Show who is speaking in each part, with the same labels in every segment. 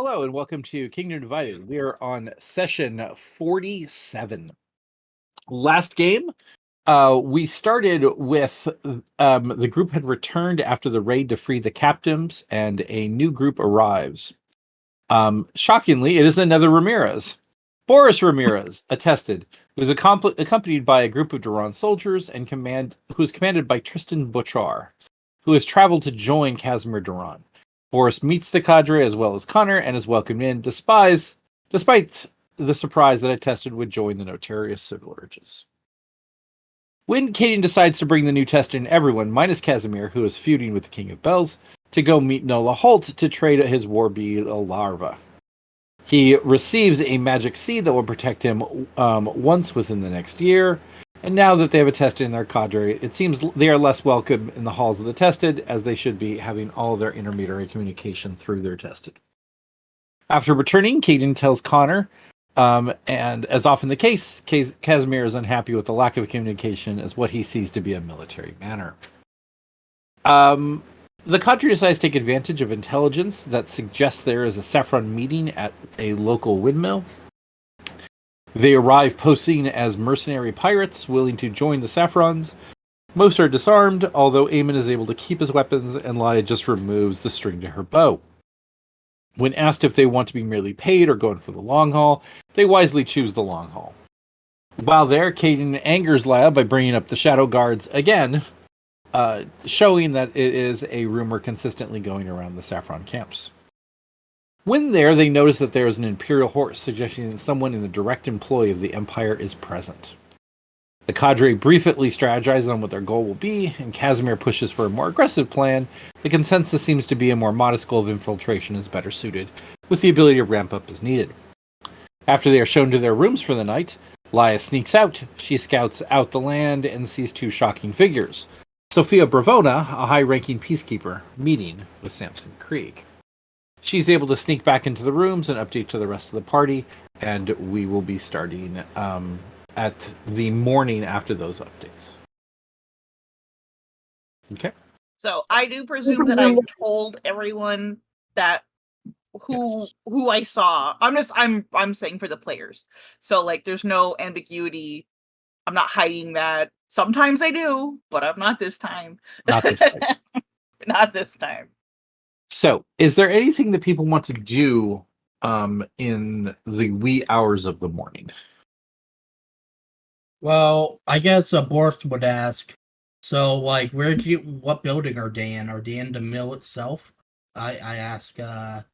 Speaker 1: Hello and welcome to Kingdom Divided. We are on session 47. Last game, we started with the group had returned after the raid to free the captives, and a new group arrives. Shockingly, it is another Ramirez. Boris Ramirez, attested, who is accompanied by a group of Duran soldiers and who is commanded by Tristan Bouchard, who has traveled to join Casimir Duran. Boris meets the cadre as well as Connor and is welcomed in, despite the surprise that Attested would join the notorious Civil Urges. When Caden decides to bring the new test in everyone, minus Casimir, who is feuding with the King of Bells, to go meet Nola Holt to trade his war beetle larva. He receives a magic seed that will protect him once within the next year, and now that they have a tested in their cadre, it seems they are less welcome in the halls of the tested, as they should be having all their intermediary communication through their tested. After returning, Caden tells Connor, and as often the case, Casimir is unhappy with the lack of communication as what he sees to be a military manner. The cadre decides to take advantage of intelligence that suggests there is a Saffron meeting at a local windmill. They arrive posing as mercenary pirates willing to join the Saffrons. Most are disarmed, although Eamon is able to keep his weapons, and Laia just removes the string to her bow. When asked if they want to be merely paid or going for the long haul, they wisely choose the long haul. While there, Caden angers Laia by bringing up the Shadow Guards again, showing that it is a rumor consistently going around the Saffron camps. When there, they notice that there is an Imperial horse, suggesting that someone in the direct employ of the Empire is present. The cadre briefly strategizes on what their goal will be, and Casimir pushes for a more aggressive plan. The consensus seems to be a more modest goal of infiltration is better suited, with the ability to ramp up as needed. After they are shown to their rooms for the night, Laia sneaks out. She scouts out the land and sees two shocking figures. Sophia Bravona, a high-ranking peacekeeper, meeting with Samson Krieg. She's able to sneak back into the rooms and update to the rest of the party, and we will be starting at the morning after those updates. Okay.
Speaker 2: So I do presume that I've told everyone that who I saw. I'm saying for the players. So like there's no ambiguity. I'm not hiding that. Sometimes I do, but I'm not this time.
Speaker 1: Not this time.
Speaker 2: Not this time.
Speaker 1: So, is there anything that people want to do in the wee hours of the morning?
Speaker 3: Well, I guess Borth would ask. So, like, what building are they in? Are they in the mill itself? I ask. Out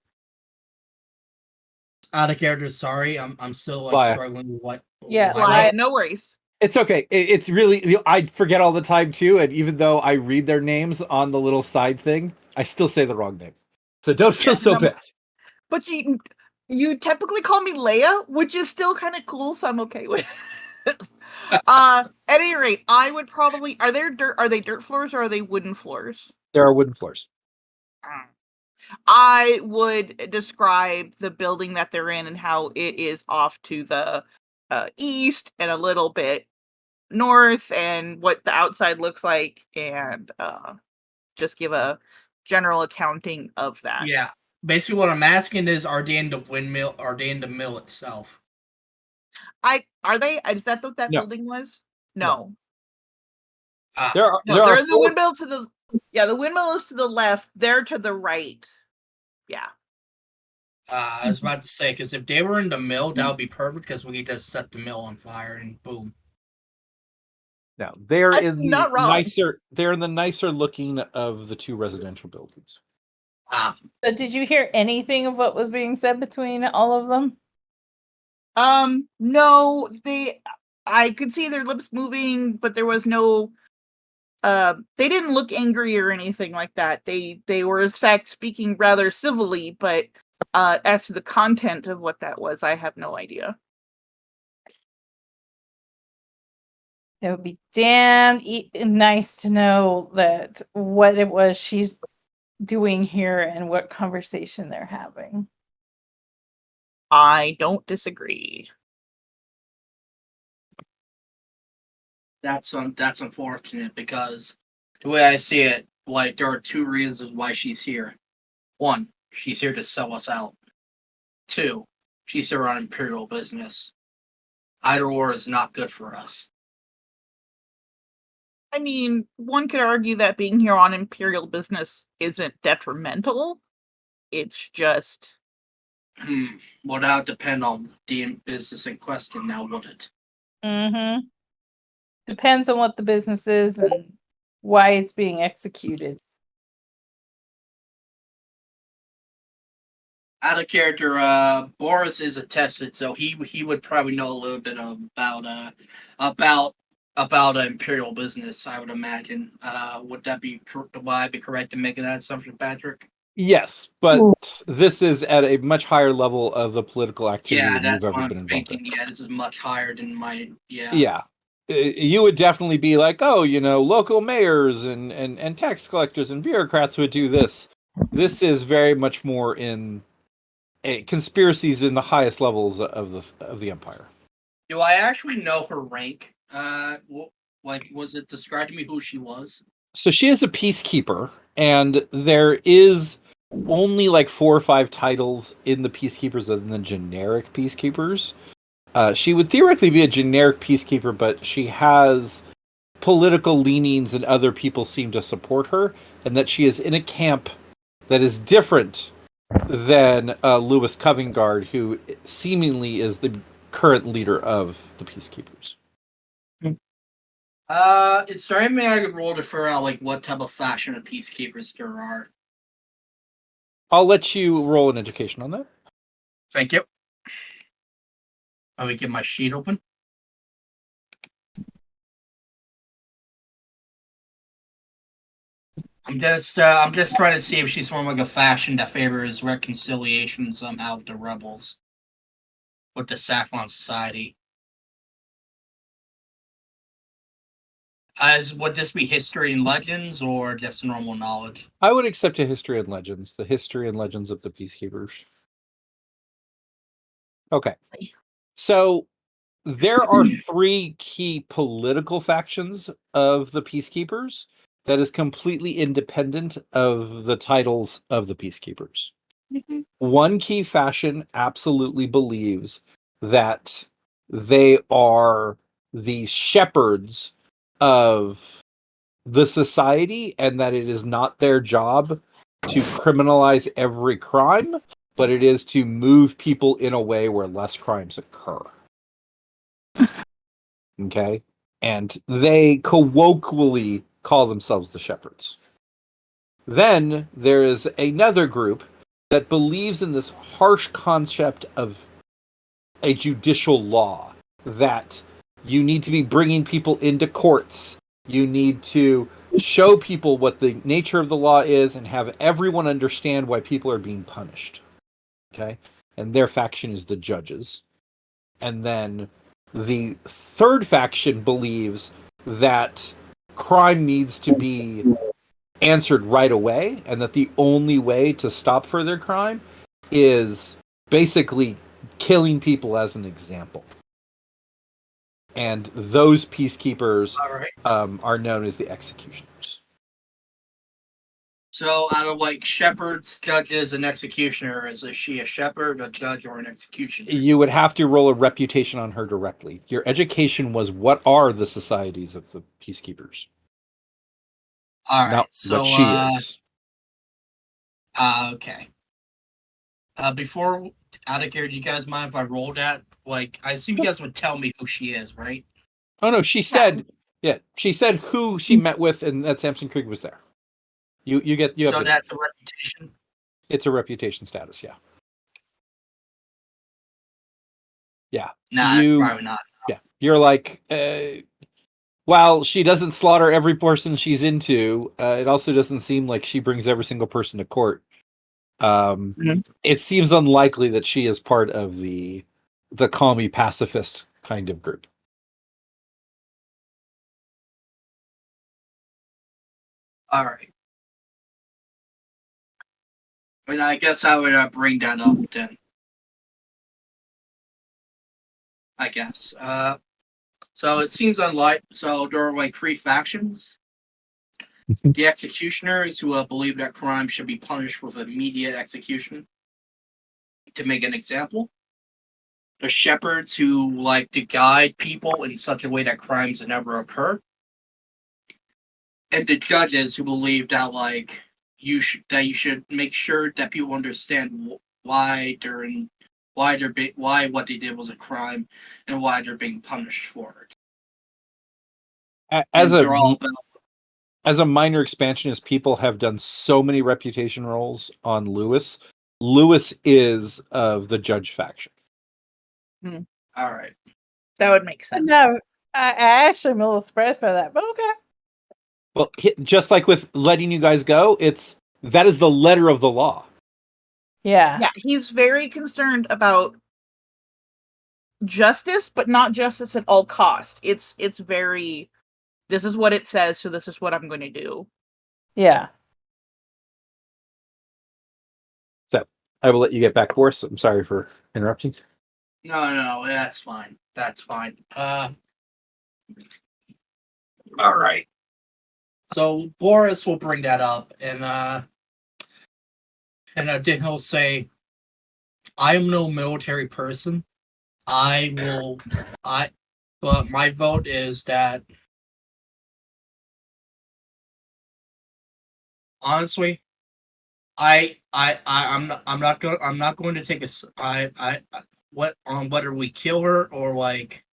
Speaker 3: of character, sorry, I'm still struggling with what.
Speaker 2: Yeah, no worries.
Speaker 1: It's okay. It's really, I forget all the time too, and even though I read their names on the little side thing, I still say the wrong name. So don't feel so bad.
Speaker 2: But you typically call me Leia, which is still kind of cool, so I'm okay with it. At any rate, I would probably are they dirt floors or are they wooden floors?
Speaker 1: There are wooden floors.
Speaker 2: I would describe the building that they're in and how it is off to the east and a little bit north, and what the outside looks like, and just give a general accounting of that.
Speaker 3: Yeah. Basically what I'm asking is, are they in the windmill? Are they in the mill itself?
Speaker 2: Are they? Is that what that building was? No.
Speaker 1: They're
Speaker 2: in the windmill to the the windmill is to the left. They're to the right. Yeah.
Speaker 3: I was about to say, because if they were in the mill, that would be perfect, because we could just set the mill on fire and boom.
Speaker 1: No, they're in the nicer. They're in the nicer looking of the two residential buildings.
Speaker 4: So did you hear anything of what was being said between all of them?
Speaker 2: No, I could see their lips moving, but there was no they didn't look angry or anything like that. They were in fact speaking rather civilly, but as to the content of what that was, I have no idea.
Speaker 4: It would be damn nice to know that what it was she's doing here and what conversation they're having.
Speaker 2: I don't disagree.
Speaker 3: That's unfortunate, because the way I see it, like, there are two reasons why she's here. One, she's here to sell us out. 2, she's here on imperial business. Either or is not good for us.
Speaker 2: I mean, one could argue that being here on imperial business isn't detrimental. It's just
Speaker 3: Well, that would depend on the business in question now, would it?
Speaker 4: Mm-hmm. Depends on what the business is and why it's being executed.
Speaker 3: Out of character, Boris is attested, so he would probably know a little bit about imperial business. I would imagine. Would that be? Would I be correct in making that assumption, Patrick?
Speaker 1: Yes, but this is at a much higher level of the political activity
Speaker 3: Yeah,
Speaker 1: than
Speaker 3: that's
Speaker 1: you've
Speaker 3: what
Speaker 1: ever
Speaker 3: I'm
Speaker 1: been involved
Speaker 3: thinking.
Speaker 1: in.
Speaker 3: Yeah, this is much higher than my. Yeah.
Speaker 1: Yeah. You would definitely be like, oh, local mayors and tax collectors and bureaucrats would do this. This is very much more in conspiracies in the highest levels of the empire.
Speaker 3: Do I actually know her rank? Was it described to me who she was?
Speaker 1: So she is a peacekeeper, and there is only like 4 or 5 titles in the peacekeepers other than generic peacekeepers. She would theoretically be a generic peacekeeper, but she has political leanings and other people seem to support her, and that she is in a camp that is different than Lewis Covingard, who seemingly is the current leader of the peacekeepers.
Speaker 3: Is there anything I could roll to figure out like what type of faction of peacekeepers there are?
Speaker 1: I'll let you roll an education on that.
Speaker 3: Thank you. Let me get my sheet open. I'm just trying to see if she's from like a faction that favors reconciliation somehow with the rebels, with the Saffron Society. Would this be history and legends or just normal knowledge?
Speaker 1: I would accept a history and legends, the history and legends of the peacekeepers. Okay. So there are 3 key political factions of the peacekeepers that is completely independent of the titles of the peacekeepers. One key faction absolutely believes that they are the shepherds of the society and that it is not their job to criminalize every crime, but it is to move people in a way where less crimes occur. Okay? And they colloquially call themselves the shepherds. Then there is another group that believes in this harsh concept of a judicial law, that you need to be bringing people into courts. You need to show people what the nature of the law is and have everyone understand why people are being punished. Okay? And their faction is the judges. And then the third faction believes that crime needs to be answered right away, and that the only way to stop further crime is basically killing people as an example. And those peacekeepers are known as the executioners.
Speaker 3: So, out of like shepherds, judges, and executioner, is she a shepherd, a judge, or an executioner?
Speaker 1: You would have to roll a reputation on her directly. Your education was what are the societies of the peacekeepers?
Speaker 3: All right,
Speaker 1: Not
Speaker 3: so
Speaker 1: what she is.
Speaker 3: Okay. Before out of here, do you guys mind if I roll that? Like, I assume you guys would tell me who she is, right?
Speaker 1: Oh no, she said, she said who she met with, and that Samson Krieg was there. You
Speaker 3: So
Speaker 1: have
Speaker 3: that's a reputation.
Speaker 1: it's a reputation status, yeah. Yeah.
Speaker 3: Nah, that's probably not.
Speaker 1: Yeah. You're like, while she doesn't slaughter every person she's into, it also doesn't seem like she brings every single person to court. It seems unlikely that she is part of the commie pacifist kind of group.
Speaker 3: All right. I mean, I guess I would bring that up then. I guess. So it seems unlikely. So there are like 3 factions. The executioners, who believe that crime should be punished with immediate execution. to make an example, the shepherds who like to guide people in such a way that crimes never occur, and the judges who believe that like you should make sure that people understand why what they did was a crime and why they're being punished for it.
Speaker 1: As
Speaker 3: And they're all
Speaker 1: a
Speaker 3: about
Speaker 1: as a minor expansionist, people have done so many reputation rolls on Lewis. Lewis is of the judge faction.
Speaker 3: all right.
Speaker 2: That would make sense.
Speaker 4: No, I actually am a little surprised by that, but okay.
Speaker 1: Well, just like with letting you guys go, that is the letter of the law.
Speaker 4: Yeah.
Speaker 2: Yeah, he's very concerned about justice, but not justice at all costs. It's very, this is what it says, so this is what I'm going to do.
Speaker 4: Yeah.
Speaker 1: So I will let you get back, Boris. I'm sorry for interrupting.
Speaker 3: No, that's fine. That's fine. All right. So Boris will bring that up, and then he'll say, "I am no military person. But my vote is that honestly, I'm not going to take whether we kill her or like,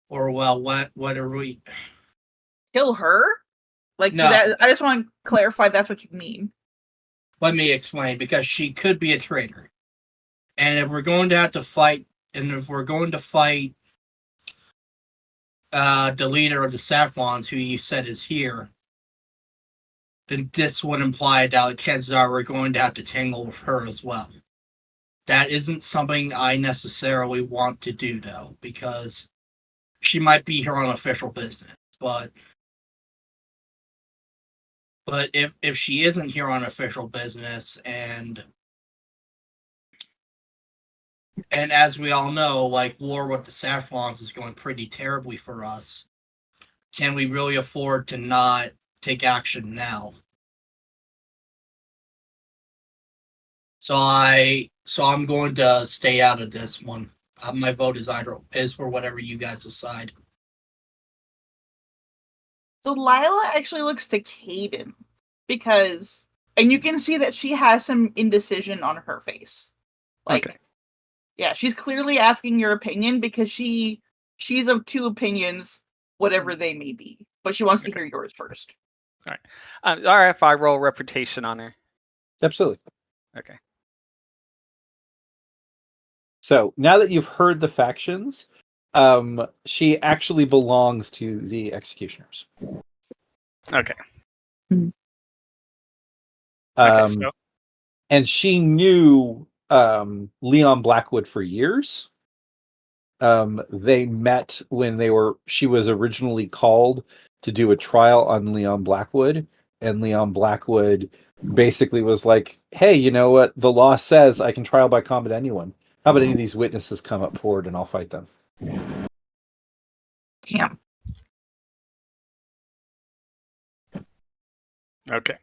Speaker 3: or well, what are we?"
Speaker 2: Kill her? Like,
Speaker 3: No.
Speaker 2: I just want to clarify that's what you mean.
Speaker 3: Let me explain, because she could be a traitor. And if we're going to have to fight, the leader of the Saffrons, who you said is here, then this would imply that chances are we're going to have to tangle with her as well. That isn't something I necessarily want to do, though, because she might be here on official business, but if she isn't here on official business, and as we all know, like, war with the Saffrons is going pretty terribly for us, can we really afford to not take action now? So I'm going to stay out of this one. My vote is for whatever you guys decide.
Speaker 2: So Lila actually looks to Caden because, and you can see that she has some indecision on her face. Like,
Speaker 5: Okay.
Speaker 2: Yeah, she's clearly asking your opinion because she's of two opinions, whatever they may be. But she wants to hear yours first.
Speaker 5: All right, if I roll reputation on her.
Speaker 1: Absolutely.
Speaker 5: Okay.
Speaker 1: So now that you've heard the factions, she actually belongs to the executioners.
Speaker 5: Okay.
Speaker 1: Um,
Speaker 5: Okay. So
Speaker 1: and she knew Leon Blackwood for years. They met when she was originally called to do a trial on Leon Blackwood, and Leon Blackwood basically was like, "Hey, you know what? The law says I can trial by combat anyone. How about any of these witnesses come up forward and I'll fight them?"
Speaker 2: Damn.
Speaker 5: okay.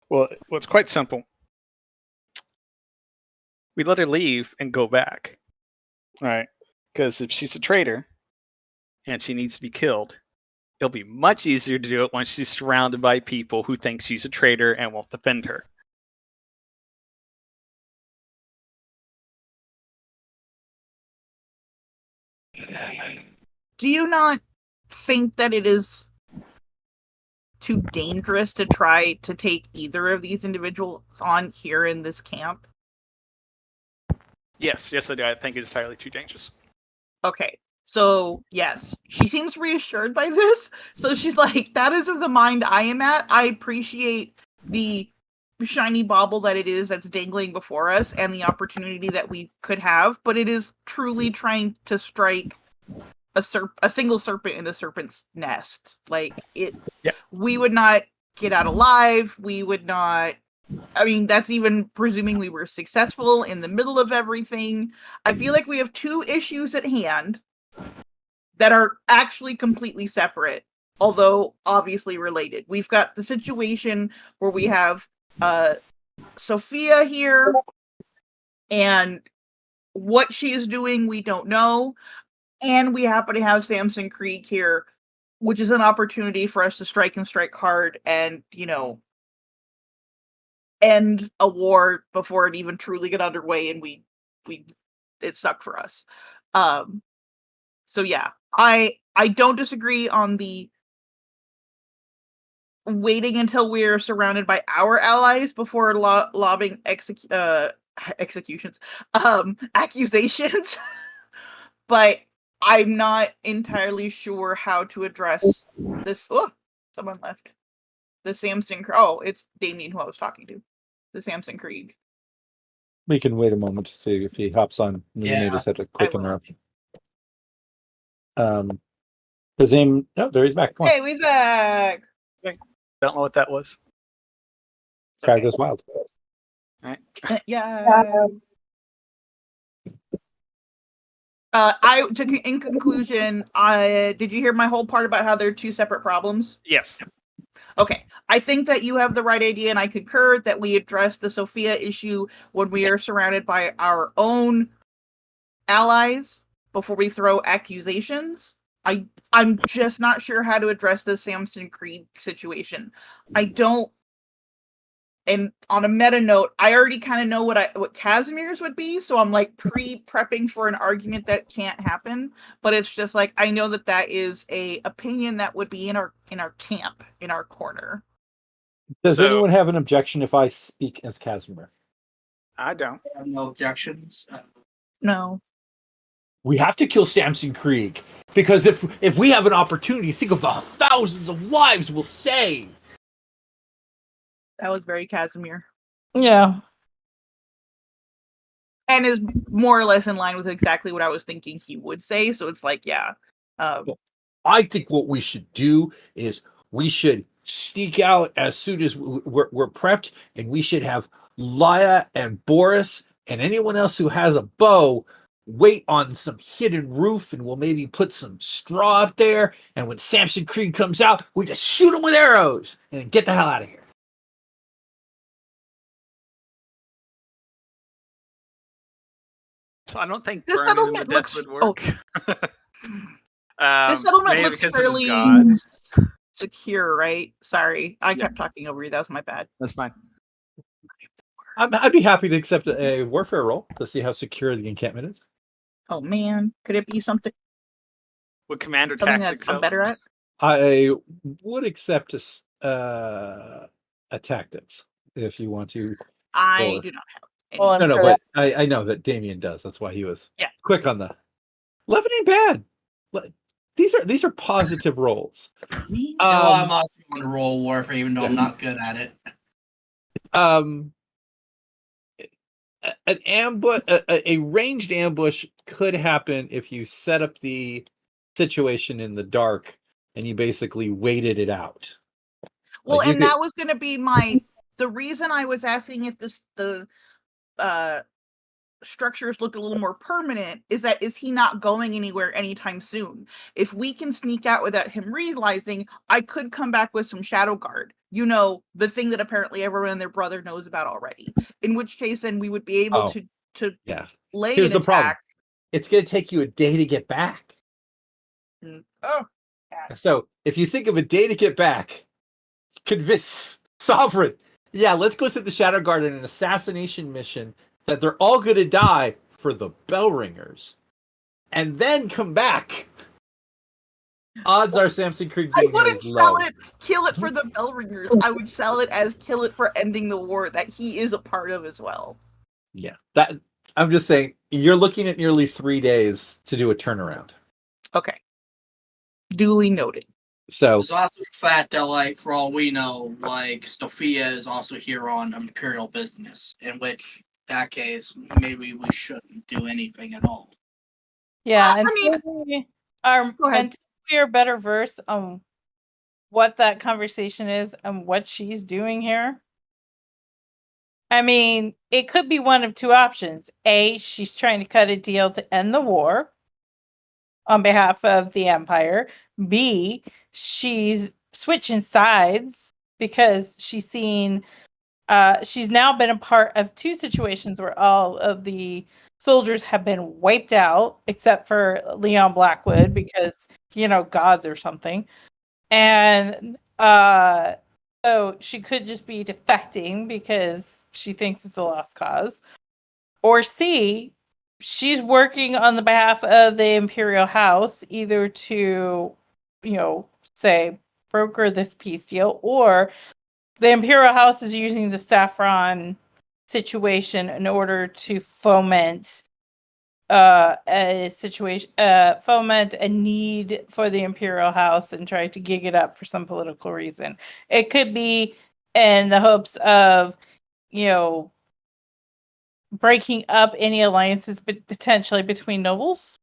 Speaker 5: Well, it's quite simple. We let her leave and go back. All right. Because if she's a traitor and she needs to be killed, it'll be much easier to do it once she's surrounded by people who think she's a traitor and won't defend her.
Speaker 2: Do you not think that it is too dangerous to try to take either of these individuals on here in this camp?
Speaker 5: Yes, I do. I think it's entirely too dangerous.
Speaker 2: Okay, so yes, she seems reassured by this. So she's like, that is of the mind I am at. I appreciate the shiny bauble that it is that's dangling before us and the opportunity that we could have, but it is truly trying to strike a single serpent in a serpent's nest. Like, we would not get out alive. We would not. I mean, that's even presuming we were successful in the middle of everything. I feel like we have two issues at hand that are actually completely separate. although obviously related. We've got the situation where we have Sophia here, and what she is doing, we don't know. And we happen to have Samson Creek here, which is an opportunity for us to strike and strike hard and, end a war before it even truly get underway, and it sucked for us. So yeah, I don't disagree on the waiting until we're surrounded by our allies before lobbing executions, accusations. But I'm not entirely sure how to address this. Oh, someone left. The Samson. Oh, it's Damien who I was talking to. The Samson Krieg.
Speaker 1: We can wait a moment to see if he hops on. We may
Speaker 3: Yeah,
Speaker 1: just have a quick
Speaker 2: will.
Speaker 1: interruption. His name. No, there he's back. Come on.
Speaker 2: Hey, he's back.
Speaker 5: Don't know what that was.
Speaker 1: Crowd goes wild.
Speaker 2: Yeah. In conclusion, did you hear my whole part about how they're two separate problems?
Speaker 5: Yes.
Speaker 2: Okay, I think that you have the right idea, and I concur that we address the Sophia issue when we are surrounded by our own allies before we throw accusations. I'm just not sure how to address the Samson Creed situation. I don't. And on a meta note, I already kind of know what Casimir's would be, so I'm like prepping for an argument that can't happen. But it's just like I know that is a opinion that would be in our camp, in our corner.
Speaker 1: Does
Speaker 5: So-
Speaker 1: anyone have an objection if I speak as Casimir?
Speaker 5: I don't.
Speaker 3: I have no objections.
Speaker 2: No.
Speaker 1: We have to kill Samson Krieg because if we have an opportunity, think of the thousands of lives we'll save.
Speaker 2: That was very Casimir.
Speaker 4: Yeah.
Speaker 2: And is more or less in line with exactly what I was thinking he would say. So it's like, yeah.
Speaker 1: I think what we should do is we should sneak out as soon as we're prepped, and we should have Laya and Boris and anyone else who has a bow wait on some hidden roof, and we'll maybe put some straw up there. And when Samson Creed comes out, we just shoot him with arrows and then get the hell out of here.
Speaker 5: So I don't think
Speaker 2: This
Speaker 5: burning in the
Speaker 2: settlement
Speaker 5: death
Speaker 2: looks-
Speaker 5: would work.
Speaker 2: This settlement
Speaker 5: maybe
Speaker 2: looks
Speaker 5: because it was
Speaker 2: fairly
Speaker 5: God.
Speaker 2: secure, right? Sorry, I
Speaker 5: Yeah.
Speaker 2: kept talking over you. That was my bad.
Speaker 5: That's fine.
Speaker 1: I'd be happy to accept a warfare roll to see how secure the encampment is.
Speaker 2: Oh man, could it be something
Speaker 5: Would commander
Speaker 2: that
Speaker 5: tactics
Speaker 2: I'm
Speaker 5: help?
Speaker 2: better at?
Speaker 1: I would accept a tactics if you want to.
Speaker 2: I
Speaker 1: Or-
Speaker 2: do not have any.
Speaker 4: Well,
Speaker 1: No,
Speaker 4: for
Speaker 1: but I know that Damien does. That's why he was
Speaker 2: Yeah.
Speaker 1: quick on the. 11 ain't bad. These are positive rolls.
Speaker 3: You know, I'm also going to roll warfare, even though I'm not good at it.
Speaker 1: An ambush, a ranged ambush could happen if you set up the situation in the dark and you basically waited it out.
Speaker 2: Well,
Speaker 1: Like, you
Speaker 2: and
Speaker 1: could-
Speaker 2: that was going to be the reason I was asking if the structures look a little more permanent is he not going anywhere anytime soon? If we can sneak out without him realizing, I could come back with some shadow guard. The thing that apparently everyone and their brother knows about already. In which case, then we would be able
Speaker 1: Oh.
Speaker 2: to
Speaker 1: yeah.
Speaker 2: lay
Speaker 1: Here's
Speaker 2: an
Speaker 1: the problem.
Speaker 2: attack.
Speaker 1: It's going to take you a day to get back.
Speaker 2: Oh,
Speaker 1: So if you think of a day to get back, convince Sovereign. Yeah, let's go set the Shadow Guard in an assassination mission that they're all going to die for the Bell Ringers, and then come back. Odds are Samson Creed
Speaker 2: I
Speaker 1: being here
Speaker 2: wouldn't
Speaker 1: is
Speaker 2: sell
Speaker 1: low.
Speaker 2: it, kill it for the Bell Ringers. I would sell it as kill it for ending the war that he is a part of as well.
Speaker 1: Yeah, that I'm just saying you're looking at nearly 3 days to do a turnaround.
Speaker 2: Okay. Duly noted.
Speaker 1: So
Speaker 3: There's also the fact that, like, for all we know, like, Sophia is also here on imperial business, in which, that case, maybe we shouldn't do anything at all.
Speaker 4: Yeah,
Speaker 2: I mean-
Speaker 4: until we are
Speaker 2: Go ahead.
Speaker 4: until we are better versed on what that conversation is and what she's doing here. I mean, it could be one of two options. A, she's trying to cut a deal to end the war. on behalf of the Empire. B, she's switching sides because she's now been a part of two situations where all of the soldiers have been wiped out, except for Leon Blackwood, because, gods or something. And so she could just be defecting because she thinks it's a lost cause. Or C, she's working on the behalf of the Imperial House, either to, say, broker this peace deal, or the Imperial House is using the Saffron situation in order to foment a situation, foment a need for the Imperial House and try to gig it up for some political reason. It could be in the hopes of, breaking up any alliances potentially between nobles,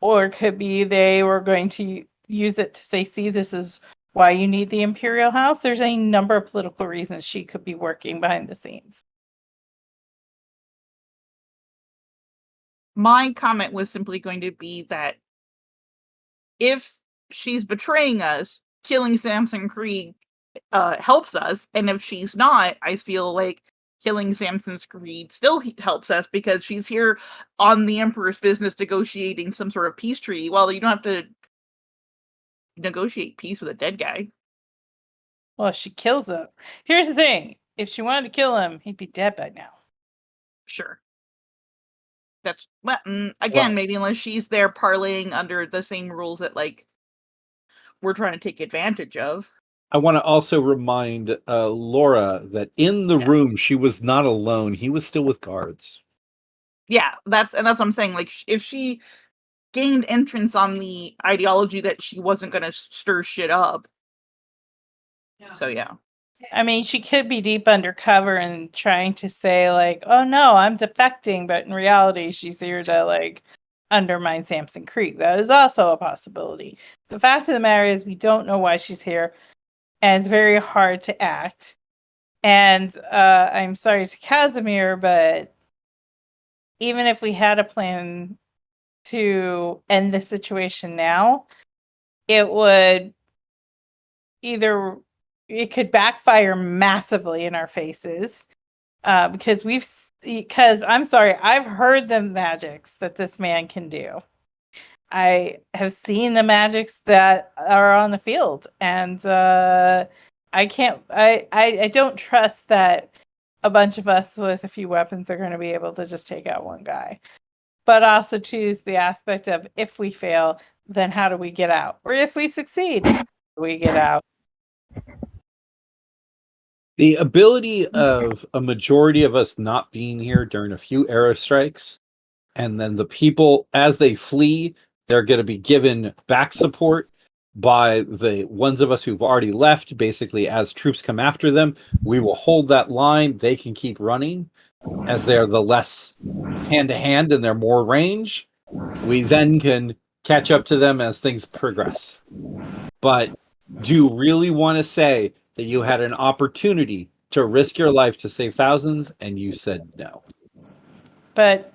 Speaker 4: or it could be they were going to use it to say, see, this is why you need the Imperial House. There's a number of political reasons she could be working behind the scenes.
Speaker 2: My comment was simply going to be that if she's betraying us, killing Samson Krieg helps us, and if she's not, I feel like killing Samson Krieg still helps us, because she's here on the Emperor's business negotiating some sort of peace treaty. Well, you don't have to negotiate peace with a dead guy.
Speaker 4: Well, she kills him. Here's the thing. If she wanted to kill him, he'd be dead by now.
Speaker 2: Sure. That's again, maybe unless she's there parlaying under the same rules that we're trying to take advantage of.
Speaker 1: I want to also remind Laura that in the room she was not alone. He was still with guards.
Speaker 2: Yeah, that's what I'm saying. If she gained entrance on the ideology that she wasn't going to stir shit up. So yeah.
Speaker 4: I mean, she could be deep undercover and trying to say oh no, I'm defecting, but in reality she's here to undermine Samson Krieg. That is also a possibility. The fact of the matter is we don't know why she's here, and it's very hard to act. And I'm sorry to Casimir, but even if we had a plan to end the situation now, it could backfire massively in our faces, because I'm sorry, I've heard the magics that this man can do. I have seen the magics that are on the field, and I don't trust that a bunch of us with a few weapons are going to be able to just take out one guy. But also choose the aspect of, if we fail, then how do we get out? Or if we succeed, how do we get out?
Speaker 1: The ability of a majority of us not being here during a few airstrikes, and then the people, as they flee, they're going to be given back support by the ones of us who've already left. Basically, as troops come after them, we will hold that line. They can keep running, as they're the less hand-to-hand and they're more range. We then can catch up to them as things progress. But do you really want to say that you had an opportunity to risk your life to save thousands, and you said no?
Speaker 4: But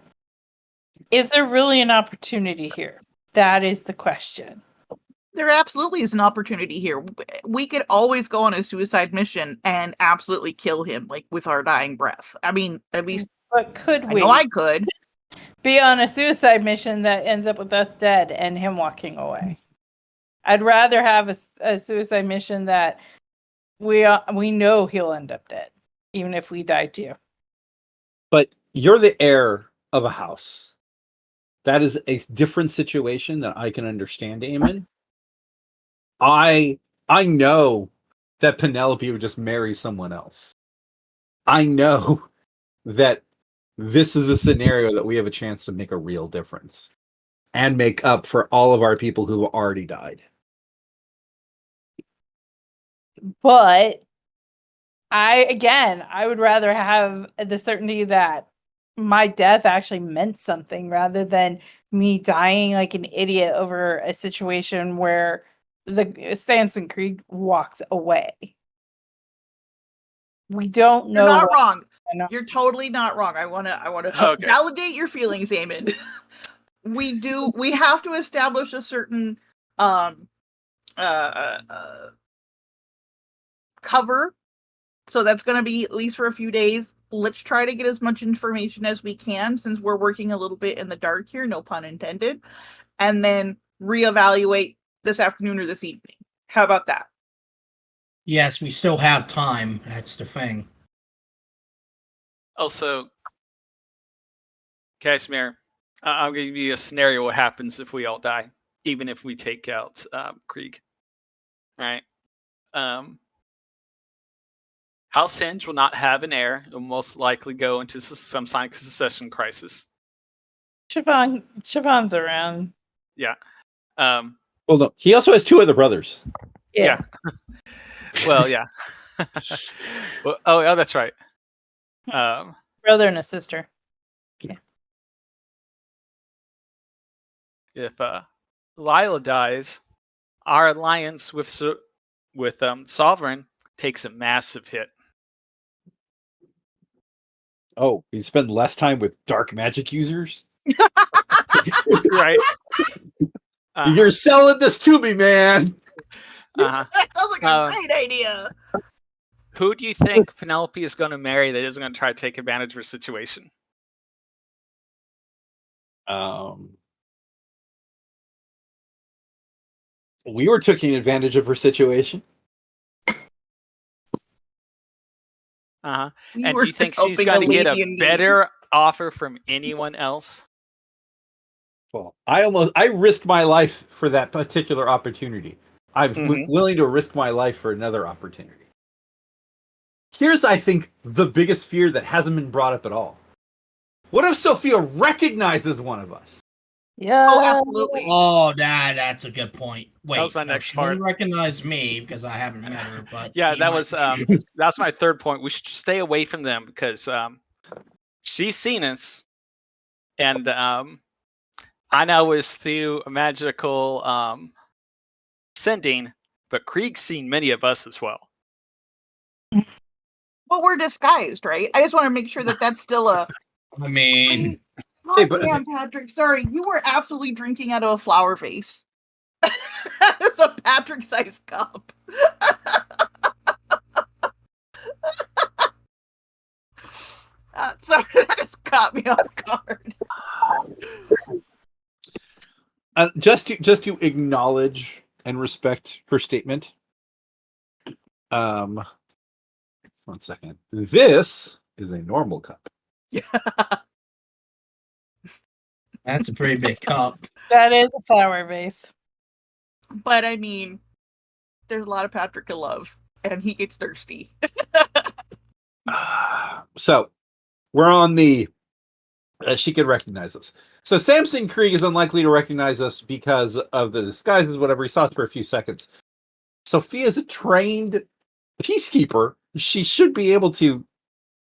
Speaker 4: is there really an opportunity here? That is the question.
Speaker 2: There absolutely is an opportunity here. We could always go on a suicide mission and absolutely kill him, with our dying breath. I mean, at least...
Speaker 4: But could we?
Speaker 2: I know I could.
Speaker 4: Be on a suicide mission that ends up with us dead and him walking away. I'd rather have a suicide mission that we know he'll end up dead, even if we die too.
Speaker 1: But you're the heir of a house. That is a different situation that I can understand, Eamon. I know that Penelope would just marry someone else. I know that this is a scenario that we have a chance to make a real difference and make up for all of our people who have already died.
Speaker 4: But I would rather have the certainty that my death actually meant something, rather than me dying like an idiot over a situation where the Samson Krieg walks away. We don't know.
Speaker 2: You're not wrong. You're totally not wrong. I want to
Speaker 5: Okay.
Speaker 2: validate your feelings, Eamon. we have to establish a certain cover. So that's going to be at least for a few days. Let's try to get as much information as we can, since we're working a little bit in the dark here, no pun intended, and then reevaluate this afternoon or this evening. How about that?
Speaker 3: Yes, we still have time. That's the thing.
Speaker 5: Also, Kashmir, I'll give you a scenario what happens if we all die, even if we take out Krieg. All right. House Hinge will not have an heir. It will most likely go into some kind of succession crisis.
Speaker 4: Siobhan's around.
Speaker 5: Yeah.
Speaker 1: Well, no, he also has 2 other brothers.
Speaker 5: Yeah. Well, yeah. Well, oh, that's right.
Speaker 4: Brother and a sister.
Speaker 5: If Lila dies, our alliance with Sovereign takes a massive hit.
Speaker 1: Oh, you spend less time with dark magic users?
Speaker 5: Right.
Speaker 1: You're selling this to me, man.
Speaker 5: Uh-huh.
Speaker 2: That sounds like a great idea.
Speaker 5: Who do you think Penelope is going to marry that isn't going to try to take advantage of her situation?
Speaker 1: We were taking advantage of her situation.
Speaker 5: Uh-huh.
Speaker 2: We
Speaker 5: And
Speaker 2: were
Speaker 5: do you think
Speaker 2: just
Speaker 5: she's
Speaker 2: helping
Speaker 5: going to get
Speaker 2: lady
Speaker 5: a
Speaker 2: in need.
Speaker 5: better offer from anyone else?
Speaker 1: Well, I risked my life for that particular opportunity. I'm willing to risk my life for another opportunity. Here's, I think, the biggest fear that hasn't been brought up at all. What if Sophia recognizes one of us?
Speaker 4: Yeah.
Speaker 2: Oh, absolutely.
Speaker 3: Oh, that's a good point. Wait,
Speaker 5: was my
Speaker 3: no,
Speaker 5: next
Speaker 3: she
Speaker 5: part.
Speaker 3: wouldn't recognize me because I haven't met her. But
Speaker 5: Yeah,
Speaker 3: she
Speaker 5: that
Speaker 3: might-
Speaker 5: was that's my third point. We should stay away from them because she's seen us, and I know it's through a magical sending, but Krieg's seen many of us as well.
Speaker 2: But we're disguised, right? I just want to make sure that that's still a.
Speaker 3: I mean,
Speaker 1: Hey, but-
Speaker 2: Damn, Patrick. Sorry, you were absolutely drinking out of a flower vase. It's a Patrick-sized cup. Sorry, that just caught me off guard.
Speaker 1: Just to acknowledge and respect her statement. 1 second. This is a normal cup.
Speaker 3: that's a pretty big cup.
Speaker 4: That is a flower vase.
Speaker 2: But I mean, there's a lot of Patrick to love, and he gets thirsty.
Speaker 1: So we're on the she could recognize us. So Samson Krieg is unlikely to recognize us because of the disguises, whatever. He saw us for a few seconds. Sophia is a trained peacekeeper. She should be able to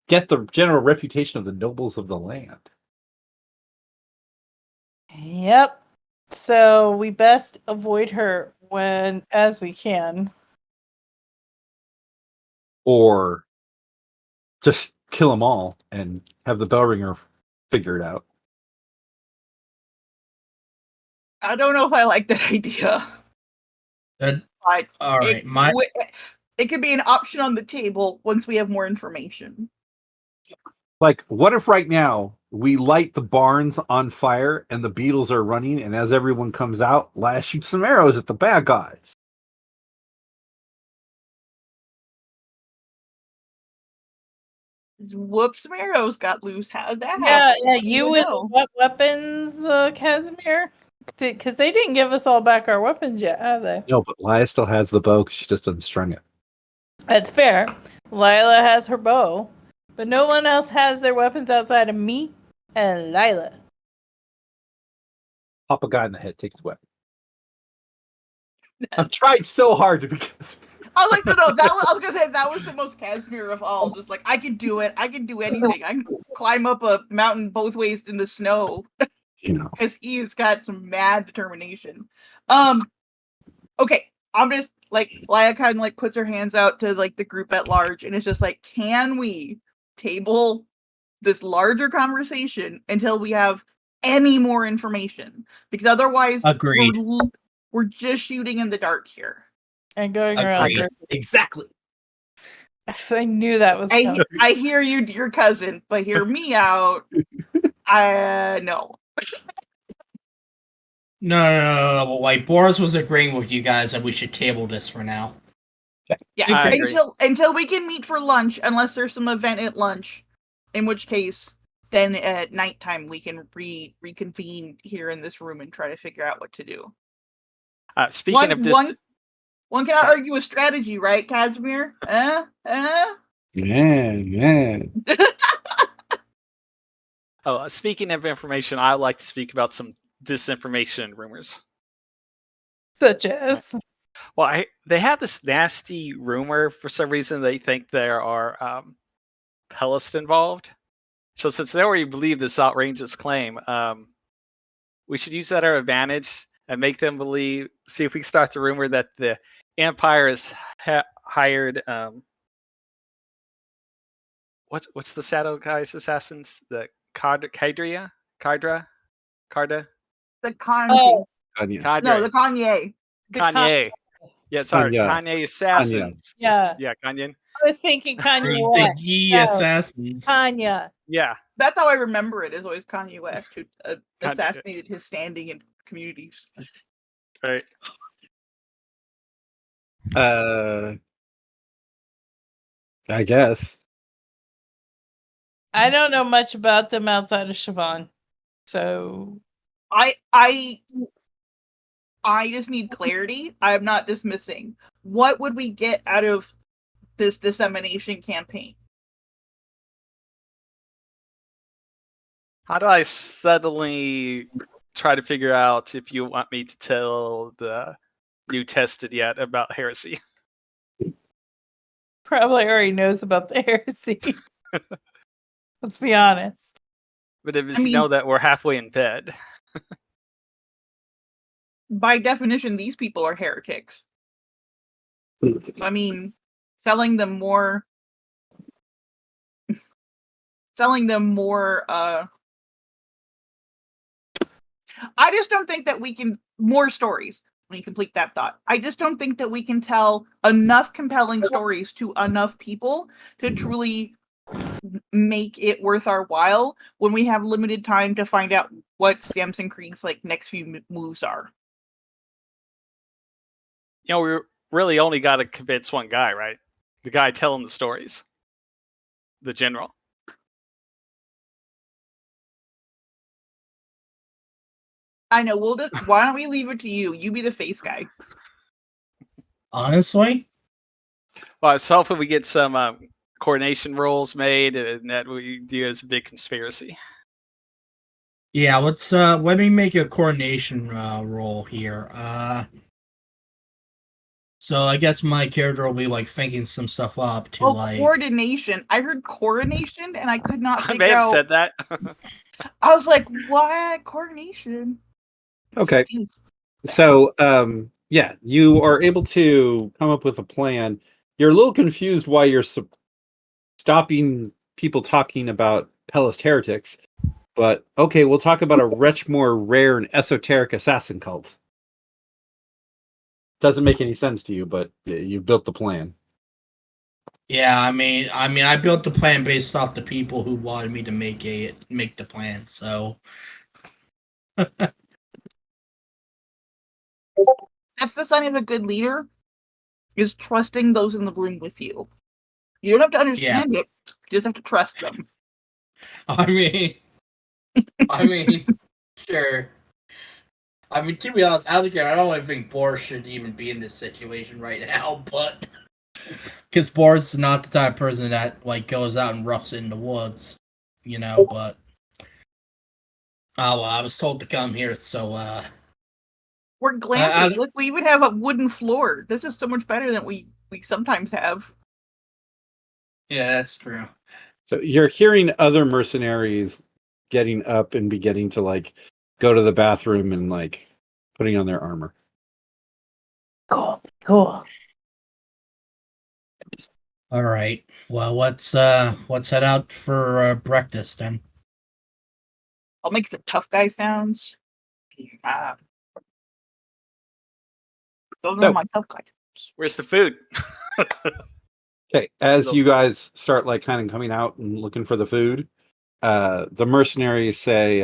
Speaker 1: get the general reputation of the nobles of the land.
Speaker 4: Yep. So we best avoid her as we can.
Speaker 1: Or just kill them all and have the bell ringer figure it out.
Speaker 2: I don't know if I like that idea.
Speaker 3: That-
Speaker 2: But
Speaker 3: all right,
Speaker 2: it could be an option on the table once we have more information.
Speaker 1: Like, what if right now we light the barns on fire and the beetles are running, and as everyone comes out, Laz shoots some arrows at the bad guys?
Speaker 2: Whoops, some arrows got loose. How did that
Speaker 4: Yeah,
Speaker 2: happen?
Speaker 4: yeah.
Speaker 2: I don't
Speaker 4: You
Speaker 2: even
Speaker 4: with
Speaker 2: know.
Speaker 4: what weapons, Casimir? Because they didn't give us all back our weapons yet, have they?
Speaker 1: No, but Laz still has the bow because she just unstrung it.
Speaker 4: That's fair. Lila has her bow, but no one else has their weapons outside of me and Lila.
Speaker 1: Pop a guy in the head, take his weapon. I've tried so hard to be.
Speaker 2: I was like, no, I was gonna say that was the most Casimir of all. Just like, I can do it. I can do anything. I can climb up a mountain both ways in the snow.
Speaker 1: You know.
Speaker 2: Because he's got some mad determination. Okay, I'm just like Laya kind of like puts her hands out to like the group at large, and it's just like, can we table this larger conversation until we have any more information because otherwise
Speaker 3: Agreed.
Speaker 2: we're just shooting in the dark here.
Speaker 4: And going around.
Speaker 3: Agreed.
Speaker 2: Exactly.
Speaker 4: Yes, I knew that was coming.
Speaker 2: I hear you, dear cousin, but hear me out. No.
Speaker 3: No. Like Boris was agreeing with you guys that we should table this for now.
Speaker 2: Yeah,
Speaker 5: I agree.
Speaker 2: until we can meet for lunch, unless there's some event at lunch, in which case, then at nighttime we can reconvene here in this room and try to figure out what to do.
Speaker 5: Speaking of this,
Speaker 2: One cannot argue with strategy, right, Casimir?
Speaker 1: Yeah.
Speaker 5: speaking of information, I like to speak about some disinformation rumors.
Speaker 4: Such as.
Speaker 5: Well, they have this nasty rumor for some reason they think there are Pellists involved. So since they already believe this outrageous claim, we should use that our advantage and make them believe. See if we can start the rumor that the Empire has hired what's the Shadow Guys assassins? The Carda.
Speaker 2: The Kanye.
Speaker 4: Oh,
Speaker 1: Kanye.
Speaker 2: No, the Kanye.
Speaker 5: Kanye. Yeah, sorry,
Speaker 1: Kanye.
Speaker 5: Kanye assassins.
Speaker 4: yeah.
Speaker 5: Yeah, Kanye.
Speaker 4: I was thinking Kanye
Speaker 3: The
Speaker 4: West.
Speaker 3: Ye
Speaker 4: No.
Speaker 3: assassins.
Speaker 4: Kanye.
Speaker 5: Yeah,
Speaker 2: That's how I remember it. Is always Kanye West who
Speaker 5: Kanye-
Speaker 2: assassinated his standing in communities.
Speaker 5: right.
Speaker 1: I guess.
Speaker 4: I don't know much about them outside of Siobhan. So
Speaker 2: I just need clarity. I'm not dismissing. What would we get out of this dissemination campaign?
Speaker 5: How do I suddenly try to figure out if you want me to tell the new tested yet about heresy?
Speaker 4: probably already knows about the heresy. Let's be honest.
Speaker 5: But if
Speaker 2: I
Speaker 5: you
Speaker 2: mean-
Speaker 5: know that we're halfway in bed.
Speaker 2: By definition, these people are heretics. So, I mean, selling them more. I just don't think that we can more stories. Let me complete that thought. I just don't think that we can tell enough compelling stories to enough people to truly make it worth our while when we have limited time to find out what Samson Krieg's like next few moves are.
Speaker 5: You know, we really only got to convince one guy, right? The guy telling the stories. The general.
Speaker 2: I know. Why don't we leave it to you? You be the face guy.
Speaker 3: Honestly,
Speaker 5: Well, I was hoping we get some coordination rolls made and that we do as a big conspiracy.
Speaker 3: yeah. Let me make a coordination roll here. So I guess my character will be like thinking some stuff up to like.
Speaker 2: Coordination. I heard coronation and I could not
Speaker 5: I
Speaker 2: figure
Speaker 5: may have
Speaker 2: out.
Speaker 5: said that.
Speaker 2: I was like, what? Coordination?
Speaker 1: Okay.
Speaker 2: 16.
Speaker 1: So, yeah, you are able to come up with a plan. You're a little confused why you're stopping people talking about Pellist heretics, but okay, we'll talk about a much more rare and esoteric assassin cult. Doesn't make any sense to you, but you built the plan.
Speaker 3: Yeah, I mean, I built the plan based off the people who wanted me to make the plan. So
Speaker 2: That's the sign of a good leader, is trusting those in the room with you. You don't have to understand it. You just have to trust them.
Speaker 3: I mean, sure. I mean, to be honest, I don't even think Boris should even be in this situation right now, but because Boris is not the type of person that like goes out and roughs it in the woods, you know. But well, I was told to come here, so
Speaker 2: We're glamping. Look, we even have a wooden floor. This is so much better than we sometimes have.
Speaker 3: yeah, that's true.
Speaker 1: So you're hearing other mercenaries getting up and beginning to like go to the bathroom and like putting on their armor.
Speaker 4: Cool.
Speaker 3: All right. Well, let's head out for breakfast then.
Speaker 2: I'll make some tough guy sounds. Those are
Speaker 1: So-
Speaker 2: my tough guy.
Speaker 5: Where's the food?
Speaker 1: Okay, as
Speaker 5: Those
Speaker 1: you
Speaker 5: guys.
Speaker 1: guys start like kind of coming out and looking for the food, the mercenaries say,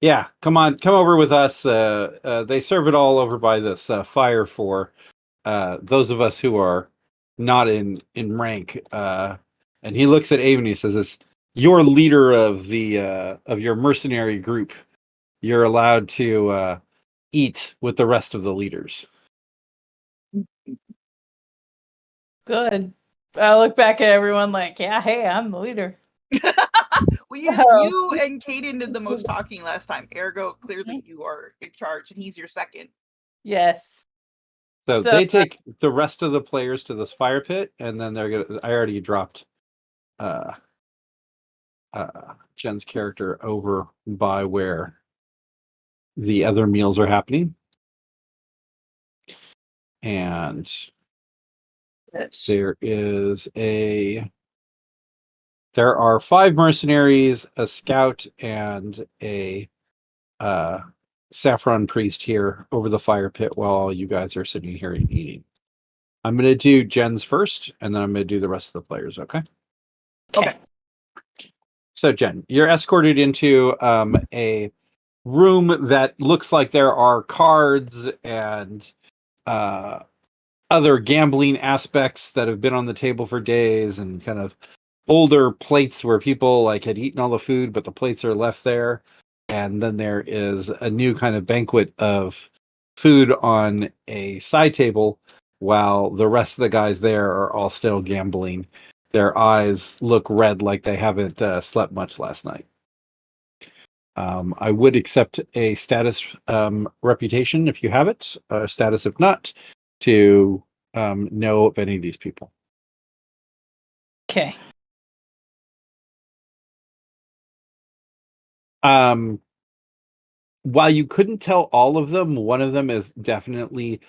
Speaker 1: "Yeah, come on, come over with us. They serve it all over by this fire for those of us who are not in rank." And he looks at Abe and he says, "As you're leader of the of your mercenary group, you're allowed to eat with the rest of the leaders."
Speaker 4: Good. I look back at everyone like, yeah, hey, I'm the leader.
Speaker 2: Well,
Speaker 4: Oh.
Speaker 2: you and Kaden did the most talking last time. Ergo, clearly you are in charge, and he's your second.
Speaker 4: Yes.
Speaker 1: So
Speaker 4: So-
Speaker 1: they take the rest of the players to this fire pit, and then they're gonna. I already dropped Jen's character over by where the other meals are happening, and there are 5 mercenaries, a scout, and a saffron priest here over the fire pit while you guys are sitting here and eating. I'm going to do Jen's first, and then I'm going to do the rest of the players, okay?
Speaker 4: Okay.
Speaker 1: So, Jen, you're escorted into a room that looks like there are cards and other gambling aspects that have been on the table for days, and kind of older plates where people like had eaten all the food, but the plates are left there. And then there is a new kind of banquet of food on a side table, while the rest of the guys there are all still gambling. Their eyes look red, like they haven't slept much last night. I would accept a status reputation if you have it, status if not, to know of any of these people.
Speaker 4: Okay.
Speaker 1: While you couldn't tell all of them, one of them is definitely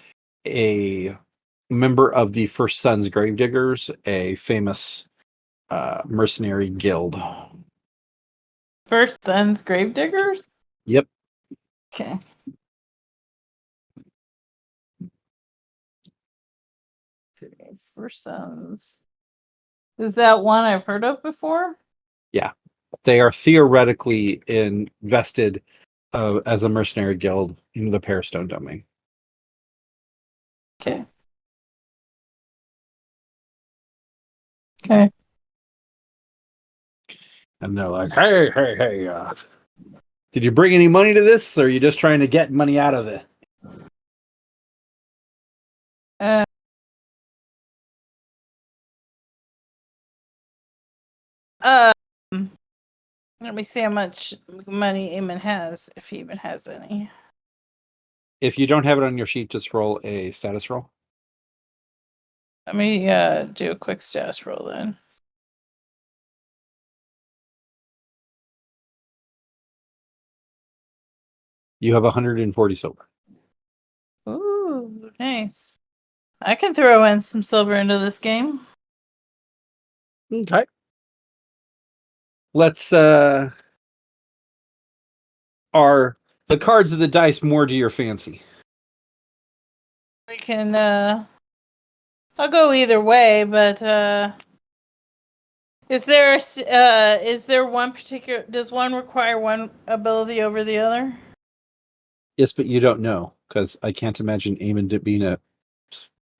Speaker 1: a member of the First Sons Gravediggers, a famous mercenary guild.
Speaker 4: First Sons Gravediggers?
Speaker 1: Yep.
Speaker 4: Okay. First Sons. Is that one I've heard of before?
Speaker 1: They are theoretically invested as a mercenary guild in the Pearstone domain.
Speaker 4: Okay. Okay.
Speaker 1: And they're like, hey, did you bring any money to this, or are you just trying to get money out of it?
Speaker 4: Let me see how much money Eamon has, if he even has any.
Speaker 1: If you don't have it on your sheet, just roll a status roll.
Speaker 4: Let me do a quick status roll then.
Speaker 1: You have 140 silver.
Speaker 4: Ooh, nice. I can throw in some silver into this game.
Speaker 1: Okay. Let's are the cards of the dice more to your fancy?
Speaker 4: We can I'll go either way, but is there one particular, does one require one ability over the other?
Speaker 1: Yes, but you don't know, because I can't imagine Eamon being a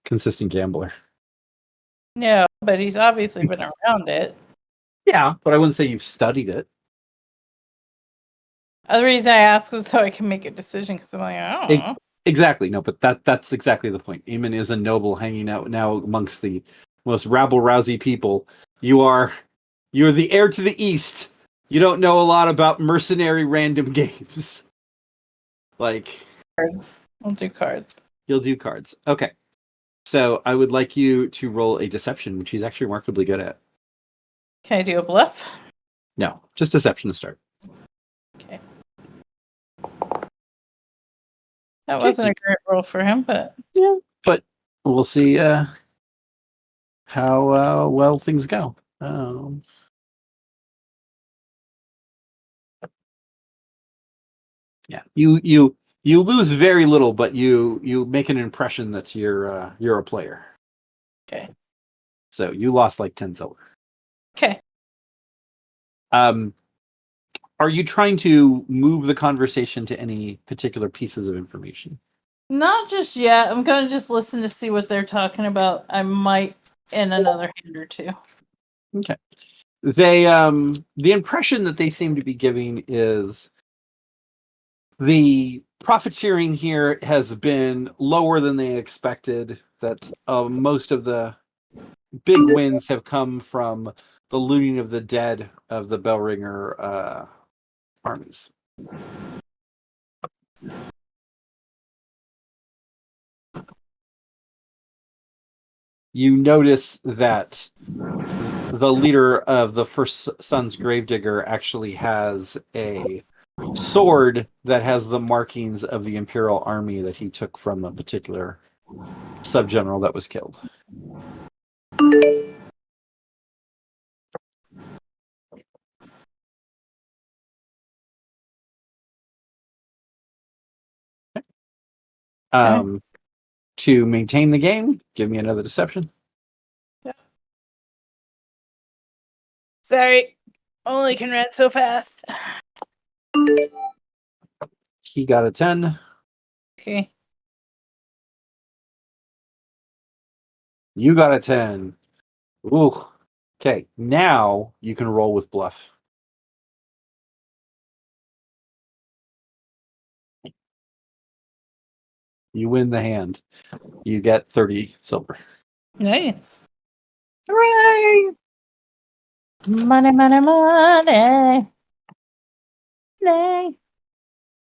Speaker 1: consistent gambler.
Speaker 4: No, but he's obviously been around it.
Speaker 1: Yeah, but I wouldn't say you've studied it.
Speaker 4: The reason I asked was so I can make a decision, because I'm like, I don't know.
Speaker 1: Exactly. No, but that's exactly the point. Eamon is a noble hanging out now amongst the most rabble-rousy people. You're the heir to the East. You don't know a lot about mercenary random games. Like,
Speaker 4: Cards. I'll do cards.
Speaker 1: you'll do cards. Okay. So I would like you to roll a deception, which he's actually remarkably good at.
Speaker 4: Can I do a bluff?
Speaker 1: No, just deception to start.
Speaker 4: Okay. That wasn't a great roll for him, but
Speaker 1: Yeah, but we'll see how well things go. Yeah, you lose very little, but you make an impression that you're a player.
Speaker 4: Okay.
Speaker 1: So you lost like 10 silver.
Speaker 4: Okay.
Speaker 1: Are you trying to move the conversation to any particular pieces of information?
Speaker 4: Not just yet. I'm gonna just listen to see what they're talking about. I might in another hand or two.
Speaker 1: Okay. They the impression that they seem to be giving is the profiteering here has been lower than they expected, that most of the big wins have come from the looting of the dead of the Bellringer armies. You notice that the leader of the First Son's Gravedigger actually has a sword that has the markings of the Imperial army that he took from a particular subgeneral that was killed. To maintain the game, give me another deception.
Speaker 4: Sorry, only can read so fast.
Speaker 1: He got a 10.
Speaker 4: Okay.
Speaker 1: You got a 10. Ooh. Okay, now you can roll with bluff. You win the hand. You get 30 silver.
Speaker 4: Nice.
Speaker 1: Hooray!
Speaker 4: Money, money, money. Money.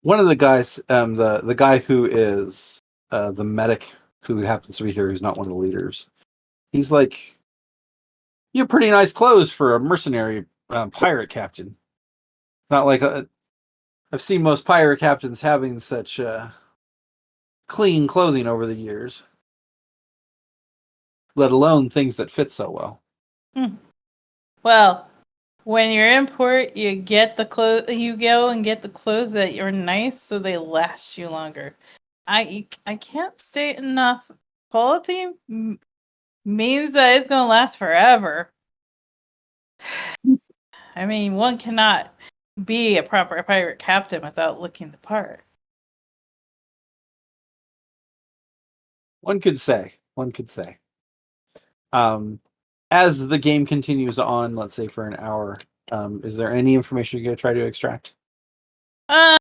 Speaker 1: One of the guys, the guy who is the medic who happens to be here, who's not one of the leaders, he's like, "You have pretty nice clothes for a mercenary pirate captain." Not like I've seen most pirate captains having such clean clothing over the years, let alone things that fit so well.
Speaker 4: Well, when you're in port, you get the clothes. You go and get the clothes that are nice, so they last you longer. I can't state enough. Quality means that it's gonna last forever. I mean, one cannot be a proper pirate captain without looking the part.
Speaker 1: One could say. As the game continues on, let's say for an hour, is there any information you're going to try to extract?
Speaker 4: I'm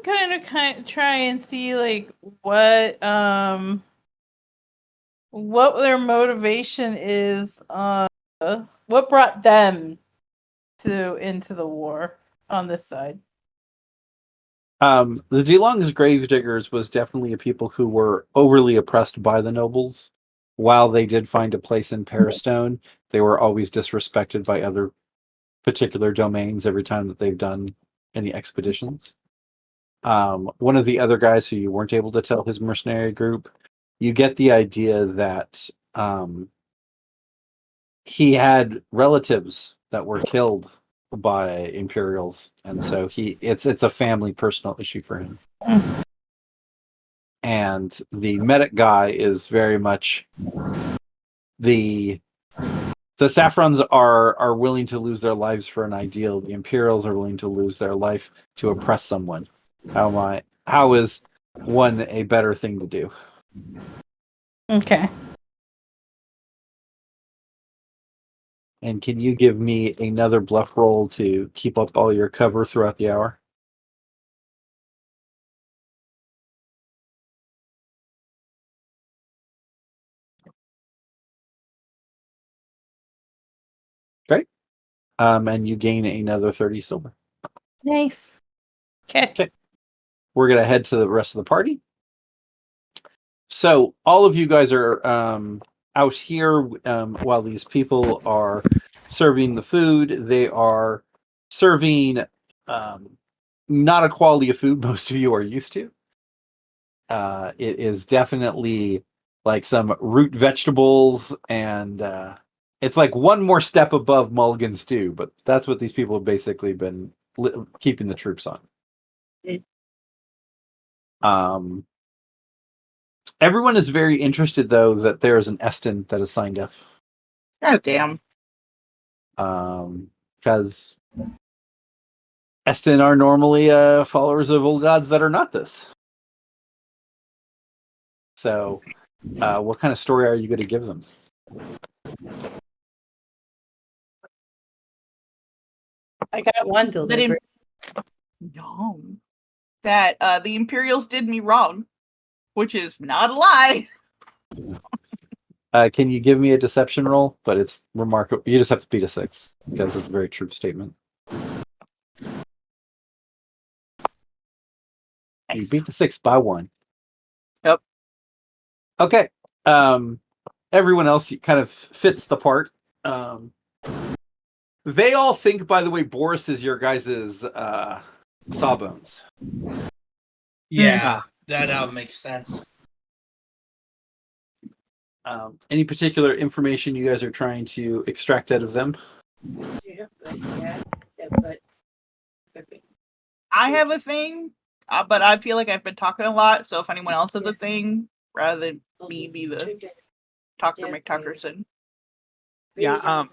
Speaker 4: gonna try and see like what their motivation is. What brought them into the war on this side.
Speaker 1: The DeLong's Gravediggers was definitely a people who were overly oppressed by the nobles. While they did find a place in Pearstone, they were always disrespected by other particular domains every time that they've done any expeditions. One of the other guys who you weren't able to tell his mercenary group, you get the idea that he had relatives that were killed by Imperials, and so it's a family personal issue for him. And the medic guy is very much the Saffrons are willing to lose their lives for an ideal. The Imperials are willing to lose their life to oppress someone. How is one a better thing to do?
Speaker 4: Okay.
Speaker 1: And can you give me another bluff roll to keep up all your cover throughout the hour? Great. And you gain another 30 silver.
Speaker 4: Nice. Okay.
Speaker 1: We're going to head to the rest of the party. So all of you guys are out here while these people are serving the food. They are serving not a quality of food most of you are used to. It is definitely like some root vegetables, and it's like one more step above mulligan stew, but that's what these people have basically been keeping the troops on. Everyone is very interested, though, that there is an Eston that is signed up.
Speaker 2: Oh damn.
Speaker 1: Because Eston are normally followers of old gods that are not this. So, what kind of story are you going to give them?
Speaker 4: I got one
Speaker 2: That
Speaker 4: delivery.
Speaker 2: No. That the Imperials did me wrong, which is not a lie.
Speaker 1: Can you give me a deception roll? But it's remarkable. You just have to beat a 6 because it's a very true statement. You beat the 6 by 1.
Speaker 2: Yep.
Speaker 1: Okay. Everyone else kind of fits the part. They all think, by the way, Boris is your guys' Sawbones.
Speaker 3: Yeah, that makes sense.
Speaker 1: Any particular information you guys are trying to extract out of them?
Speaker 2: I have a thing, but I feel like I've been talking a lot. So if anyone else has a thing, rather than me be the Talker McTuckerson.
Speaker 5: Yeah,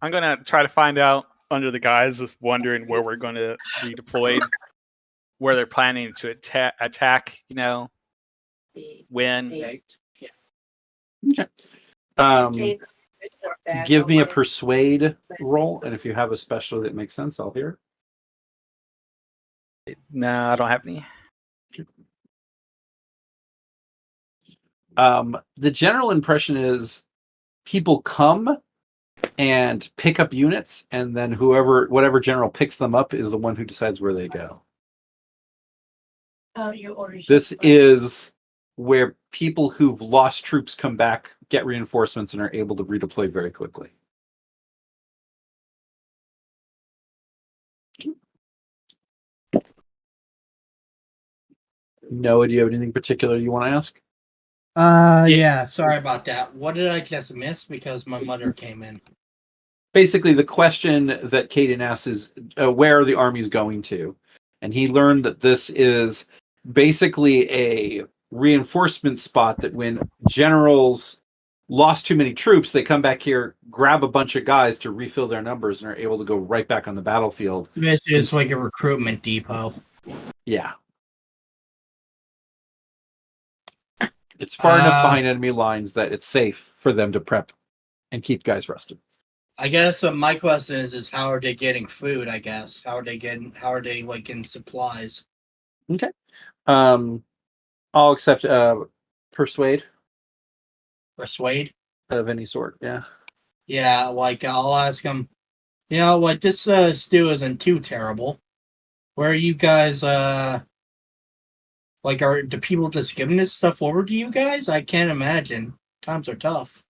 Speaker 5: I'm gonna try to find out under the guise of wondering where we're going to be deployed, where they're planning to attack. You know, when.
Speaker 1: Okay. Give me a persuade roll, and if you have a special that makes sense, I'll hear it.
Speaker 5: No, I don't have any.
Speaker 1: The general impression is people come and pick up units, and then whatever general picks them up is the one who decides where they go. This is where people who've lost troops come back, get reinforcements, and are able to redeploy very quickly. Noah, do you have anything particular you want to ask?
Speaker 3: Yeah, sorry about that. What did I just miss? Because my mother came in.
Speaker 1: Basically, the question that Caden asks is, where are the armies going to? And he learned that this is basically a reinforcement spot that when generals lost too many troops, they come back here, grab a bunch of guys to refill their numbers, and are able to go right back on the battlefield.
Speaker 3: So basically, it's like a recruitment depot.
Speaker 1: Yeah. It's far enough behind enemy lines that it's safe for them to prep and keep guys rested.
Speaker 3: I guess my question is how are they getting food? I guess how are they getting supplies?
Speaker 1: Okay. I'll accept persuade
Speaker 3: Persuade
Speaker 1: of any sort. Yeah.
Speaker 3: Yeah, like I'll ask them. You know what? This stew isn't too terrible. Where are you guys? Are the people just giving this stuff over to you guys? I can't imagine. Times are tough.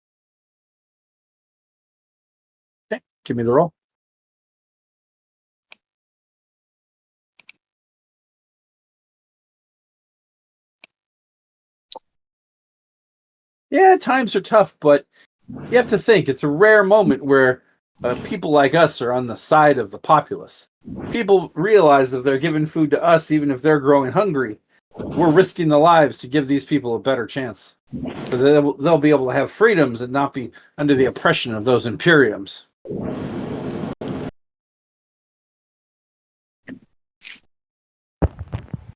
Speaker 1: Okay. Give me the roll. Yeah, times are tough, but you have to think it's a rare moment where people like us are on the side of the populace. People realize that they're giving food to us, even if they're growing hungry. We're risking the lives to give these people a better chance. So they'll be able to have freedoms and not be under the oppression of those imperiums.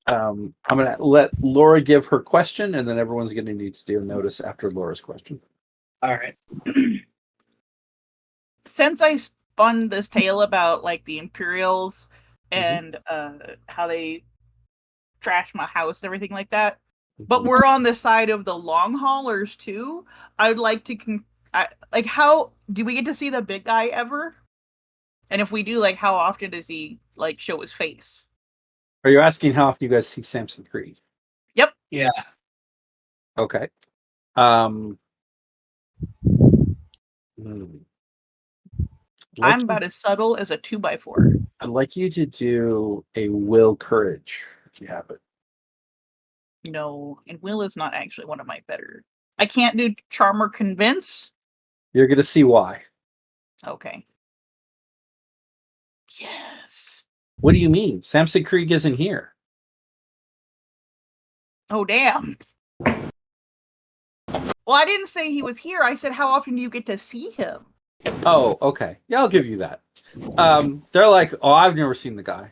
Speaker 1: I'm going to let Laura give her question, and then everyone's going to need to do a notice after Laura's question.
Speaker 3: All right.
Speaker 2: Since I spun this tale about like the Imperials and how they trash my house and everything like that, but we're on the side of the long haulers too. I would like to how do we get to see the big guy ever? And if we do, like, how often does he like show his face?
Speaker 1: Are you asking how often you guys see Samson Creed?
Speaker 2: Yep.
Speaker 3: Yeah.
Speaker 1: Okay.
Speaker 2: I'm about as subtle as a 2x4.
Speaker 1: I'd like you to do a will courage if you have it.
Speaker 2: No, and will is not actually one of my better. I can't do charm or convince.
Speaker 1: You're going to see why.
Speaker 2: Okay. Yes.
Speaker 1: What do you mean? Samson Krieg isn't here.
Speaker 2: Oh, damn. Well, I didn't say he was here. I said, how often do you get to see him?
Speaker 1: Oh, okay. Yeah, I'll give you that. They're like, oh, I've never seen the guy.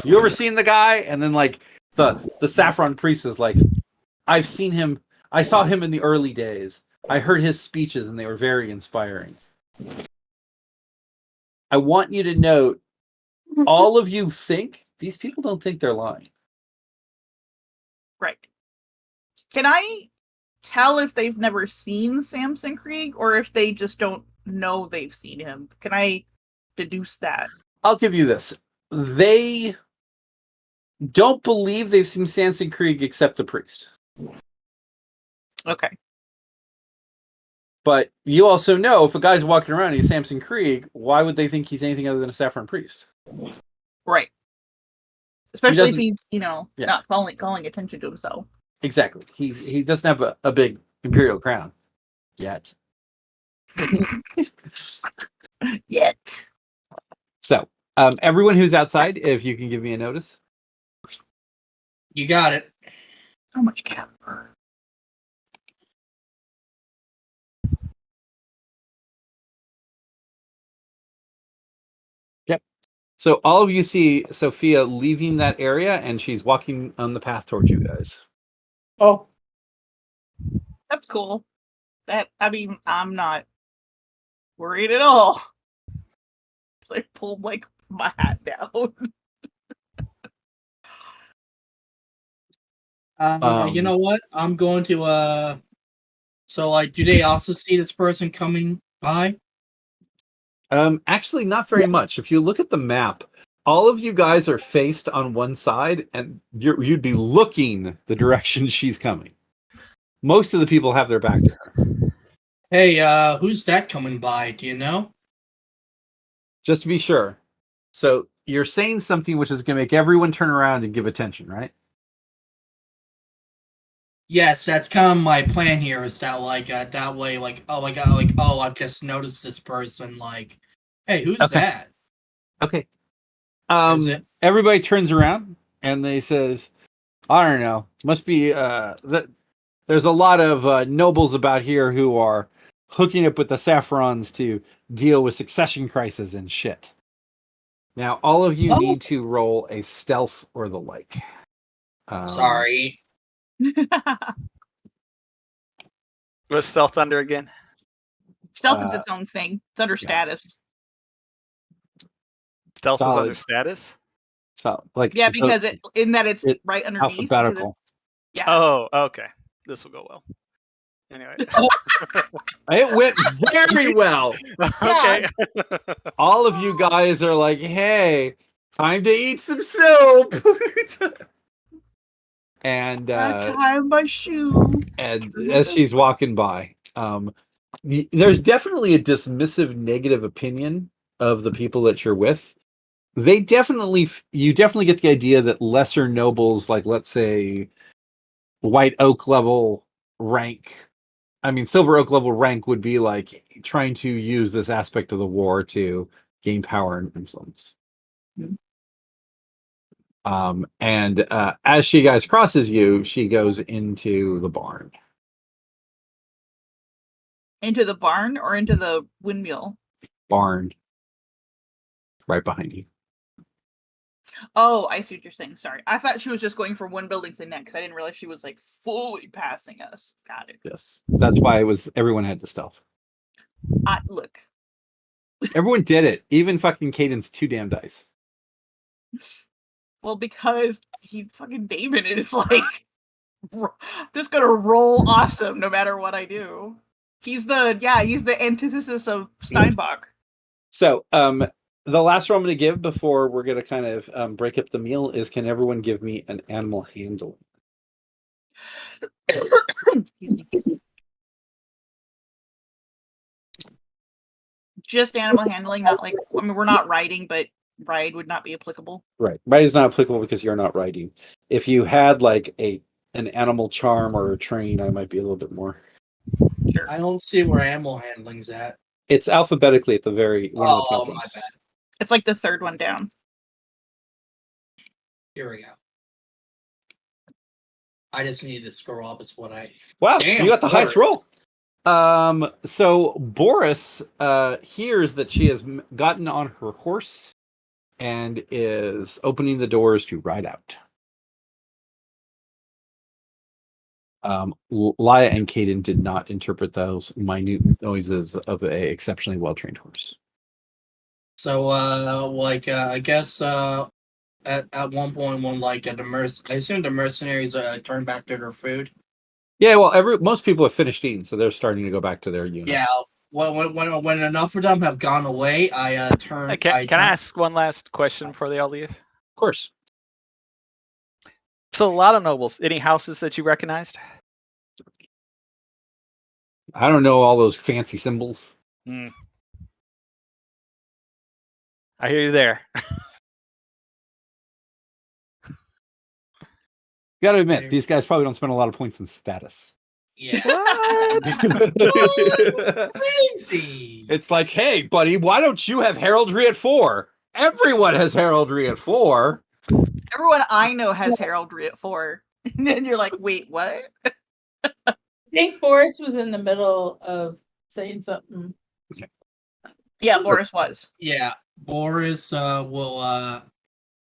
Speaker 1: You ever seen the guy? And then like the Saffron priest is like, I've seen him. I saw him in the early days. I heard his speeches and they were very inspiring. I want you to note, all of you think these people don't think they're lying.
Speaker 2: Right. Can I tell if they've never seen Samson Krieg or if they just don't know they've seen him? Can I deduce that?
Speaker 1: I'll give you this. They don't believe they've seen Samson Krieg except the priest.
Speaker 2: Okay.
Speaker 1: But you also know if a guy's walking around and he's Samson Krieg, why would they think he's anything other than a Saffron priest?
Speaker 2: Right. Especially if
Speaker 1: doesn't-
Speaker 2: he's, not calling attention to himself.
Speaker 1: Exactly. He doesn't have a big imperial crown yet.
Speaker 2: Yet.
Speaker 1: So, everyone who's outside, if you can give me a notice.
Speaker 3: You got it.
Speaker 2: How much cat fur?
Speaker 1: So all of you see Sophia leaving that area, and she's walking on the path towards you guys.
Speaker 4: Oh,
Speaker 2: That's cool. I'm not worried at all. I pulled my hat down.
Speaker 3: You know what? I'm going to So like, do they also see this person coming by?
Speaker 1: Actually, not very much. If you look at the map, all of you guys are faced on one side, and you'd be looking the direction she's coming. Most of the people have their back to her.
Speaker 3: Hey, who's that coming by? Do you know?
Speaker 1: Just to be sure. So you're saying something which is going to make everyone turn around and give attention, right?
Speaker 3: Yes, that's kind of my plan here. Is that that way? Oh my god! Oh, I've just noticed this person. Hey, who's
Speaker 1: Okay.
Speaker 3: that?
Speaker 1: Okay.
Speaker 3: Is it?
Speaker 1: Everybody turns around and they says, I don't know. Must be there's a lot of nobles about here who are hooking up with the Saffrons to deal with succession crisis and shit. Now, all of you need to roll a stealth or the like.
Speaker 3: Sorry.
Speaker 5: What's stealth under again?
Speaker 2: Stealth is its own thing. It's under status.
Speaker 5: Stealth is
Speaker 1: Solid.
Speaker 5: under status?
Speaker 1: So, like,
Speaker 2: Yeah, because it's
Speaker 1: it-
Speaker 2: right underneath. because
Speaker 1: alphabetical.
Speaker 2: Yeah.
Speaker 5: Oh, okay. This will go well. Anyway.
Speaker 1: It went very well.
Speaker 5: Okay.
Speaker 1: All of you guys are like, hey, time to eat some soup. And
Speaker 2: I tie my shoe.
Speaker 1: and as she's walking by, there's definitely a dismissive negative opinion of the people that you're with. You definitely get the idea that lesser nobles, like let's say White Oak level rank, Silver Oak level rank would be like trying to use this aspect of the war to gain power and influence. And as she guys crosses you, she goes into the barn.
Speaker 2: Into the barn or into the windmill?
Speaker 1: Barn. Right behind you.
Speaker 2: Oh, I see what you're saying. Sorry. I thought she was just going from one building to the next. I didn't realize she was fully passing us. Got it.
Speaker 1: Yes. That's why everyone had to stealth.
Speaker 2: Look.
Speaker 1: Everyone did it. Even fucking Caden's 2 damn dice.
Speaker 2: Well, because he's fucking Damon, and it's like I'm just gonna roll awesome no matter what I do. He's the antithesis of Steinbach.
Speaker 1: So, the last roll I'm going to give before we're going to kind of break up the meal is, can everyone give me an animal handling?
Speaker 2: Just animal handling, not we're not riding, but ride would not be applicable.
Speaker 1: Right. Ride is not applicable because you're not riding. If you had like an animal charm or a train, I might be a little bit more.
Speaker 2: Sure.
Speaker 3: I don't see where animal handling's at.
Speaker 1: It's alphabetically at the very one of the top
Speaker 3: Oh, my
Speaker 1: ones.
Speaker 3: bad.
Speaker 2: It's like the third one down.
Speaker 3: Here we go. I just needed to scroll up. Is what I.
Speaker 1: Wow,
Speaker 3: Damn,
Speaker 1: you got the highest
Speaker 3: Boris.
Speaker 1: roll. So Boris hears that she has gotten on her horse and is opening the doors to ride out. Laya and Caden did not interpret those minute noises of a exceptionally well-trained horse.
Speaker 3: So, I guess, at one point when I assume the mercenaries turn back to their food.
Speaker 1: Yeah, well, most people have finished eating, so they're starting to go back to their unit.
Speaker 3: Yeah. When enough of them have gone away, I turn.
Speaker 5: Can I ask one last question before they all leave?
Speaker 1: Of course.
Speaker 5: So a lot of nobles. Any houses that you recognized?
Speaker 1: I don't know all those fancy symbols.
Speaker 5: I hear you there.
Speaker 1: You got to admit, these guys probably don't spend a lot of points in status.
Speaker 3: Yeah. Crazy.
Speaker 1: It's like, hey, buddy, why don't you have heraldry at 4? Everyone has heraldry at 4.
Speaker 2: Everyone I know has heraldry at 4. And then you're like, wait, what?
Speaker 4: I think Boris was in the middle of saying something.
Speaker 2: Yeah, Boris was.
Speaker 3: Yeah, Boris will.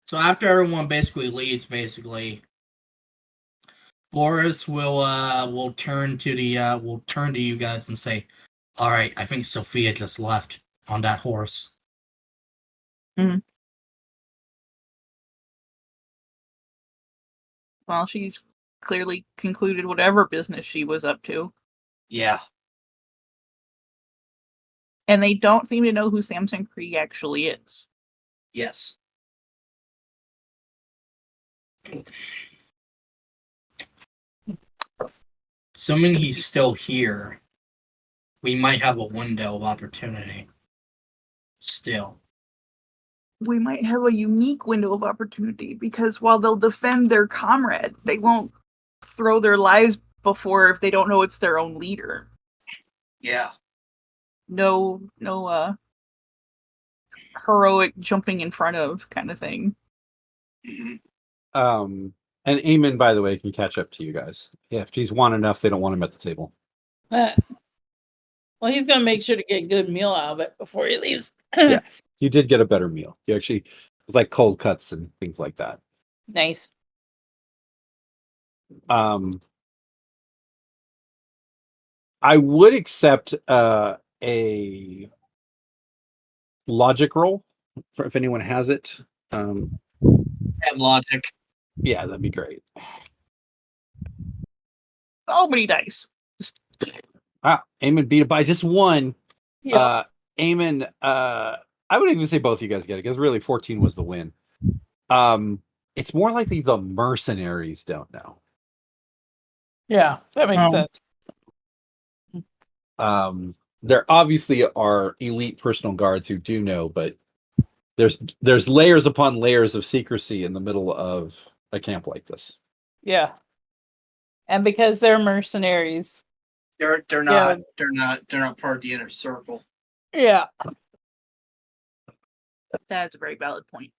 Speaker 3: So after everyone basically leaves, Boris will turn to you guys and say, "All right, I think Sophia just left on that horse."
Speaker 2: Well, she's clearly concluded whatever business she was up to.
Speaker 3: Yeah.
Speaker 2: And they don't seem to know who Samson Krieg actually is.
Speaker 3: Yes. Assuming he's still here, we might have a window of opportunity. Still.
Speaker 2: We might have a unique window of opportunity because while they'll defend their comrade, they won't throw their lives before if they don't know it's their own leader.
Speaker 3: Yeah.
Speaker 2: No heroic jumping in front of kind of thing.
Speaker 3: Mhm.
Speaker 1: And Eamon, by the way, can catch up to you guys. Yeah, if he's won enough, they don't want him at the table.
Speaker 4: Well, he's gonna make sure to get a good meal out of it before he leaves.
Speaker 1: Yeah. You did get a better meal. You actually, it was like cold cuts and things like that.
Speaker 4: Nice.
Speaker 1: I would accept a logic roll for if anyone has it.
Speaker 3: Have logic.
Speaker 1: Yeah, that'd be great.
Speaker 2: So many dice.
Speaker 1: Eamon beat it by just 1.
Speaker 4: Yeah.
Speaker 1: Eamon, I would even say both of you guys get it because really 14 was the win. It's more likely the mercenaries don't know.
Speaker 4: Yeah, that makes sense.
Speaker 1: There obviously are elite personal guards who do know, but there's layers upon layers of secrecy in the middle of a camp like this.
Speaker 4: Yeah. And because they're mercenaries.
Speaker 3: They're not part of the inner circle.
Speaker 4: Yeah.
Speaker 2: That's a very valid point.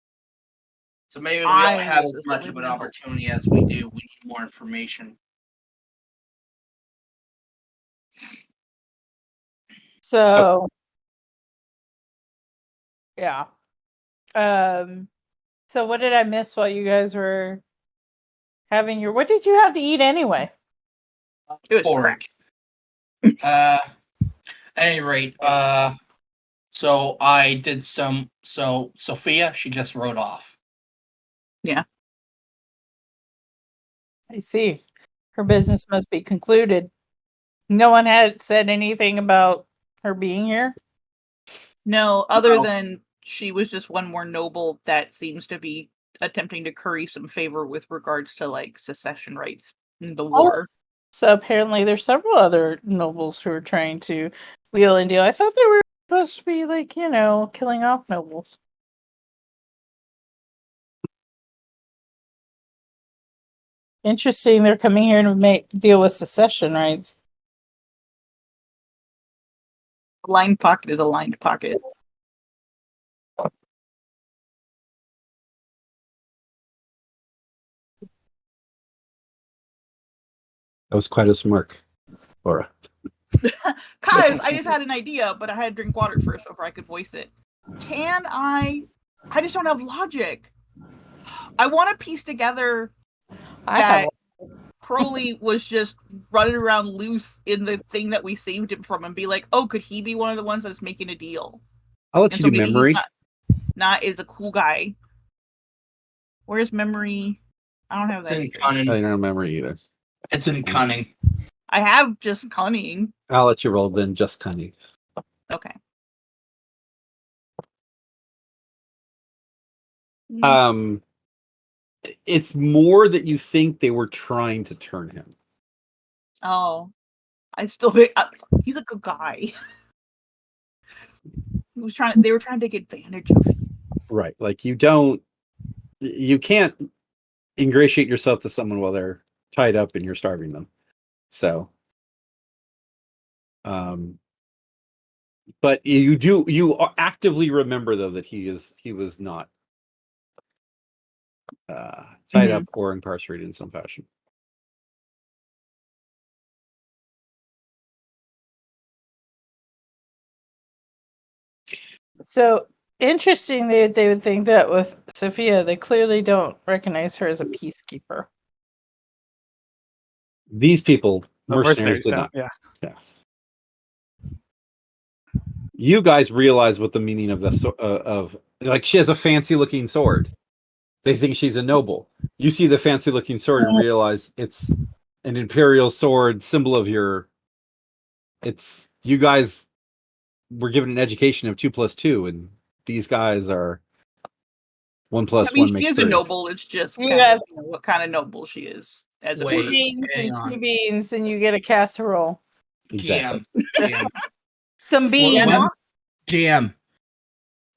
Speaker 3: So maybe we don't have as much of an opportunity as we do. We need more information.
Speaker 4: So yeah. So what did I miss while you guys were having what did you have to eat anyway?
Speaker 2: It was
Speaker 3: Pork. At any rate, so I did some. So Sophia, she just rode off.
Speaker 2: Yeah.
Speaker 4: I see. Her business must be concluded. No one had said anything about her being here?
Speaker 2: No, other
Speaker 3: No.
Speaker 2: than she was just one more noble that seems to be attempting to curry some favor with regards to like secession rights in the war.
Speaker 4: So apparently there's several other nobles who are trying to wheel and deal. I thought they were supposed to be like, killing off nobles. Interesting, they're coming here to deal with secession rights.
Speaker 2: A lined pocket is a lined pocket.
Speaker 1: That was quite a smirk, Laura.
Speaker 2: Cause I just had an idea, but I had to drink water first before I could voice it. Can I just don't have logic. I want to piece together
Speaker 4: I have
Speaker 2: that Crowley was just running around loose in the thing that we saved him from and be like, oh, could he be one of the ones that's making a deal?
Speaker 1: I'll let
Speaker 2: And
Speaker 1: you
Speaker 2: so
Speaker 1: do
Speaker 2: maybe he's
Speaker 1: memory.
Speaker 2: not is a cool guy. Where's memory? I don't have
Speaker 3: It's
Speaker 2: that.
Speaker 3: in
Speaker 2: either.
Speaker 1: I
Speaker 3: cunning.
Speaker 1: don't know memory either.
Speaker 3: It's in cunning.
Speaker 2: I have just cunning.
Speaker 1: I'll let you roll then just cunning.
Speaker 2: Okay.
Speaker 1: It's more that you think they were trying to turn him.
Speaker 2: Oh, I still think he's a good guy. They were trying to take advantage of him.
Speaker 1: Right. Like you can't ingratiate yourself to someone while they're tied up and you're starving them. So, but you actively remember though that he was not tied up or incarcerated in some fashion.
Speaker 4: So interesting that they would think that with Sophia, they clearly don't recognize her as a peacekeeper.
Speaker 1: These people,
Speaker 5: The
Speaker 1: mercenaries, did
Speaker 5: don't.
Speaker 1: not.
Speaker 5: Yeah.
Speaker 1: You guys realize what the meaning of this of like she has a fancy looking sword. They think she's a noble. You see the fancy looking sword and realize it's an imperial sword, symbol of you guys were given an education of 2 + 2, and these guys are 1 +
Speaker 2: I mean,
Speaker 1: 1
Speaker 2: she
Speaker 1: makes
Speaker 2: is a
Speaker 1: 3.
Speaker 2: noble. It's just
Speaker 4: You
Speaker 2: kind
Speaker 4: guys-
Speaker 2: of, what kind of noble she is. As it
Speaker 3: Wait.
Speaker 4: Two
Speaker 2: were.
Speaker 4: beans
Speaker 3: hang
Speaker 4: and
Speaker 3: on.
Speaker 4: two beans, and you get a casserole.
Speaker 1: Exactly.
Speaker 3: GM.
Speaker 4: Some beans.
Speaker 3: Well, GM.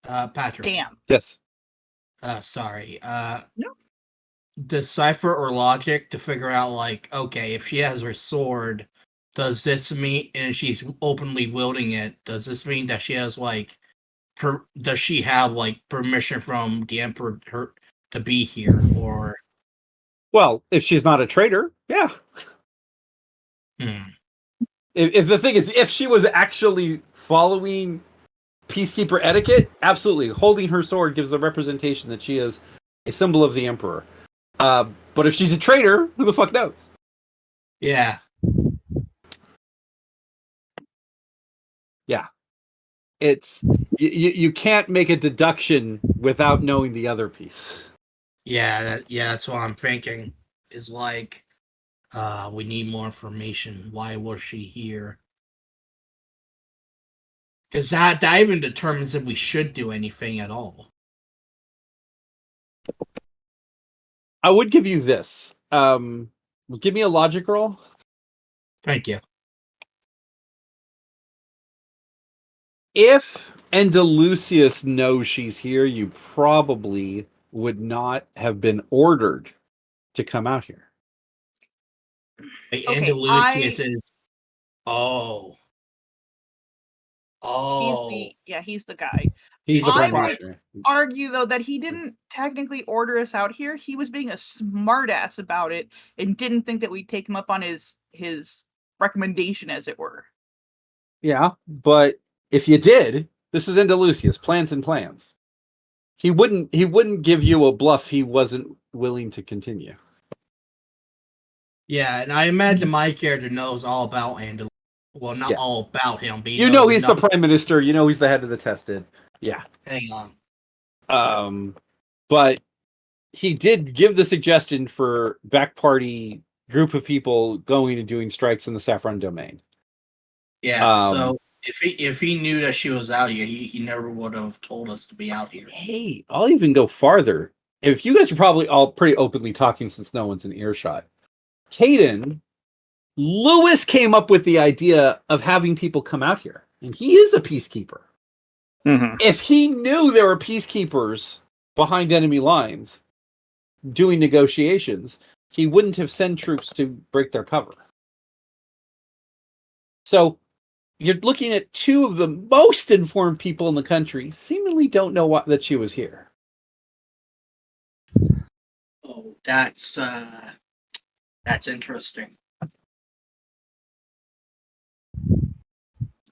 Speaker 3: Patrick.
Speaker 2: Damn.
Speaker 1: Yes.
Speaker 3: Sorry.
Speaker 2: No.
Speaker 3: Decipher or logic to figure out, like, okay, if she has her sword, does this mean, and she's openly wielding it, does this mean that she has, like, does she have, like, permission from the Emperor to be here? Or.
Speaker 1: Well, if she's not a traitor, yeah. If the thing is, if she was actually following peacekeeper etiquette, absolutely. Holding her sword gives the representation that she is a symbol of the Emperor. But if she's a traitor, who the fuck knows?
Speaker 3: Yeah.
Speaker 1: Yeah. It's you can't make a deduction without knowing the other piece.
Speaker 3: Yeah, that's what I'm thinking. Is like, we need more information. Why was she here? Because that even determines if we should do anything at all.
Speaker 1: I would give you this. Give me a logic roll.
Speaker 3: Thank you.
Speaker 1: If Andalusius knows she's here, you probably would not have been ordered to come out here.
Speaker 3: Okay,
Speaker 2: Okay,
Speaker 3: Andalusius is. Oh. Oh.
Speaker 2: He's the guy.
Speaker 1: He's the
Speaker 2: I
Speaker 1: prime
Speaker 2: would-
Speaker 1: minister.
Speaker 2: Argue though that he didn't technically order us out here. He was being a smartass about it and didn't think that we'd take him up on his recommendation, as it were.
Speaker 1: Yeah, but if you did, this is Andalusius, plans and plans. He wouldn't give you a bluff he wasn't willing to continue.
Speaker 3: Yeah, and I imagine my character knows all about Andalusius. Well, not
Speaker 1: Yeah.
Speaker 3: all about him, but
Speaker 1: You know he's the prime minister, you know he's the head of the tested. Yeah.
Speaker 3: Hang on.
Speaker 1: But he did give the suggestion for back party group of people going and doing strikes in the Saffron domain.
Speaker 3: Yeah, so if he knew that she was out here, he never would have told us to be out here.
Speaker 1: Hey, I'll even go farther. If you guys are probably all pretty openly talking since no one's in earshot. Caden, Lewis came up with the idea of having people come out here, and he is a peacekeeper.
Speaker 5: Mm-hmm.
Speaker 1: If he knew there were peacekeepers behind enemy lines doing negotiations, he wouldn't have sent troops to break their cover. So you're looking at two of the most informed people in the country seemingly don't know that she was here.
Speaker 3: Oh, that's interesting.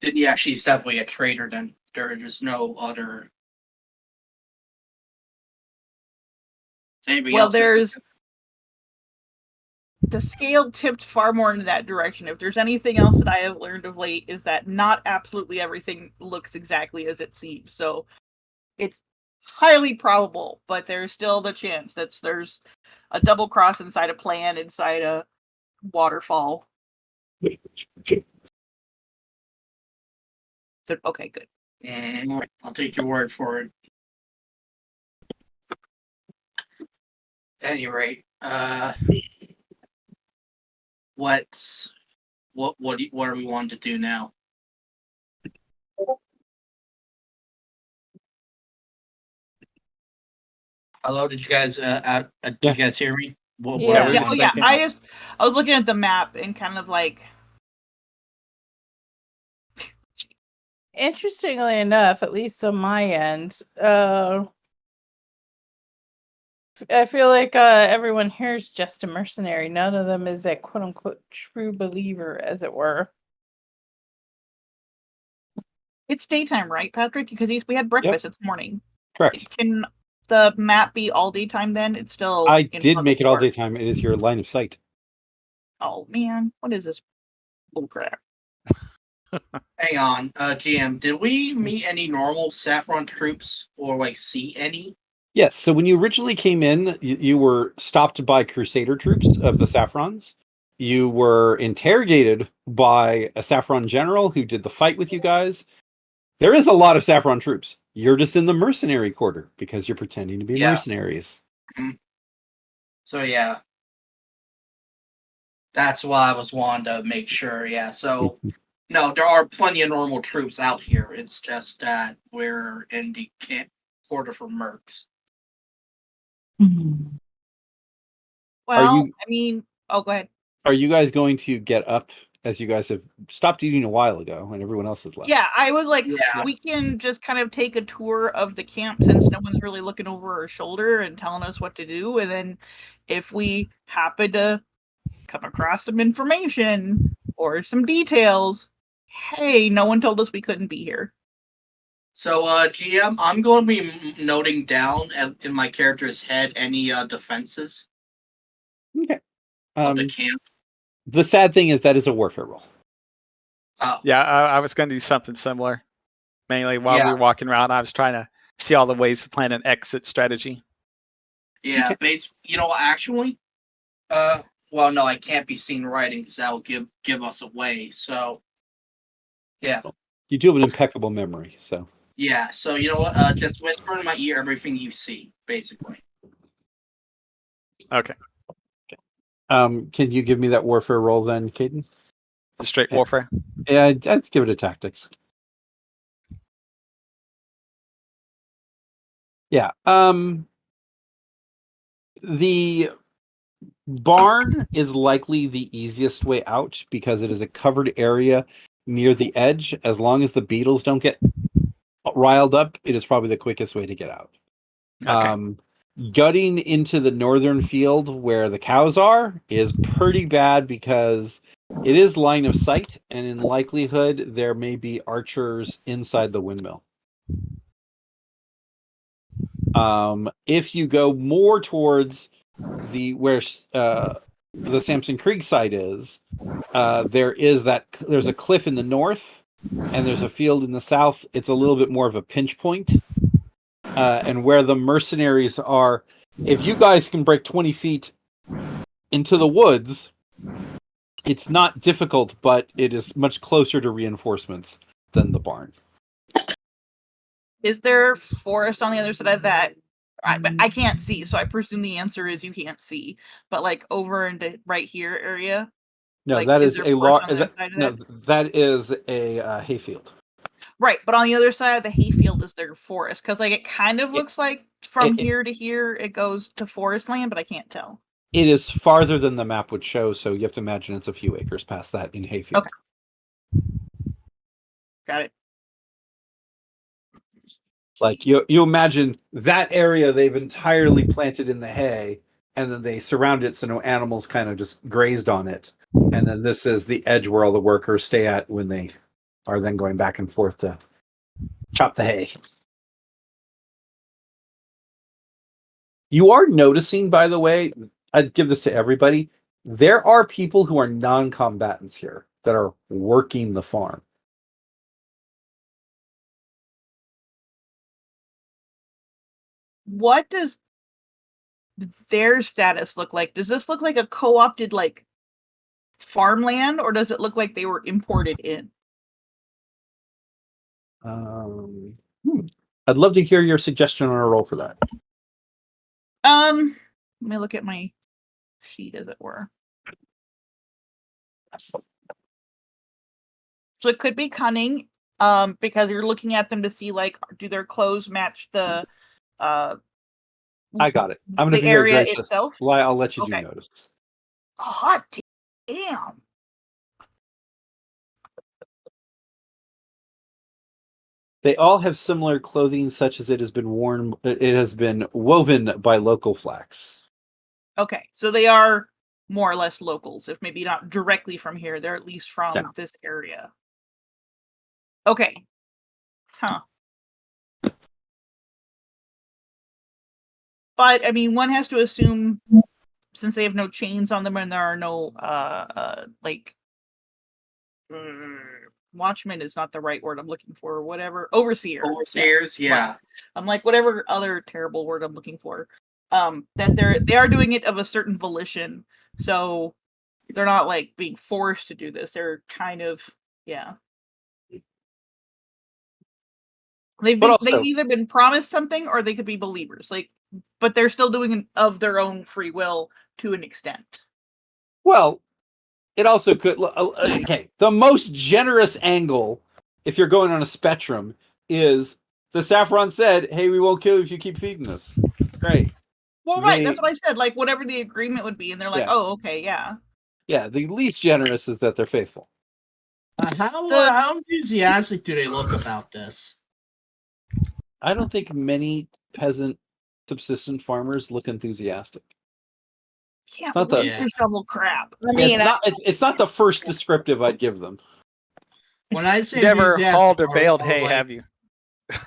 Speaker 3: Then yeah, she's definitely a traitor. Then there is no other. Anybody
Speaker 2: Well,
Speaker 3: else? That's-
Speaker 2: the scale tipped far more in that direction. If there's anything else that I have learned of late, is that not absolutely everything looks exactly as it seems. So it's highly probable, but there's still the chance that there's a double cross inside a plan, inside a waterfall. So, okay, good.
Speaker 3: I'll take your word for it. At any rate, what are we wanting to do now? Hello, did you guys did you guys hear me? What
Speaker 4: Yeah.
Speaker 3: are we
Speaker 2: Yeah,
Speaker 3: wanting
Speaker 2: oh
Speaker 3: to
Speaker 2: yeah.
Speaker 3: do?
Speaker 2: I was looking at the map and kind of like,
Speaker 4: Interestingly enough, at least on my end, I feel like everyone here is just a mercenary. None of them is a quote unquote true believer, as it were.
Speaker 2: it's daytime, right, Patrick? Because we had breakfast. It's morning.
Speaker 1: Correct.
Speaker 2: Can the map be all daytime then? It's still.
Speaker 1: I
Speaker 2: in
Speaker 1: did
Speaker 2: level
Speaker 1: make it all
Speaker 2: 4.
Speaker 1: daytime. It is your line of sight.
Speaker 2: Oh man, what is this bullcrap?
Speaker 3: Hang on, GM, did we meet any normal Saffron troops or like see any?
Speaker 1: Yes. So when you originally came in, you were stopped by Crusader troops of the Saffrons. You were interrogated by a Saffron general who did the fight with you guys. There is a lot of Saffron troops. You're just in the mercenary quarter because you're pretending to be
Speaker 3: Yeah.
Speaker 1: mercenaries.
Speaker 3: So yeah, that's why I was wanting to make sure. Yeah, so no, there are plenty of normal troops out here. It's just that we're in the camp quarter for mercs.
Speaker 2: Well,
Speaker 1: you-
Speaker 2: I mean, oh, go ahead.
Speaker 1: Are you guys going to get up as you guys have stopped eating a while ago and everyone else has left?
Speaker 2: Yeah, I was like,
Speaker 3: Yeah.
Speaker 2: we can just kind of take a tour of the camp since no one's really looking over our shoulder and telling us what to do. And then if we happen to come across some information or some details, hey, no one told us we couldn't be here.
Speaker 3: So GM, I'm going to be noting down in my character's head any defenses
Speaker 1: Okay.
Speaker 3: of the camp.
Speaker 1: The sad thing is that is a warfare roll.
Speaker 3: Oh,
Speaker 5: Yeah, I was going to do something similar. Mainly while we
Speaker 3: Yeah.
Speaker 5: were walking around, I was trying to see all the ways to plan an exit strategy.
Speaker 3: yeah. You know, actually, well, no, I can't be seen writing because that will give us away. So, yeah.
Speaker 1: You do have an impeccable memory, so
Speaker 3: Yeah, so you know what? Just whisper in my ear everything you see, basically.
Speaker 5: Okay,
Speaker 1: can you give me that warfare roll then, Caden?
Speaker 5: the straight
Speaker 1: Yeah.
Speaker 5: warfare.
Speaker 1: Yeah, I'd give it a tactics. Yeah. The barn is likely the easiest way out because it is a covered area near the edge. As long as the beetles don't get riled up, it is probably the quickest way to get out.
Speaker 5: Okay.
Speaker 1: Gutting into the northern field where the cows are is pretty bad because it is line of sight, and in likelihood there may be archers inside the windmill. If you go more towards where the Samson Creek site is, there's a cliff in the north, and there's a field in the south. It's a little bit more of a pinch point. And where the mercenaries are, if you guys can break 20 feet into the woods, it's not difficult, but it is much closer to reinforcements than the barn.
Speaker 2: Is there forest on the other side of that? I can't see, so I presume the answer is you can't see. But like over into right here area.
Speaker 1: No,
Speaker 2: Like,
Speaker 1: that
Speaker 2: is
Speaker 1: is
Speaker 2: there
Speaker 1: a
Speaker 2: forest
Speaker 1: large.
Speaker 2: on the other side of
Speaker 1: No,
Speaker 2: that?
Speaker 1: that is a hayfield.
Speaker 2: Right, but on the other side of the hayfield is there forest? Because like it kind of
Speaker 1: It-
Speaker 2: looks like from
Speaker 1: it-
Speaker 2: here to here it goes to forest land, but I can't tell.
Speaker 1: It is farther than the map would show, so you have to imagine it's a few acres past that in hayfield.
Speaker 2: Okay. Got it.
Speaker 1: Like you imagine that area they've entirely planted in the hay, and then they surround it so no animals kind of just grazed on it. And then this is the edge where all the workers stay at when they are then going back and forth to chop the hay. You are noticing, by the way, I'd give this to everybody. There are people who are non-combatants here that are working the farm.
Speaker 2: What does their status look like? Does this look like a co-opted like farmland, or does it look like they were imported in?
Speaker 1: I'd love to hear your suggestion on a roll for that.
Speaker 2: Let me look at my sheet, as it were. So it could be cunning, because you're looking at them to see like, do their clothes match the
Speaker 1: I got it. I'm going to
Speaker 2: the
Speaker 1: be very
Speaker 2: area
Speaker 1: gracious.
Speaker 2: itself?
Speaker 1: Why I'll let you
Speaker 2: Okay.
Speaker 1: do notice.
Speaker 2: Oh, hot damn.
Speaker 1: They all have similar clothing, such as it has been worn. It has been woven by local flax.
Speaker 2: Okay, so they are more or less locals, if maybe not directly from here, they're at least from
Speaker 1: Yeah.
Speaker 2: this area. Okay. Huh. But I mean, one has to assume, since they have no chains on them and there are no watchman is not the right word I'm looking for, whatever, overseer.
Speaker 3: Overseers, yeah.
Speaker 2: I'm like, whatever other terrible word I'm looking for. That they are doing it of a certain volition, so they're not like being forced to do this. They're kind of, yeah. They've either been promised something or they could be believers. Like, but they're still doing it of their own free will to an extent.
Speaker 1: Well, it also could. Okay, the most generous angle, if you're going on a spectrum, is the Saffron said, "Hey, we won't kill you if you keep feeding us." Great.
Speaker 2: Well, right, that's what I said. Like, whatever the agreement would be, and they're like,
Speaker 1: Yeah.
Speaker 2: "Oh, okay, yeah."
Speaker 1: Yeah, the least generous is that they're faithful.
Speaker 3: How enthusiastic do they look about this?
Speaker 1: I don't think many peasant subsistent farmers look enthusiastic.
Speaker 2: Yeah,
Speaker 1: It's not
Speaker 2: but
Speaker 1: the-
Speaker 2: your shovel crap.
Speaker 4: I mean,
Speaker 1: it's not the first descriptive I'd give them.
Speaker 3: When I say
Speaker 5: Never
Speaker 3: enthusiastic,
Speaker 5: hauled or
Speaker 3: are
Speaker 5: baled
Speaker 3: more
Speaker 5: hay,
Speaker 3: like-
Speaker 5: have you?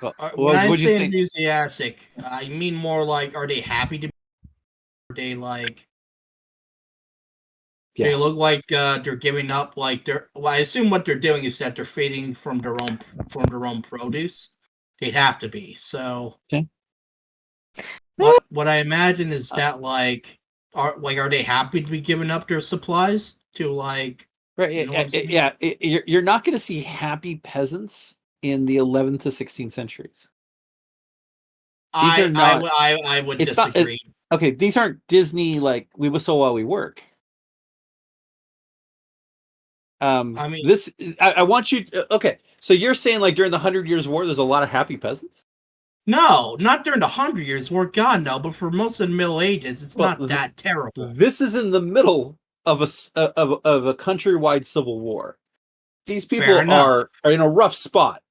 Speaker 3: When I
Speaker 1: what'd you
Speaker 3: say
Speaker 1: say?
Speaker 3: enthusiastic, I mean more like, are they happy to be? Are they like?
Speaker 1: Yeah.
Speaker 3: They look like they're giving up. Like they're. Well, I assume what they're doing is that they're feeding from their own produce. They'd have to be. So.
Speaker 1: Okay.
Speaker 3: What I imagine is that are they happy to be giving up their supplies to like?
Speaker 1: Right.
Speaker 3: You know what I'm saying?
Speaker 1: You're not going to see happy peasants in the 11th to 16th centuries. These are not.
Speaker 3: I would
Speaker 1: it's not-
Speaker 3: disagree.
Speaker 1: Okay, these aren't Disney like we whistle while we work.
Speaker 3: I mean-
Speaker 1: this. I want you. Okay, so you're saying like during the 100 Years' War, there's a lot of happy peasants.
Speaker 3: No, not during the 100 Years' War. God, no. But for most of the Middle Ages, it's
Speaker 1: Well,
Speaker 3: not that terrible.
Speaker 1: This is in the middle of a countrywide civil war. These people
Speaker 3: Fair enough.
Speaker 1: are in a rough spot.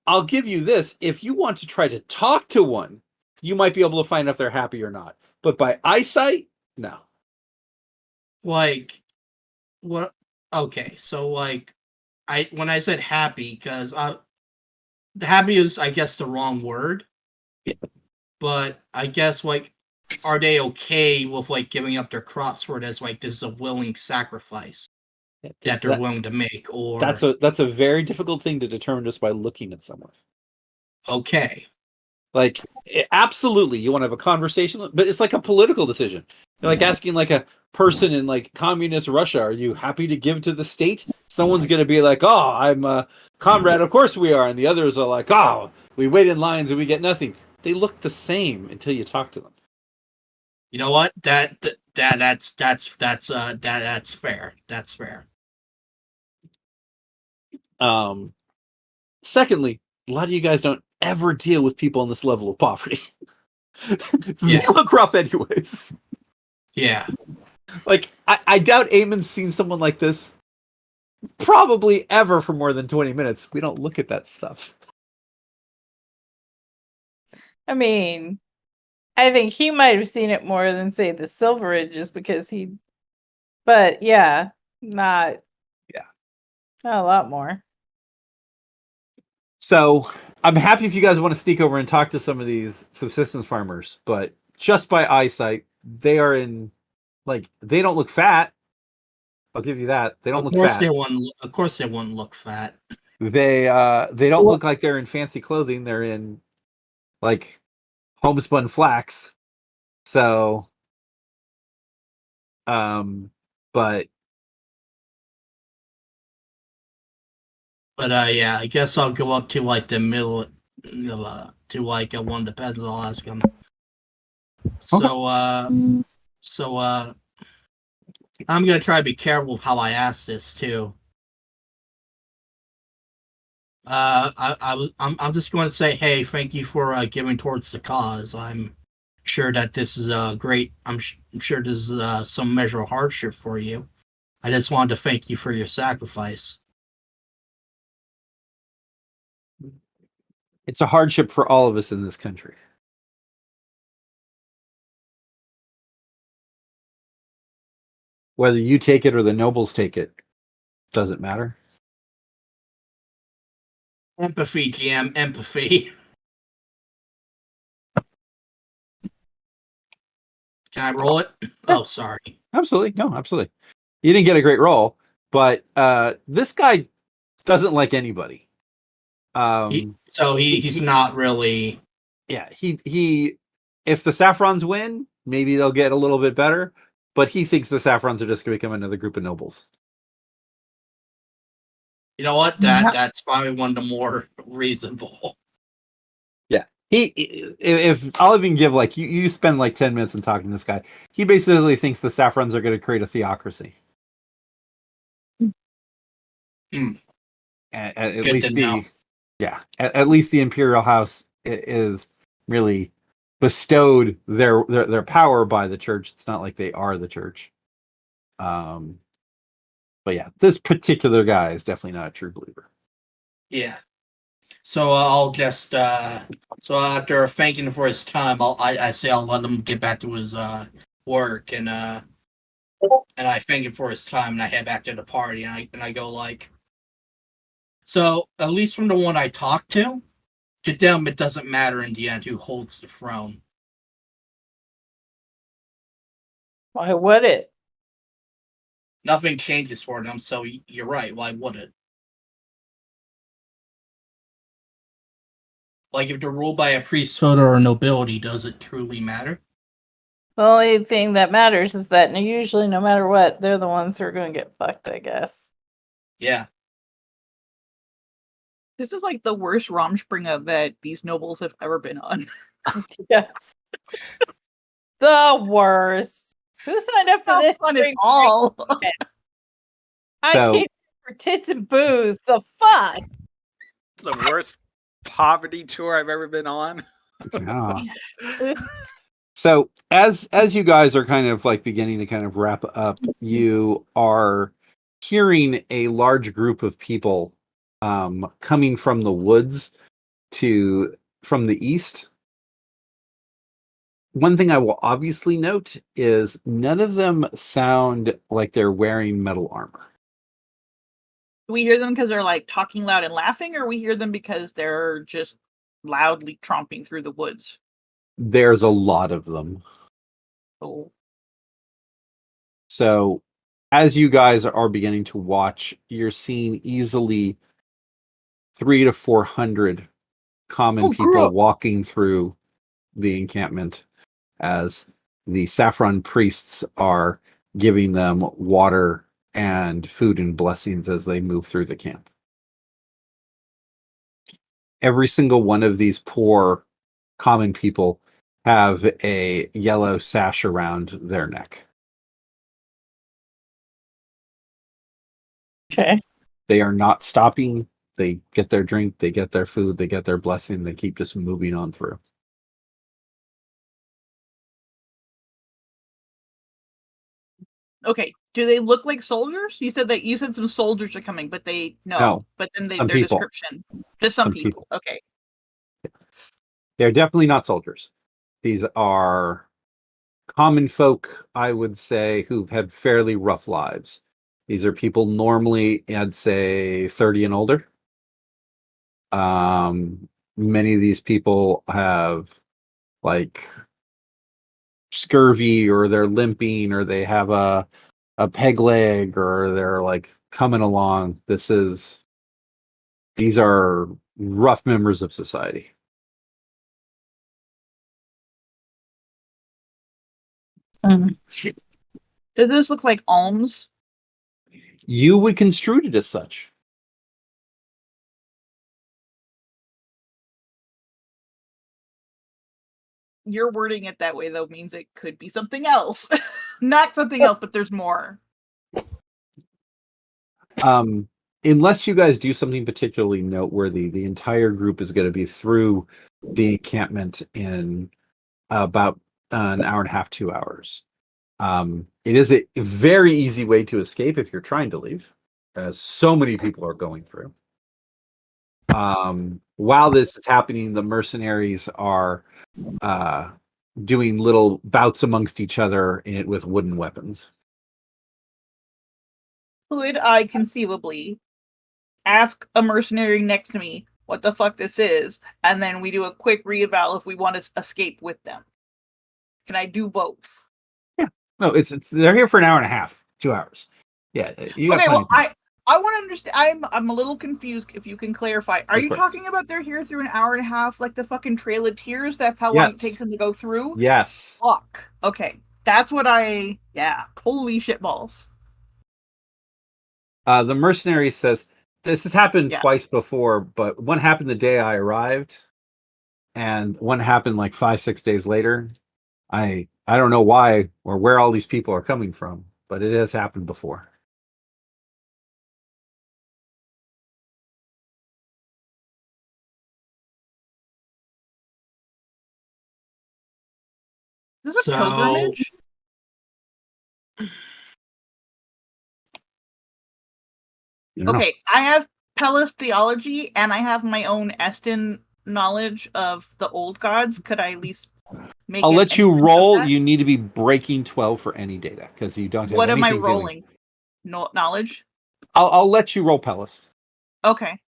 Speaker 1: I'll give you this: if you want to try to talk to one, you might be able to find if they're happy or not. But by eyesight, no.
Speaker 3: Like, what? Okay, so like, when I said happy, because happy is, I guess, the wrong word.
Speaker 1: Yeah.
Speaker 3: But I guess like, are they okay with like giving up their crops for it as like this is a willing sacrifice that they're willing to make? Or
Speaker 1: That's a very difficult thing to determine just by looking at someone.
Speaker 3: okay.
Speaker 1: Like, absolutely, you want to have a conversation, but it's like a political decision. You're like asking like a person in like communist Russia, are you happy to give to the state? Someone's going to be like, oh, I'm a comrade, of course we are. And the others are like, oh, we wait in lines and we get nothing. They look the same until you talk to them.
Speaker 3: You know what? That's fair. That's fair.
Speaker 1: Secondly, a lot of you guys don't ever deal with people on this level of poverty.
Speaker 3: Yeah.
Speaker 1: They look rough anyways.
Speaker 3: Yeah.
Speaker 1: Like, I doubt Eamon's seen someone like this probably ever for more than 20 minutes. We don't look at that stuff.
Speaker 4: I mean, I think he might have seen it more than say the Silverage, just because he. But yeah, not a lot more.
Speaker 1: So I'm happy if you guys want to sneak over and talk to some of these subsistence farmers, but just by eyesight, they are in like they don't look fat. I'll give you that. They don't
Speaker 3: Of
Speaker 1: look
Speaker 3: course
Speaker 1: fat.
Speaker 3: they wouldn't. Of course they wouldn't look fat.
Speaker 1: They don't look like they're in fancy clothing. They're in like homespun flax. So but
Speaker 3: Yeah, I guess I'll go up to like the middle, to like one of the peasants. I'll ask them. So I'm gonna try to be careful how I ask this too. I'm just going to say, hey, thank you for giving towards the cause. I'm sure that this is a great. I'm sure this is some measure of hardship for you. I just wanted to thank you for your sacrifice.
Speaker 1: it's a hardship for all of us in this country. Whether you take it or the nobles take it, doesn't matter.
Speaker 3: Empathy, GM, empathy. Can I roll it? Oh, sorry.
Speaker 1: Absolutely. No, absolutely. You didn't get a great roll, but this guy doesn't like anybody.
Speaker 3: He's not really.
Speaker 1: Yeah, he if the Saffrons win, maybe they'll get a little bit better, but he thinks the Saffrons are just going to become another group of nobles.
Speaker 3: You know what? That's probably one of the more reasonable.
Speaker 1: Yeah. If I'll even give like you spend like 10 minutes in talking to this guy, he basically thinks the Saffrons are going to create a theocracy. At least at least the Imperial House is really bestowed their power by the church. It's not like they are the church. But yeah, this particular guy is definitely not a true believer.
Speaker 3: Yeah. So I'll just so after thanking him for his time, I say I'll let him get back to his work, and I thank him for his time, and I head back to the party, and I go like, so at least from the one I talked to them it doesn't matter in the end who holds the throne.
Speaker 4: Why would it?
Speaker 3: Nothing changes for them, so you're right. Why would it? Like, if they're ruled by a priesthood or a nobility, does it truly matter?
Speaker 4: The only thing that matters is that usually, no matter what, they're the ones who are going to get fucked, I guess.
Speaker 3: Yeah.
Speaker 2: This is like the worst Rumspringa that these nobles have ever been on.
Speaker 4: Yes. The worst. Who signed up for
Speaker 2: Not
Speaker 4: this?
Speaker 2: fun at all.
Speaker 4: I
Speaker 1: So-
Speaker 4: came for tits and booze. The fuck?
Speaker 5: The worst poverty tour I've ever been on.
Speaker 1: Yeah. So as you guys are kind of like beginning to kind of wrap up, you are hearing a large group of people coming from the woods from the east. One thing I will obviously note is none of them sound like they're wearing metal armor.
Speaker 2: Do we hear them because they're like talking loud and laughing, or we hear them because they're just loudly tromping through the woods?
Speaker 1: There's a lot of them.
Speaker 2: Oh.
Speaker 1: So as you guys are beginning to watch, you're seeing easily 300 to 400 common people walking through the encampment as the Saffron priests are giving them water and food and blessings as they move through the camp. Every single one of these poor common people have a yellow sash around their neck.
Speaker 4: Okay.
Speaker 1: They are not stopping. They get their drink, they get their food, they get their blessing, they keep just moving on through.
Speaker 2: Okay. Do they look like soldiers? You said some soldiers are coming, but
Speaker 1: No,
Speaker 2: But then
Speaker 1: some
Speaker 2: their
Speaker 1: people.
Speaker 2: description. Just some people. Okay.
Speaker 1: They're definitely not soldiers. These are common folk, I would say, who've had fairly rough lives. These are people normally, I'd say, 30 and older. Many of these people have like scurvy, or they're limping, or they have a peg leg, or they're like coming along. These are rough members of society.
Speaker 2: Does this look like alms?
Speaker 1: You would construe it as such.
Speaker 2: You're wording it that way, though, means it could be something else. Not something else, but there's more.
Speaker 1: Unless you guys do something particularly noteworthy, the entire group is going to be through the encampment in about an hour and a half, 2 hours. It is a very easy way to escape if you're trying to leave, as so many people are going through. While this is happening, the mercenaries are doing little bouts amongst each other with wooden weapons.
Speaker 2: Could I conceivably ask a mercenary next to me what the fuck this is, and then we do a quick reeval if we want to escape with them? Can I do both?
Speaker 1: No, it's they're here for an hour and a half, 2 hours. Yeah, you got
Speaker 2: Okay, well,
Speaker 1: plenty of
Speaker 2: I want to understand. I'm a little confused. If you can clarify, are
Speaker 1: Of
Speaker 2: you
Speaker 1: course.
Speaker 2: talking about they're here through an hour and a half, like the fucking Trail of Tears? That's how long
Speaker 1: Yes.
Speaker 2: it takes them to go through.
Speaker 1: Yes.
Speaker 2: Fuck. Okay, that's what I. Yeah. Holy shit balls.
Speaker 1: The mercenary says this has happened
Speaker 2: Yeah.
Speaker 1: twice before, but one happened the day I arrived, and one happened like 5-6 days later. I don't know why or where all these people are coming from, but it has happened before.
Speaker 2: Is this a pilgrimage?
Speaker 1: I don't know.
Speaker 2: Okay, I have Pellus theology, and I have my own Estin knowledge of the old gods. Could I at least make?
Speaker 1: I'll
Speaker 2: an
Speaker 1: let you
Speaker 2: estimate of
Speaker 1: roll.
Speaker 2: that?
Speaker 1: You need to be breaking 12 for any data because you don't have
Speaker 2: What am I
Speaker 1: anything dealing-
Speaker 2: rolling? No knowledge.
Speaker 1: I'll let you roll Pellus.
Speaker 2: Okay.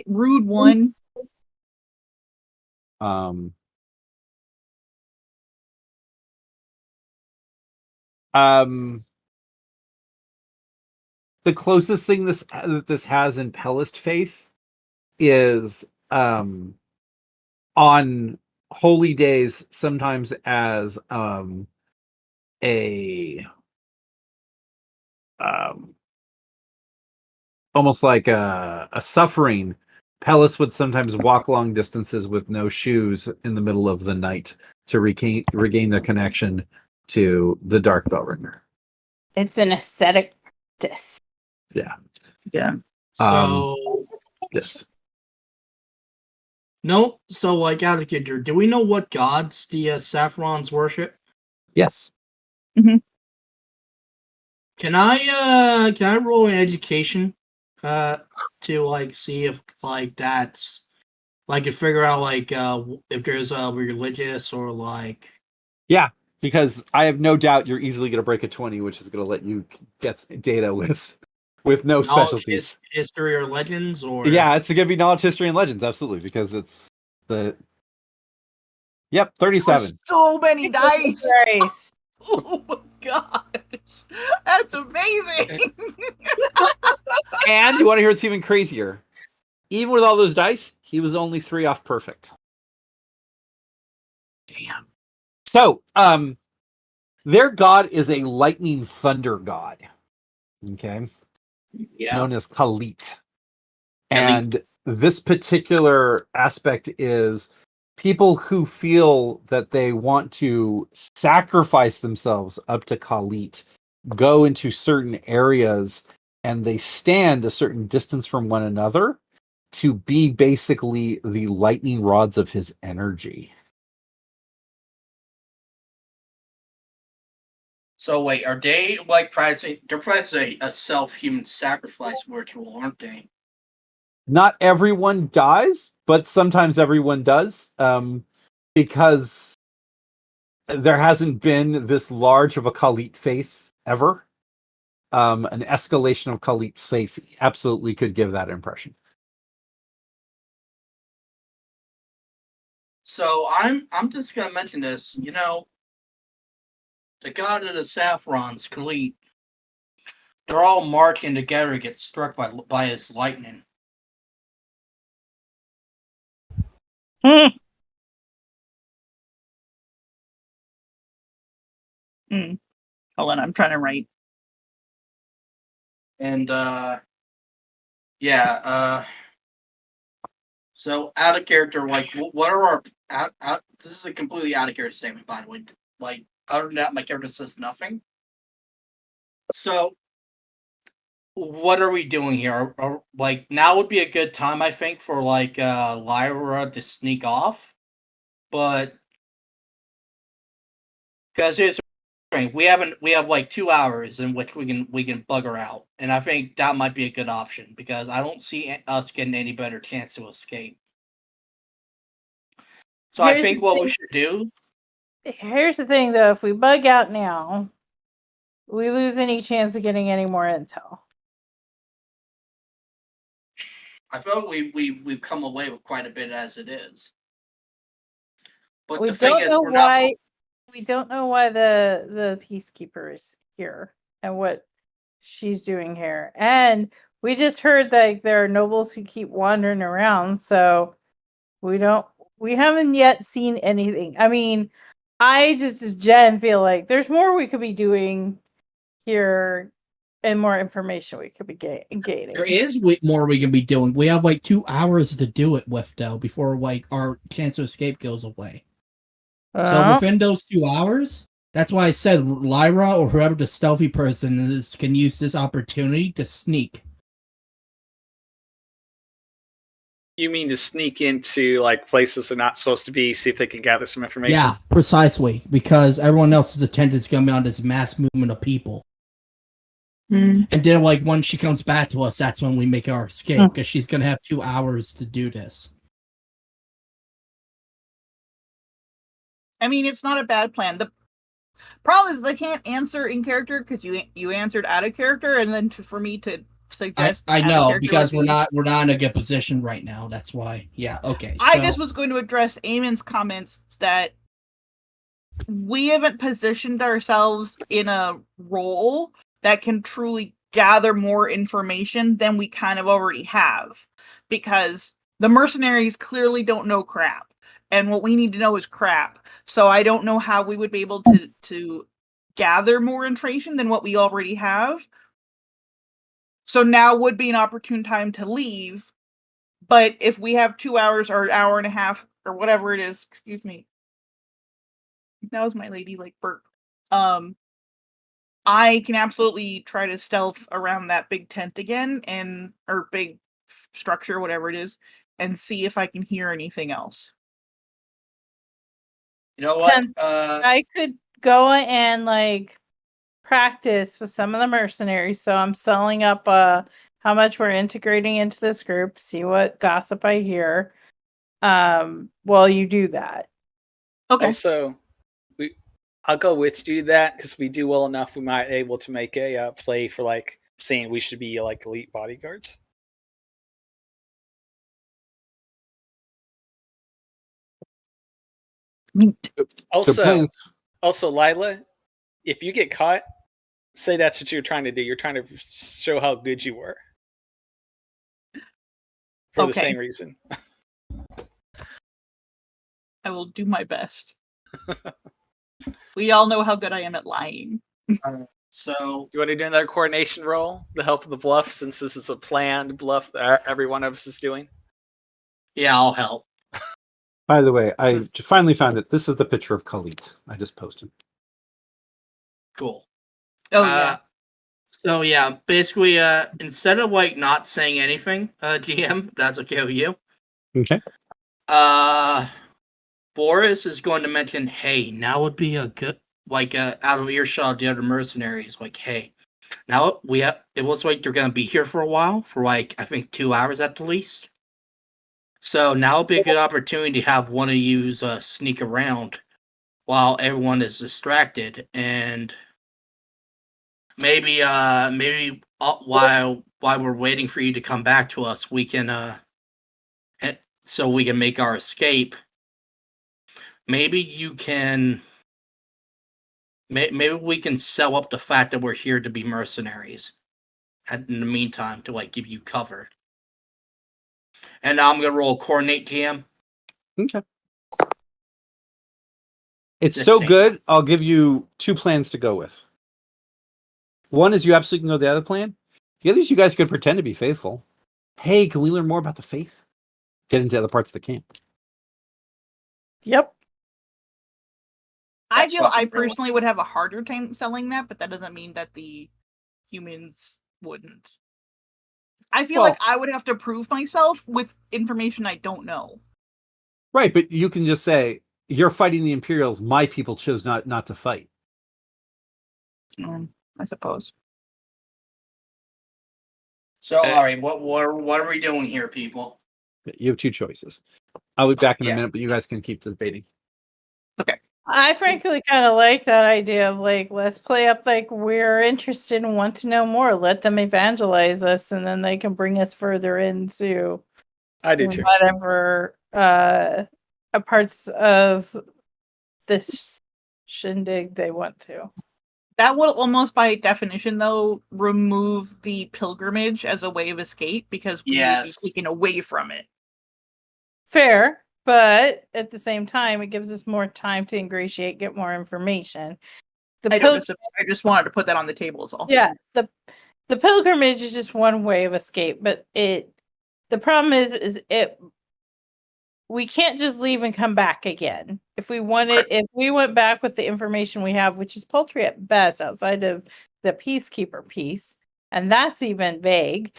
Speaker 2: Rude one.
Speaker 1: Um, the closest thing that this has in Pellist faith is on holy days, sometimes as a almost like a suffering. Pellus would sometimes walk long distances with no shoes in the middle of the night to regain their connection to the Dark Bellringer.
Speaker 4: It's an ascetic practice.
Speaker 1: Yeah.
Speaker 2: Yeah.
Speaker 3: So
Speaker 1: Yes.
Speaker 3: no, so like out of Ginger, do we know what gods the Saffrons worship?
Speaker 1: Yes.
Speaker 3: Can I roll an education to like see if like that's like to figure out like if there's a religious or like
Speaker 1: Because I have no doubt you're easily going to break a 20, which is going to let you get data with no
Speaker 3: knowledge,
Speaker 1: specialties.
Speaker 3: history or legends or
Speaker 1: Yeah, it's going to be knowledge, history, and legends, absolutely, because it's the. Yep, 37.
Speaker 2: So many dice.
Speaker 4: Grace.
Speaker 2: Oh my gosh. That's amazing.
Speaker 1: And you want to hear what's even crazier? Even with all those dice, he was only 3 off perfect.
Speaker 2: Damn.
Speaker 1: So, their god is a lightning thunder god. Okay.
Speaker 2: Yeah.
Speaker 1: Known as Khalit. And this particular aspect is people who feel that they want to sacrifice themselves up to Khalit go into certain areas and they stand a certain distance from one another to be basically the lightning rods of his energy.
Speaker 3: So wait, are they like practicing? They're practicing a self-human sacrifice ritual, aren't they?
Speaker 1: Not everyone dies, but sometimes everyone does, because there hasn't been this large of a Khalit faith ever. An escalation of Khalit faith absolutely could give that impression.
Speaker 3: So I'm just gonna mention this. You know, the god of the Saffrons, Khalit, they're all marching together to get struck by his lightning.
Speaker 4: Hmm.
Speaker 2: Hold on, I'm trying to write.
Speaker 3: And yeah, so out of character, like what are our this is a completely out of character statement, by the way. Like other than that, my character says nothing. So what are we doing here? Like now would be a good time, I think, for like Lyra to sneak off, but because here's the thing, we have like 2 hours in which we can bugger out, and I think that might be a good option because I don't see us getting any better chance to escape. So I
Speaker 4: Here's
Speaker 3: think
Speaker 4: the
Speaker 3: what
Speaker 4: thing-
Speaker 3: we should do.
Speaker 4: Here's the thing, though: if we bug out now, we lose any chance of getting any more intel.
Speaker 3: I feel like we've come away with quite a bit as it is. But
Speaker 4: We
Speaker 3: the thing
Speaker 4: don't
Speaker 3: is,
Speaker 4: know
Speaker 3: we're not.
Speaker 4: why. We don't know why the peacekeeper is here and what she's doing here. And we just heard that there are nobles who keep wandering around, so we haven't yet seen anything. I mean, I just as Jen feel like there's more we could be doing here and more information we could be gaining.
Speaker 6: There is more we can be doing. We have like 2 hours to do it with, though, before like our chance to escape goes away. So within those 2 hours, that's why I said Lyra or whoever the stealthy person is can use this opportunity to sneak.
Speaker 5: You mean to sneak into like places they're not supposed to be, see if they can gather some information?
Speaker 6: Yeah, precisely, because everyone else's attendance is going to be on this mass movement of people. And then, like, when she comes back to us, that's when we make our escape, because she's going to have 2 hours to do this.
Speaker 2: I mean, it's not a bad plan. The problem is they can't answer in character because you answered out of character, and then for me to suggest
Speaker 6: I
Speaker 2: out of
Speaker 6: know,
Speaker 2: character
Speaker 6: because
Speaker 2: would be-
Speaker 6: we're not in a good position right now. That's why. Yeah, okay.
Speaker 2: I
Speaker 6: so-
Speaker 2: just was going to address Eamon's comments that we haven't positioned ourselves in a role that can truly gather more information than we kind of already have, because the mercenaries clearly don't know crap, and what we need to know is crap. So I don't know how we would be able to gather more information than what we already have. So now would be an opportune time to leave. But if we have 2 hours or an hour and a half or whatever it is, excuse me. That was my lady like burp. I can absolutely try to stealth around that big tent again or big structure, whatever it is, and see if I can hear anything else.
Speaker 3: You know what?
Speaker 4: I could go and like practice with some of the mercenaries. So I'm selling up how much we're integrating into this group, see what gossip I hear. While you do that.
Speaker 2: Okay.
Speaker 5: Also, I'll go with you that because we do well enough, we might be able to make a play for like saying we should be like elite bodyguards. Also, Lila, if you get caught, say that's what you're trying to do. You're trying to show how good you were. For the
Speaker 2: Okay.
Speaker 5: same reason.
Speaker 2: I will do my best. We all know how good I am at lying.
Speaker 3: So
Speaker 5: You want to do another coordination roll to help the bluff, since this is a planned bluff that every one of us is doing?
Speaker 3: yeah, I'll help.
Speaker 1: By the way, I
Speaker 3: This is-
Speaker 1: finally found it. This is the picture of Khalit. I just posted.
Speaker 3: Cool.
Speaker 2: Oh yeah.
Speaker 3: So yeah, basically, instead of like not saying anything, GM, if that's okay with you.
Speaker 1: Okay.
Speaker 3: Boris is going to mention, hey, now would be a good, like, out of earshot of the other mercenaries, like, hey, now it looks like they're going to be here for a while, for like, I think 2 hours at the least. So now would be a good opportunity to have one of you sneak around while everyone is distracted and maybe while we're waiting for you to come back to us, we can so we can make our escape. Maybe you can. Maybe we can sell up the fact that we're here to be mercenaries. In the meantime, to like give you cover. And now I'm gonna roll coordinate GM.
Speaker 1: Okay. It's
Speaker 3: Let's
Speaker 1: so
Speaker 3: see.
Speaker 1: good, I'll give you 2 plans to go with. One is you absolutely know the other plan. The other is you guys could pretend to be faithful. Hey, can we learn more about the faith? Get into other parts of the camp.
Speaker 4: Yep.
Speaker 2: I
Speaker 3: That's
Speaker 2: feel I
Speaker 3: fucking brilliant.
Speaker 2: personally would have a harder time selling that, but that doesn't mean that the humans wouldn't. I feel
Speaker 1: Well-
Speaker 2: like I would have to prove myself with information I don't know.
Speaker 1: Right, but you can just say, you're fighting the Imperials, my people chose not to fight.
Speaker 2: I suppose.
Speaker 3: So, all right, what are we doing here, people?
Speaker 1: You have 2 choices. I'll be back in a
Speaker 3: Yeah.
Speaker 1: minute, but you guys can keep debating.
Speaker 4: I frankly kind of like that idea of like, let's play up like we're interested and want to know more. Let them evangelize us, and then they can bring us further into
Speaker 5: I do too.
Speaker 4: whatever parts of this shindig they want to.
Speaker 2: That would almost by definition, though, remove the pilgrimage as a way of escape because we
Speaker 3: Yes.
Speaker 2: would be taken away from it.
Speaker 4: Fair, but at the same time, it gives us more time to ingratiate, get more information. The
Speaker 2: I just wanted to put that on the table is all.
Speaker 4: Yeah, the pilgrimage is just one way of escape, but the problem is we can't just leave and come back again. If we went back with the information we have, which is paltry at best outside of the peacekeeper piece, and that's even vague.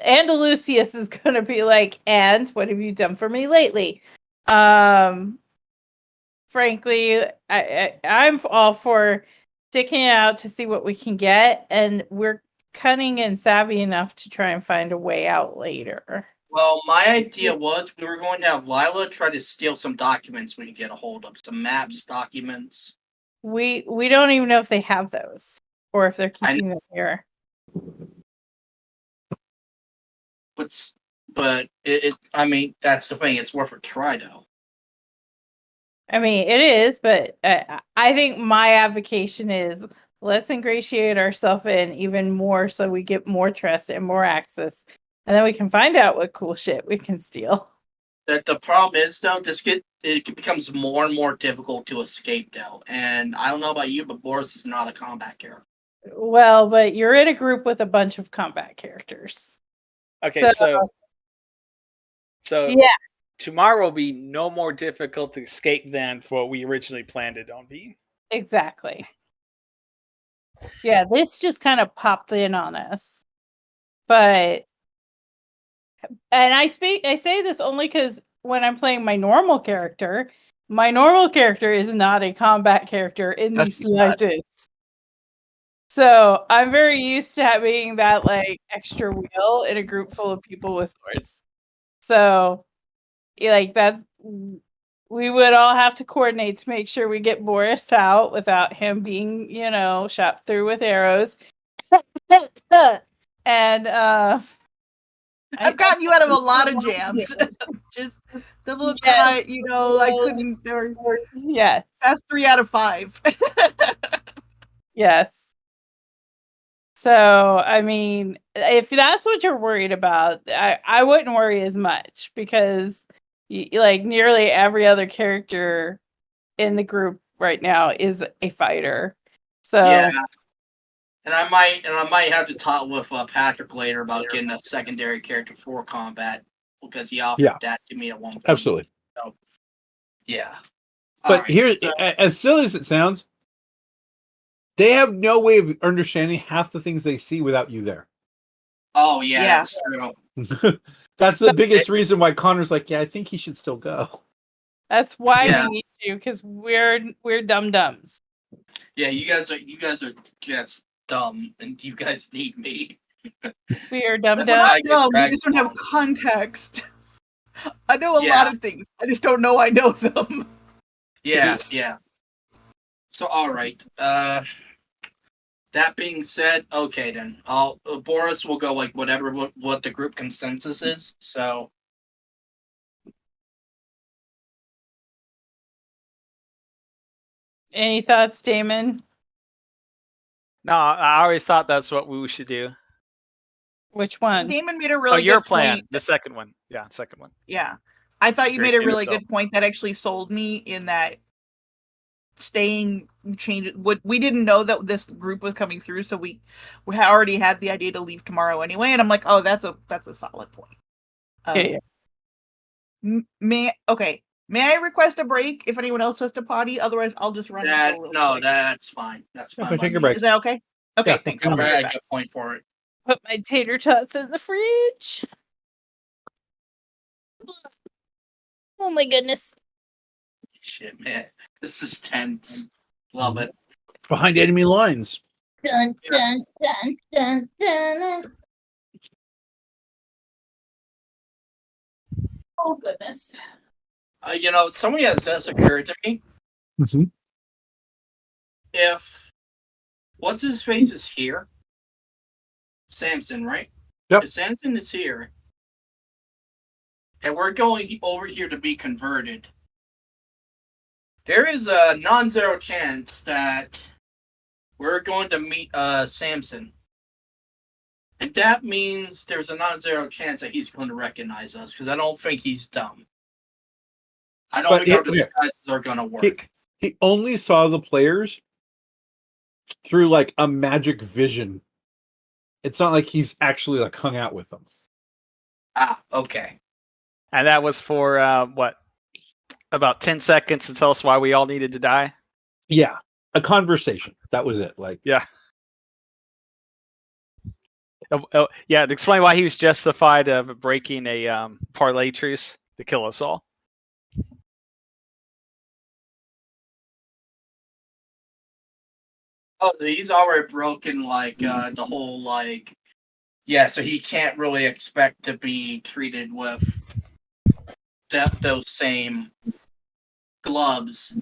Speaker 4: Andalusius is going to be like, and what have you done for me lately? Frankly, I'm all for sticking it out to see what we can get, and we're cunning and savvy enough to try and find a way out later.
Speaker 3: Well, my idea was we were going to have Lila try to steal some documents we can get a hold of, some maps, documents.
Speaker 4: We don't even know if they have those or if they're keeping them here.
Speaker 3: But I mean, that's the thing. It's worth a try, though.
Speaker 4: I mean, it is, but I think my advocation is let's ingratiate ourselves in even more so we get more trust and more access, and then we can find out what cool shit we can steal.
Speaker 3: The problem is, though, it becomes more and more difficult to escape, though. And I don't know about you, but Boris is not a combat character.
Speaker 4: Well, but you're in a group with a bunch of combat characters.
Speaker 5: Okay, so
Speaker 4: yeah.
Speaker 5: tomorrow will be no more difficult to escape than for what we originally planned it on being.
Speaker 4: Exactly. Yeah, this just kind of popped in on us. But and I say this only because when I'm playing my normal character is not a combat character in the slightest. So I'm very used to having that like extra wheel in a group full of people with swords. So like that's we would all have to coordinate to make sure we get Boris out without him being, shot through with arrows. And
Speaker 2: I've gotten you out of a lot of jams. Just the little cut, I couldn't.
Speaker 4: Yes.
Speaker 2: That's 3 out of 5.
Speaker 4: Yes. So, I mean, if that's what you're worried about, I wouldn't worry as much because like nearly every other character in the group right now is a fighter. So
Speaker 3: yeah, and I might have to talk with Patrick later about getting a secondary character for combat because he offered that to me at one point.
Speaker 1: Absolutely.
Speaker 3: So, yeah.
Speaker 1: But as silly as it sounds, they have no way of understanding half the things they see without you there.
Speaker 3: Oh yeah. That's true.
Speaker 1: That's the biggest reason why Connor's like, I think he should still go.
Speaker 4: That's why we need you, because we're dum-dums.
Speaker 3: Yeah, you guys are just dumb, and you guys need me.
Speaker 4: We are dumb-dums.
Speaker 2: We just don't have context. I know a lot of things. I just don't know I know them.
Speaker 3: Yeah. So all right. That being said, okay then. Boris will go like whatever what the group consensus is. So
Speaker 4: Any thoughts, Damon?
Speaker 5: No, I always thought that's what we should do.
Speaker 4: Which one?
Speaker 2: Damon made a really
Speaker 5: your
Speaker 2: good
Speaker 5: plan,
Speaker 2: point.
Speaker 5: the second one. Yeah, second one.
Speaker 2: Yeah. I thought you
Speaker 5: Great
Speaker 2: made a
Speaker 5: game
Speaker 2: really
Speaker 5: itself.
Speaker 2: good point that actually sold me in that change. What we didn't know that this group was coming through, so we already had the idea to leave tomorrow anyway. And I'm like, oh, that's a solid point.
Speaker 4: Okay.
Speaker 2: May I request a break if anyone else has to potty? Otherwise, I'll just run. And go real quick.
Speaker 3: that's fine. That's fine.
Speaker 1: Okay,
Speaker 3: by
Speaker 1: take your
Speaker 3: me.
Speaker 1: break.
Speaker 2: Is that okay? Okay,
Speaker 1: Yeah,
Speaker 2: thanks.
Speaker 1: let's
Speaker 2: I'll
Speaker 1: go.
Speaker 2: be
Speaker 3: I
Speaker 2: right
Speaker 3: had a
Speaker 2: back.
Speaker 3: good point for it.
Speaker 4: Put my tater tots in the fridge. Oh my goodness.
Speaker 3: Shit, man. This is tense. Love it.
Speaker 1: Behind enemy lines.
Speaker 4: Dun, dun, dun, dun, dun. Oh goodness.
Speaker 3: Something has just occurred to me.
Speaker 1: Mm-hmm.
Speaker 3: If what's his face is here, Samson, right?
Speaker 1: Yep.
Speaker 3: If Samson is here, and we're going over here to be converted, there is a non-zero chance that we're going to meet Samson. And that means there's a non-zero chance that he's going to recognize us, because I don't think he's dumb. I don't
Speaker 1: But
Speaker 3: think our
Speaker 1: yeah.
Speaker 3: disguises are going to work.
Speaker 1: He only saw the players through like a magic vision. It's not like he's actually like hung out with them.
Speaker 3: Okay.
Speaker 5: And that was for what? About 10 seconds to tell us why we all needed to die.
Speaker 1: Yeah, a conversation. That was it. Like,
Speaker 5: Yeah. Yeah, to explain why he was justified of breaking a parlay truce to kill us all.
Speaker 3: Oh, he's already broken the whole so he can't really expect to be treated with those same gloves,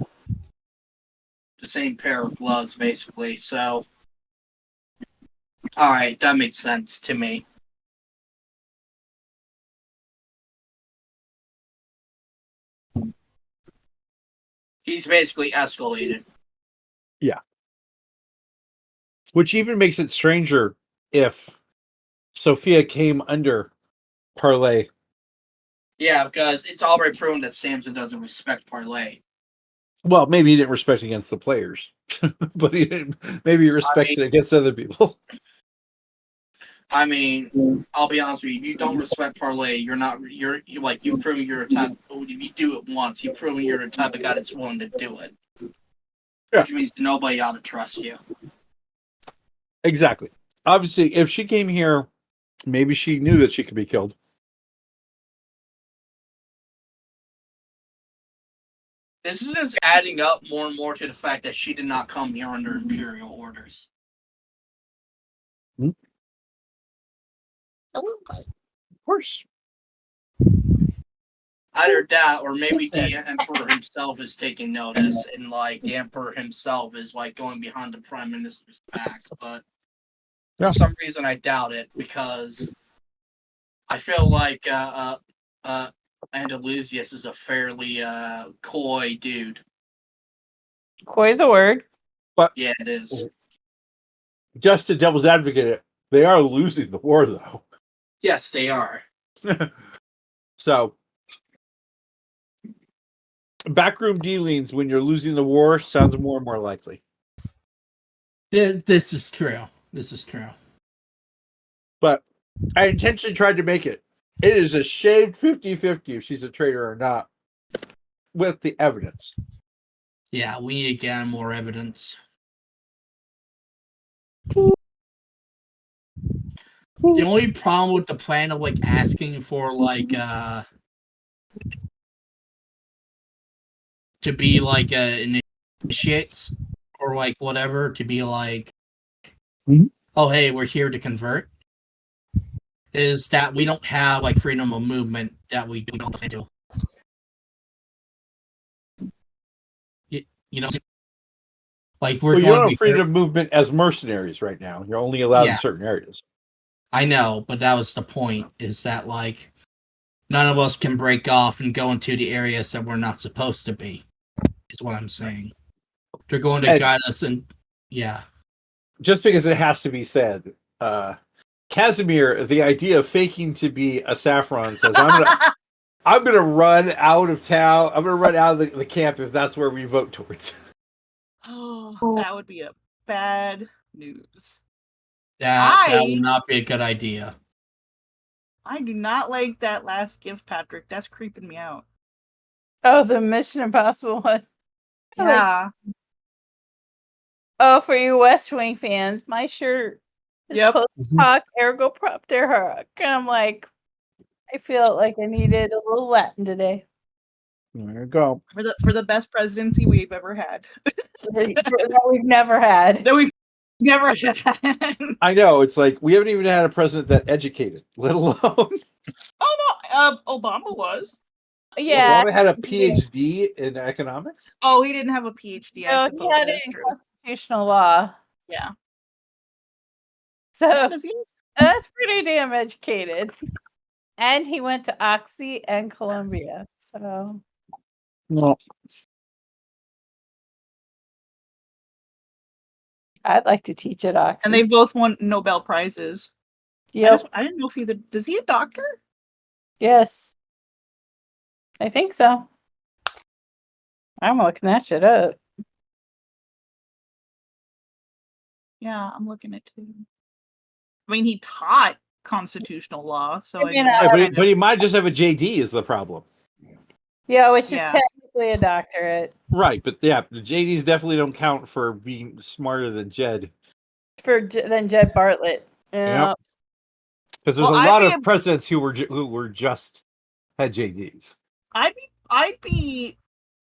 Speaker 3: the same pair of gloves, basically. So, all right, that makes sense to me. He's basically escalated.
Speaker 1: yeah. Which even makes it stranger if Sophia came under parlay.
Speaker 3: Yeah, because it's already proven that Samson doesn't respect parlay.
Speaker 1: Well, maybe he didn't respect against the players, but he didn't. Maybe he respects it against other people.
Speaker 3: I mean, I'll be honest with you. You don't respect parlay. You're you've proven you're a type. If you do it once, you've proven you're the type of guy that's willing to do it.
Speaker 1: Yeah.
Speaker 3: Which means nobody ought to trust you.
Speaker 1: Exactly. Obviously, if she came here, maybe she knew that she could be killed.
Speaker 3: This is just adding up more and more to the fact that she did not come here under Imperial orders.
Speaker 1: Of course.
Speaker 3: Either that, or maybe the Emperor himself is taking notice, and the Emperor himself is going behind the Prime Minister's back. But for some reason, I doubt it, because I feel like Andalusius is a fairly coy dude.
Speaker 4: Coy is a word.
Speaker 1: But
Speaker 3: Yeah, it is.
Speaker 1: just to devil's advocate, they are losing the war, though.
Speaker 3: Yes, they are.
Speaker 1: So, backroom dealings when you're losing the war sounds more and more likely.
Speaker 6: This is true. This is true.
Speaker 1: But I intentionally tried to make it. It is a shaved 50-50 if she's a traitor or not, with the evidence.
Speaker 6: Yeah, we need to get more evidence. The only problem with the plan of asking for to be initiates or whatever, to be
Speaker 1: Mhm.
Speaker 6: oh hey, we're here to convert, is that we don't have freedom of movement that we don't plan to. You know,
Speaker 3: Like we're
Speaker 1: Well, you
Speaker 3: going
Speaker 1: don't
Speaker 3: to
Speaker 1: have freedom of movement as mercenaries right now. You're only allowed in
Speaker 3: Yeah.
Speaker 1: certain areas.
Speaker 3: I know, but that was the point, is that like none of us can break off and go into the areas that we're not supposed to be, is what I'm saying. They're going to
Speaker 1: And-
Speaker 3: guide us, and yeah.
Speaker 1: Just because it has to be said, Casimir, the idea of faking to be a Saffron says, I'm gonna run out of town. I'm gonna run out of the camp if that's where we vote towards.
Speaker 2: Oh, that would be a bad news.
Speaker 3: That would not be a good idea.
Speaker 2: I do not like that last gift, Patrick. That's creeping me out.
Speaker 4: Oh, the Mission Impossible one. I like-
Speaker 2: Yeah.
Speaker 4: oh, for you West Wing fans, my shirt is
Speaker 2: Yep.
Speaker 4: post hoc ergo propter hoc. And I'm like, I felt like I needed a little Latin today.
Speaker 1: There you go.
Speaker 2: For the best presidency we've ever had.
Speaker 4: That we've never had.
Speaker 2: That we've never had.
Speaker 1: I know, it's like we haven't even had a president that educated, let alone
Speaker 2: Oh no, Obama was.
Speaker 4: Yeah.
Speaker 1: Obama had a PhD in economics.
Speaker 2: Oh, he didn't have a PhD. I
Speaker 4: No,
Speaker 2: suppose
Speaker 4: he had
Speaker 2: that
Speaker 4: it
Speaker 2: is
Speaker 4: in
Speaker 2: true.
Speaker 4: constitutional law.
Speaker 2: Yeah.
Speaker 4: So
Speaker 2: Does he?
Speaker 4: that's pretty damn educated. And he went to Oxy and Columbia. So
Speaker 1: No.
Speaker 4: I'd like to teach at Oxy.
Speaker 2: And they both won Nobel Prizes.
Speaker 4: Yep.
Speaker 2: I didn't know if does he a doctor?
Speaker 4: Yes. I think so. I'm looking that shit up.
Speaker 2: Yeah, I'm looking at too. I mean, he taught constitutional law, so I
Speaker 4: mean,
Speaker 2: mean,
Speaker 1: Yeah, but he might just have a JD is the problem.
Speaker 4: Yeah, which is
Speaker 2: Yeah.
Speaker 4: technically a doctorate.
Speaker 1: Right, but yeah, the JDs definitely don't count for being smarter than Jed.
Speaker 4: Than Jed Bartlett. Yeah.
Speaker 1: Because there's
Speaker 2: Well,
Speaker 1: a
Speaker 2: I'd
Speaker 1: lot
Speaker 2: be
Speaker 1: of presidents who were just had JDs.
Speaker 2: I'd be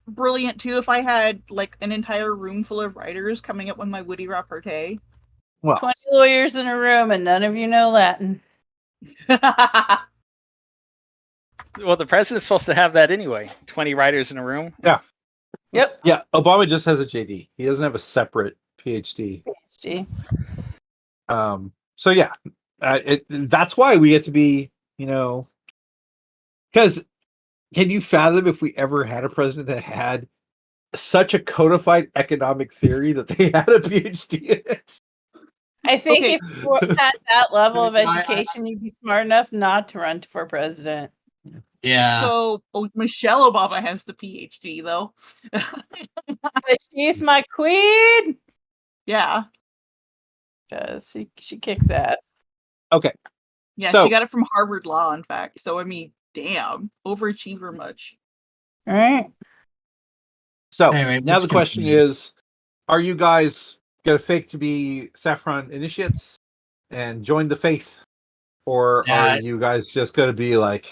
Speaker 2: brilliant too if I had like an entire room full of writers coming up with my witty repartee.
Speaker 1: Well,
Speaker 4: 20 lawyers in a room and none of you know Latin.
Speaker 5: Well, the president's supposed to have that anyway. 20 writers in a room.
Speaker 1: Yeah.
Speaker 4: Yep.
Speaker 1: yeah, Obama just has a JD. He doesn't have a separate PhD.
Speaker 4: PhD.
Speaker 1: So yeah, that's why we get to be, because can you fathom if we ever had a president that had such a codified economic theory that they had a PhD in it?
Speaker 4: I think
Speaker 2: Okay.
Speaker 4: if you were at that level of
Speaker 3: I-
Speaker 4: education, you'd be smart enough not to run for president.
Speaker 3: Yeah.
Speaker 2: So Michelle Obama has the PhD though.
Speaker 4: But she's my queen.
Speaker 2: Yeah.
Speaker 4: She kicks ass.
Speaker 1: Okay,
Speaker 2: Yeah,
Speaker 1: So-
Speaker 2: she got it from Harvard Law, in fact. So I mean, damn, overachiever much.
Speaker 4: All right.
Speaker 1: so
Speaker 3: Anyway,
Speaker 1: now
Speaker 3: let's
Speaker 1: the question
Speaker 3: continue.
Speaker 1: is, are you guys gonna fake to be Saffron initiates and join the faith, or
Speaker 3: Yeah.
Speaker 1: are you guys just gonna be like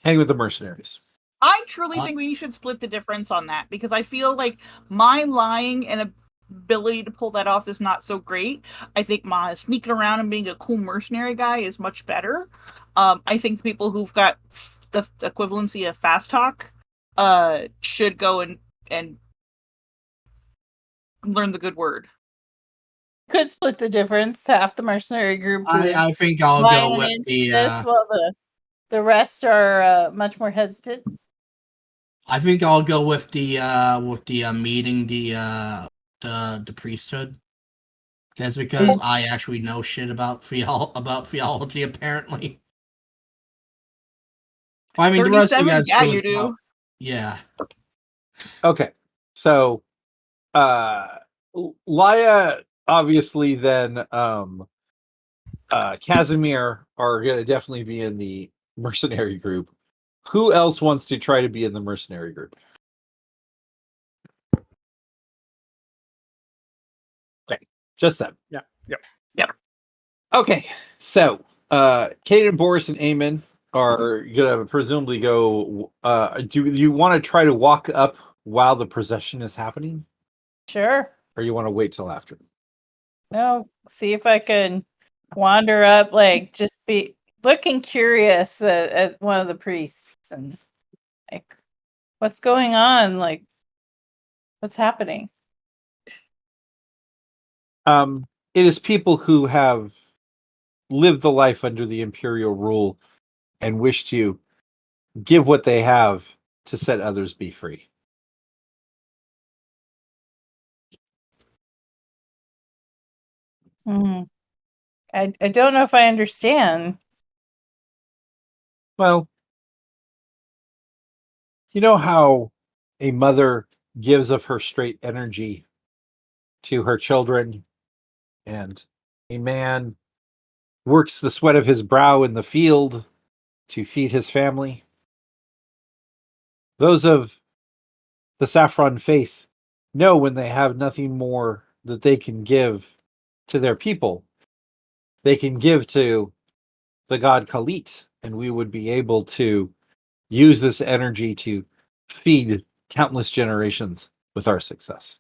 Speaker 1: hang with the mercenaries?
Speaker 2: I truly
Speaker 3: Uh,
Speaker 2: think we should split the difference on that because I feel like my lying and ability to pull that off is not so great. I think my sneaking around and being a cool mercenary guy is much better. I think the people who've got the equivalency of fast talk should go and learn the good word.
Speaker 4: Could split the difference. Half the mercenary group is
Speaker 3: I think I'll
Speaker 4: buying
Speaker 3: go with
Speaker 4: into
Speaker 3: the.
Speaker 4: this, while the rest are much more hesitant.
Speaker 3: I think I'll go with the meeting the priesthood. That's because I actually know shit about theology, apparently. Well, I mean, the rest of you
Speaker 2: 37?
Speaker 3: guys
Speaker 2: Yeah,
Speaker 3: do
Speaker 2: you
Speaker 3: as
Speaker 2: do.
Speaker 3: well. Yeah.
Speaker 1: Okay, so Laya obviously then Casimir are gonna definitely be in the mercenary group. Who else wants to try to be in the mercenary group? Okay, just them.
Speaker 5: Yeah.
Speaker 1: Okay, so Caden, Boris, and Eamon are gonna presumably go. Do you want to try to walk up while the procession is happening,
Speaker 4: Sure.
Speaker 1: or you want to wait till after?
Speaker 4: No, see if I can wander up, like just be looking curious at one of the priests and like, what's going on? Like, what's happening?
Speaker 1: It is people who have lived the life under the imperial rule and wish to give what they have to set others be free.
Speaker 4: Hmm. I don't know if I understand.
Speaker 1: Well, you know how a mother gives of her straight energy to her children, and a man works the sweat of his brow in the field to feed his family? Those of the Saffron faith know when they have nothing more that they can give to their people, they can give to the god Khalit, and we would be able to use this energy to feed countless generations with our success.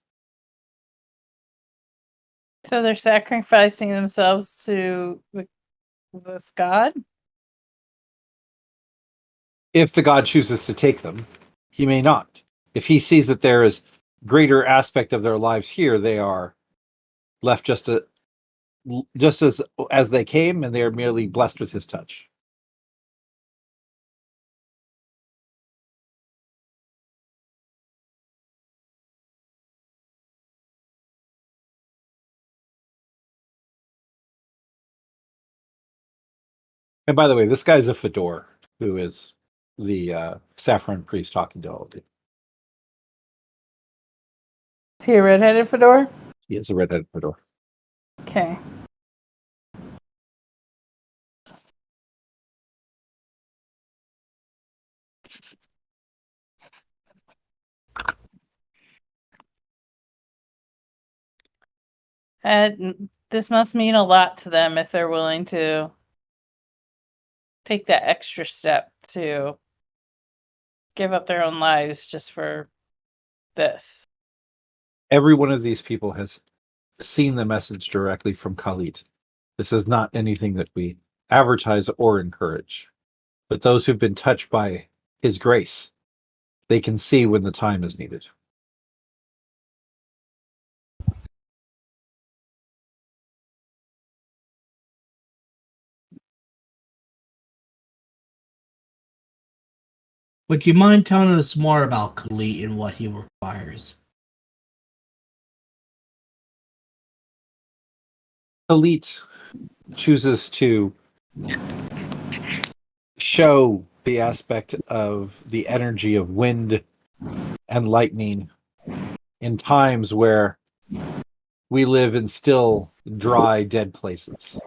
Speaker 4: So they're sacrificing themselves to this god?
Speaker 1: If the god chooses to take them, he may not. If he sees that there is greater aspect of their lives here, they are left just as they came, and they are merely blessed with his touch. And by the way, this guy's a Fedor, who is the Saffron priest talking to all of you.
Speaker 4: Is he a redheaded fedora?
Speaker 1: He is a redheaded Fedor.
Speaker 4: Okay. This must mean a lot to them if they're willing to take that extra step to give up their own lives just for this.
Speaker 1: Every one of these people has seen the message directly from Khalit. This is not anything that we advertise or encourage. But those who've been touched by his grace, they can see when the time is needed.
Speaker 6: Would you mind telling us more about Khalit and what he requires?
Speaker 1: Khalit chooses to show the aspect of the energy of wind and lightning in times where we live in still, dry, dead places.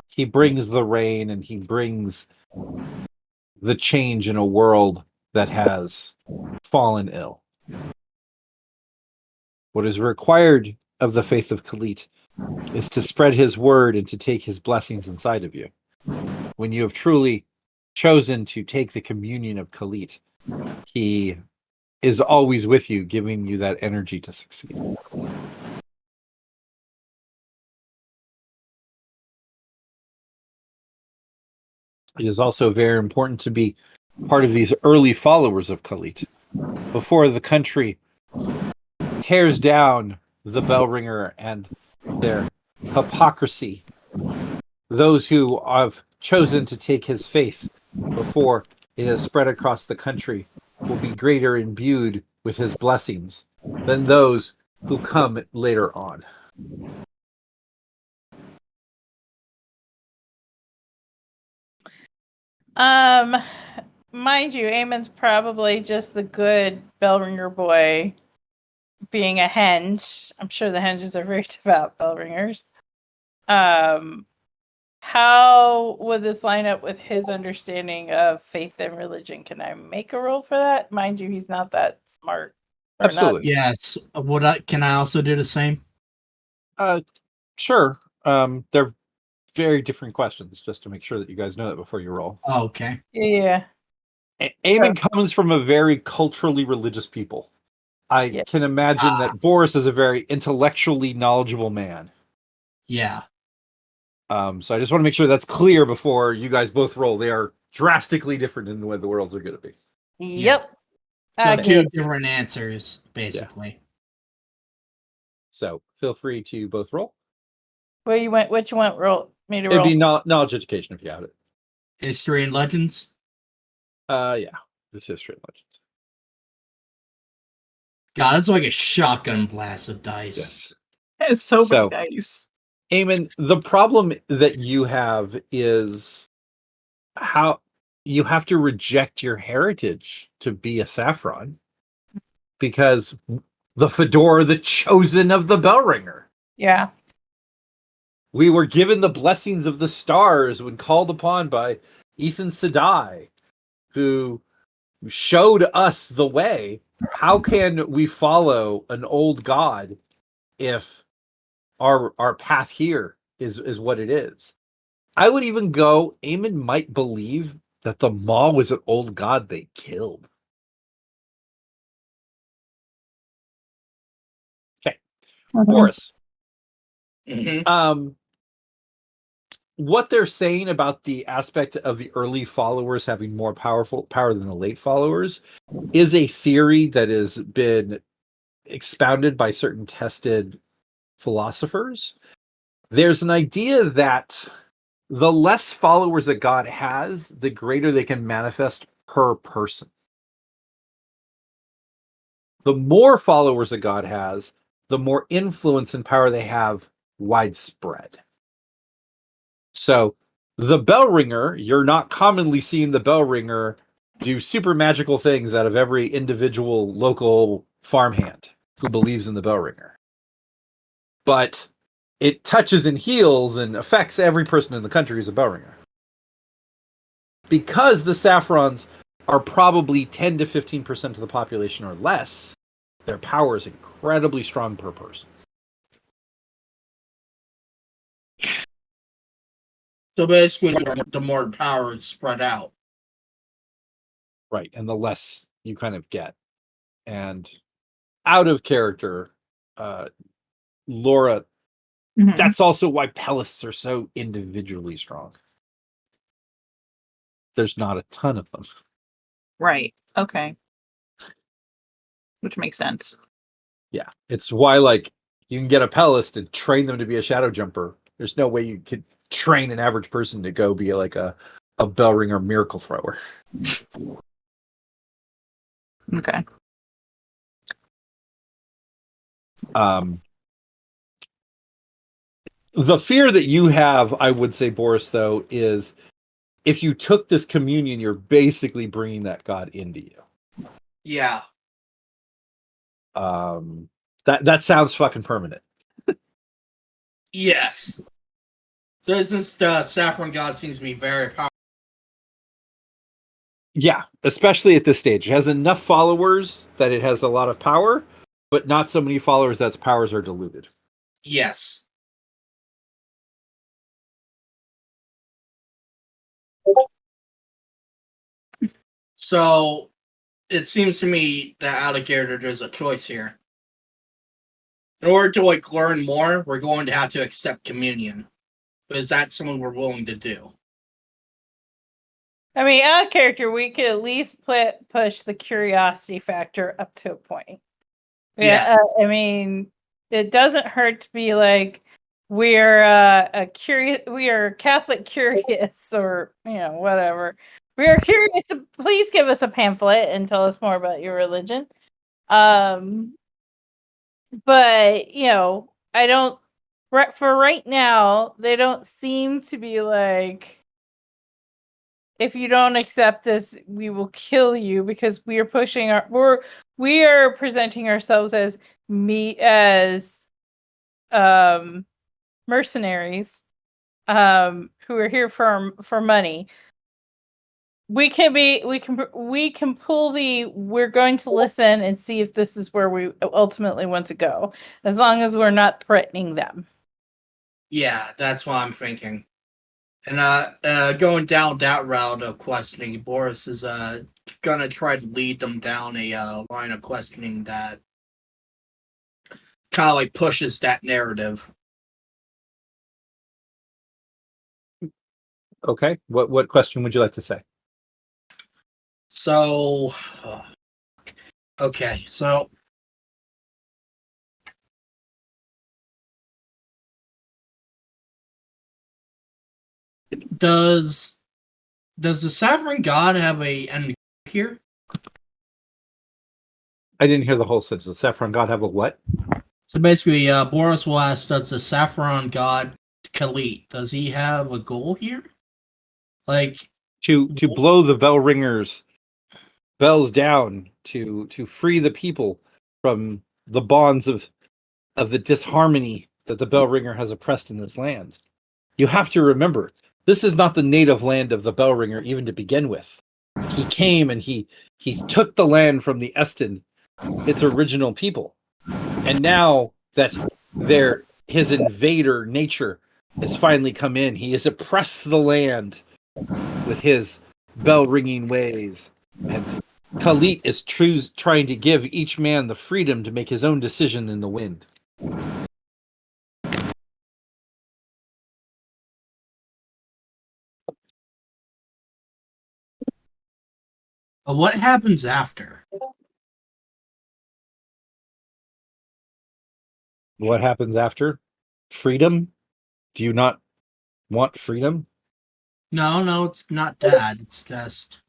Speaker 1: He brings the rain, and he brings the change in a world that has fallen ill. What is required of the faith of Khalit is to spread his word and to take his blessings inside of you. When you have truly chosen to take the communion of Khalit, he is always with you, giving you that energy to succeed. It is also very important to be part of these early followers of Khalit. Before the country tears down the Bellringer and their hypocrisy, those who have chosen to take his faith before it has spread across the country will be greater imbued with his blessings than those who come later on.
Speaker 4: Mind you, Eamon's probably just the good Bellringer boy being a henge. I'm sure the henges are very devout Bellringers. How would this line up with his understanding of faith and religion? Can I make a roll for that? Mind you, he's not that smart.
Speaker 1: Absolutely.
Speaker 6: Yes. Can I also do the same?
Speaker 1: Sure. They're very different questions, just to make sure that you guys know that before you roll.
Speaker 6: Oh, okay.
Speaker 4: Yeah.
Speaker 1: Eamon comes from a very culturally religious people. I can imagine that Boris is a very intellectually knowledgeable man.
Speaker 6: Yeah.
Speaker 1: So I just want to make sure that's clear before you guys both roll. They are drastically different in the way the worlds are going to be.
Speaker 4: Yep.
Speaker 6: So two different answers, basically.
Speaker 1: So feel free to both roll.
Speaker 4: Which you want roll me to
Speaker 1: It'd
Speaker 4: roll?
Speaker 1: be knowledge education if you have it.
Speaker 3: History and legends.
Speaker 1: Yeah, it's history and legends.
Speaker 3: God, that's like a shotgun blast of dice.
Speaker 1: Yes.
Speaker 2: It's so
Speaker 1: So-
Speaker 2: many dice.
Speaker 1: Eamon, the problem that you have is how you have to reject your heritage to be a saffron, because the Fedora, the chosen of the Bellringer.
Speaker 4: Yeah.
Speaker 1: We were given the blessings of the stars when called upon by Ethan Sedai, who showed us the way. How can we follow an old god if our path here is what it is? I would even go, Eamon might believe that the Maw was an old god they killed. Boris.
Speaker 3: Mhm.
Speaker 1: What they're saying about the aspect of the early followers having more power than the late followers is a theory that has been expounded by certain tested philosophers. There's an idea that the less followers a god has, the greater they can manifest per person. The more followers a god has, the more influence and power they have widespread. So the Bellringer, you're not commonly seeing the Bellringer do super magical things out of every individual local farmhand who believes in the Bellringer. But it touches and heals and affects every person in the country who's a Bellringer. Because the Saffrons are probably 10 to 15% of the population or less, their power is incredibly strong per person.
Speaker 3: So basically, the more power is spread out.
Speaker 1: Right, and the less you kind of get. And out of character, Laura,
Speaker 2: Mhm.
Speaker 1: that's also why Pellists are so individually strong. There's not a ton of them.
Speaker 2: Right. Okay. Which makes sense.
Speaker 1: Yeah, it's why, like, you can get a Pellist and train them to be a shadow jumper. There's no way you could train an average person to go be like a Bellringer miracle thrower.
Speaker 2: Okay.
Speaker 1: The fear that you have, I would say, Boris, though, is if you took this communion, you're basically bringing that god into you.
Speaker 3: Yeah.
Speaker 1: That sounds fucking permanent.
Speaker 3: Yes. So since the Saffron God seems to be very powerful.
Speaker 1: Yeah, especially at this stage. It has enough followers that it has a lot of power, but not so many followers that its powers are diluted.
Speaker 3: Yes. So it seems to me that out of character there's a choice here. In order to learn more, we're going to have to accept communion. But is that something we're willing to do?
Speaker 4: I mean, out of character, we could at least push the curiosity factor up to a point. Yeah,
Speaker 3: Yes.
Speaker 4: I mean, it doesn't hurt to be like we're we are Catholic curious, or whatever. We are curious. Please give us a pamphlet and tell us more about your religion. But I don't. For right now, they don't seem to be like, if you don't accept us, we will kill you, because we are we are presenting ourselves as mercenaries who are here for money. We can pull we're going to listen and see if this is where we ultimately want to go, as long as we're not threatening them.
Speaker 3: Yeah, that's what I'm thinking. And going down that route of questioning, Boris is gonna try to lead them down a line of questioning that kind of like pushes that narrative.
Speaker 1: Okay. What question would you like to say?
Speaker 3: So, okay, so Does the Saffron God have a end here?
Speaker 1: I didn't hear the whole sentence. Does Saffron God have a what?
Speaker 3: So basically, Boris will ask, does the Saffron God Khalid, does he have a goal here? Like,
Speaker 1: To blow the bell ringers bells down, to free the people from the bonds of the disharmony that the bell ringer has oppressed in this land. You have to remember, this is not the native land of the bell ringer even to begin with. He came and he took the land from the Eston, its original people. And now that his invader nature has finally come in, he has oppressed the land with his bell ringing ways. And Khalid is trying to give each man the freedom to make his own decision in the wind.
Speaker 3: what happens after?
Speaker 1: What happens after? Freedom? Do you not want freedom?
Speaker 3: No, it's not that. It's just,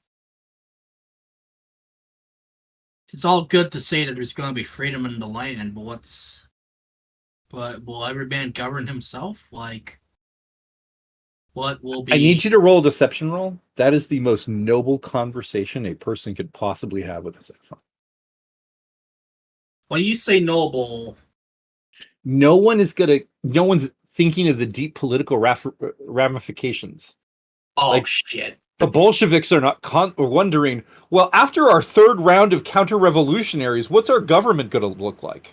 Speaker 3: it's all good to say that there's going to be freedom in the land, but will every man govern himself? Like, what will be?
Speaker 1: I need you to roll a deception roll. That is the most noble conversation a person could possibly have with a Saffron.
Speaker 3: When you say noble,
Speaker 1: No one's thinking of the deep political ramifications.
Speaker 3: oh
Speaker 1: Like-
Speaker 3: shit.
Speaker 1: The Bolsheviks are not wondering, well, after our third round of counter-revolutionaries, what's our government going to look like?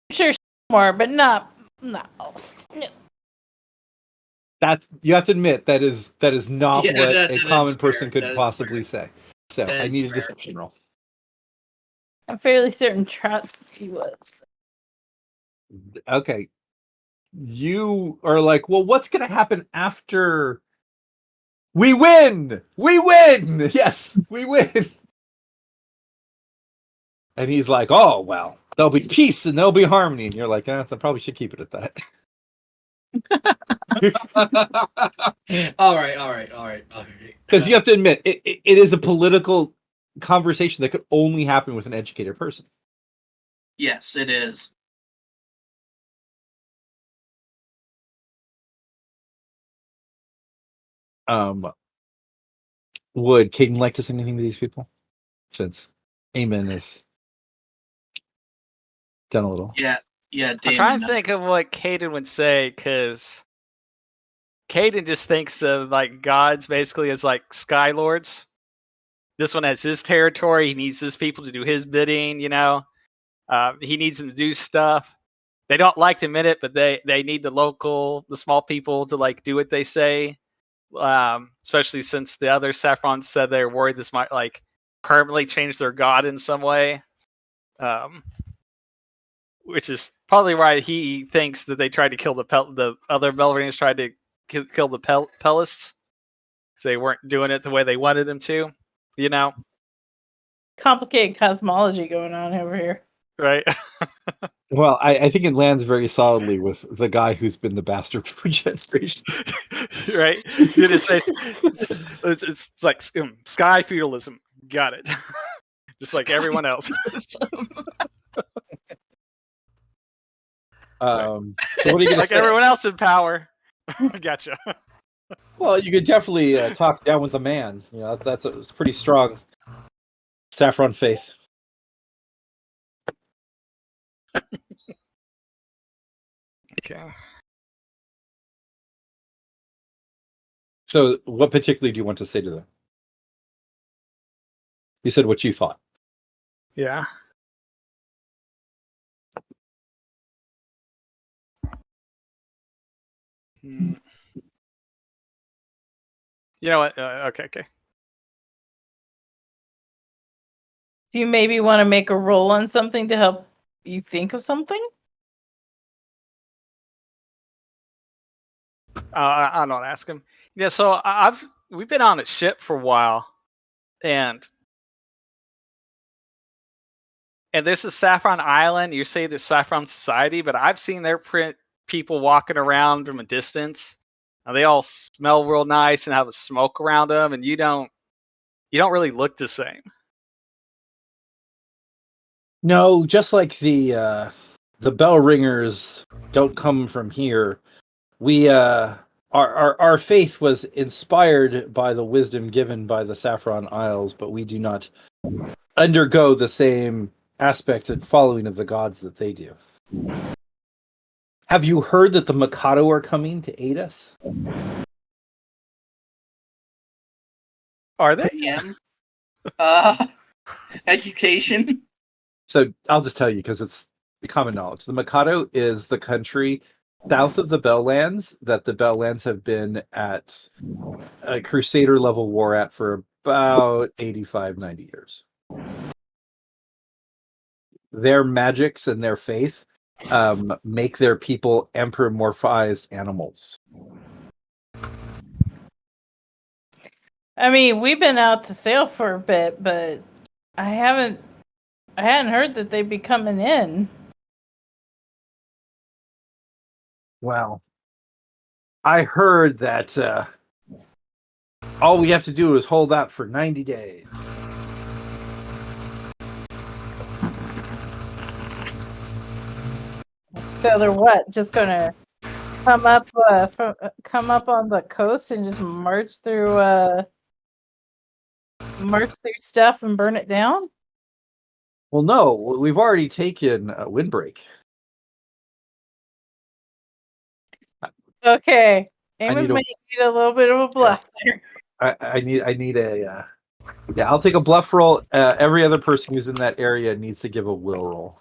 Speaker 4: I'm sure more, but not no.
Speaker 1: That you have to admit that is not
Speaker 3: Yeah,
Speaker 1: what
Speaker 3: that
Speaker 1: a
Speaker 3: is
Speaker 1: common
Speaker 3: fair.
Speaker 1: person could
Speaker 3: That is
Speaker 1: possibly say. So
Speaker 3: That
Speaker 1: I
Speaker 3: is
Speaker 1: need a
Speaker 3: fair.
Speaker 1: deception roll.
Speaker 4: I'm fairly certain Trotsky was.
Speaker 1: Okay. You are like, well, what's going to happen after we win? We win! Yes, we win. And he's like, oh, well, there'll be peace and there'll be harmony. And you're like, I probably should keep it at that.
Speaker 3: all right.
Speaker 1: Because you have to admit, it is a political conversation that could only happen with an educated person.
Speaker 3: Yes, it is.
Speaker 1: Would Caden like to say anything to these people? Since Amen is done a little.
Speaker 3: Yeah.
Speaker 5: I'm
Speaker 3: Damon,
Speaker 5: trying to think of what Caden would say, because Caden just thinks of like gods basically as like sky lords. This one has his territory. He needs his people to do his bidding. He needs them to do stuff. They don't like to admit it, but they need the small people to like do what they say. Especially since the other Saffrons said they're worried this might like permanently change their god in some way. Which is probably why he thinks that they tried to kill the other Belverians tried to kill the Pellists. So they weren't doing it the way they wanted them to,
Speaker 4: Complicated cosmology going on over here.
Speaker 5: right?
Speaker 1: Well, I think it lands very solidly with the guy who's been the bastard for generations.
Speaker 5: Right? You just say it's like sky feudalism. Got it. Just like everyone else.
Speaker 1: So what are you gonna
Speaker 5: Like
Speaker 1: say?
Speaker 5: everyone else in power. Gotcha.
Speaker 1: Well, you could definitely talk down with the man. That's a pretty strong Saffron faith.
Speaker 5: Okay.
Speaker 1: So, what particularly do you want to say to them? You said what you thought.
Speaker 5: Yeah. You know what? Okay.
Speaker 4: Do you maybe want to make a roll on something to help you think of something?
Speaker 5: I don't ask him. Yeah, so we've been on a ship for a while, and this is Saffron Island. You say the Saffron Society, but I've seen their print people walking around from a distance. and they all smell real nice and have a smoke around them, and you don't really look the same.
Speaker 1: No, just like the bell ringers don't come from here. We our faith was inspired by the wisdom given by the Saffron Isles, but we do not undergo the same aspect and following of the gods that they do. Have you heard that the Mikado are coming to aid us?
Speaker 5: Are they?
Speaker 3: DM. Education.
Speaker 1: So I'll just tell you because it's common knowledge. The Mikado is the country south of the Belllands that the Belllands have been at a Crusader level war at for about 85, 90 years. Their magics and their faith make their people emperomorphized animals.
Speaker 4: I mean, we've been out to sail for a bit, but I hadn't heard that they'd be coming in.
Speaker 1: Well, I heard that all we have to do is hold out for 90 days.
Speaker 4: So they're what? Just gonna come up on the coast and just march through stuff and burn it down?
Speaker 1: Well, no, we've already taken Windbreak.
Speaker 4: Okay.
Speaker 1: I
Speaker 4: Amos
Speaker 1: need a-
Speaker 4: might need a little bit of a bluff there.
Speaker 1: I need a yeah. I'll take a bluff roll. Every other person who's in that area needs to give a will roll.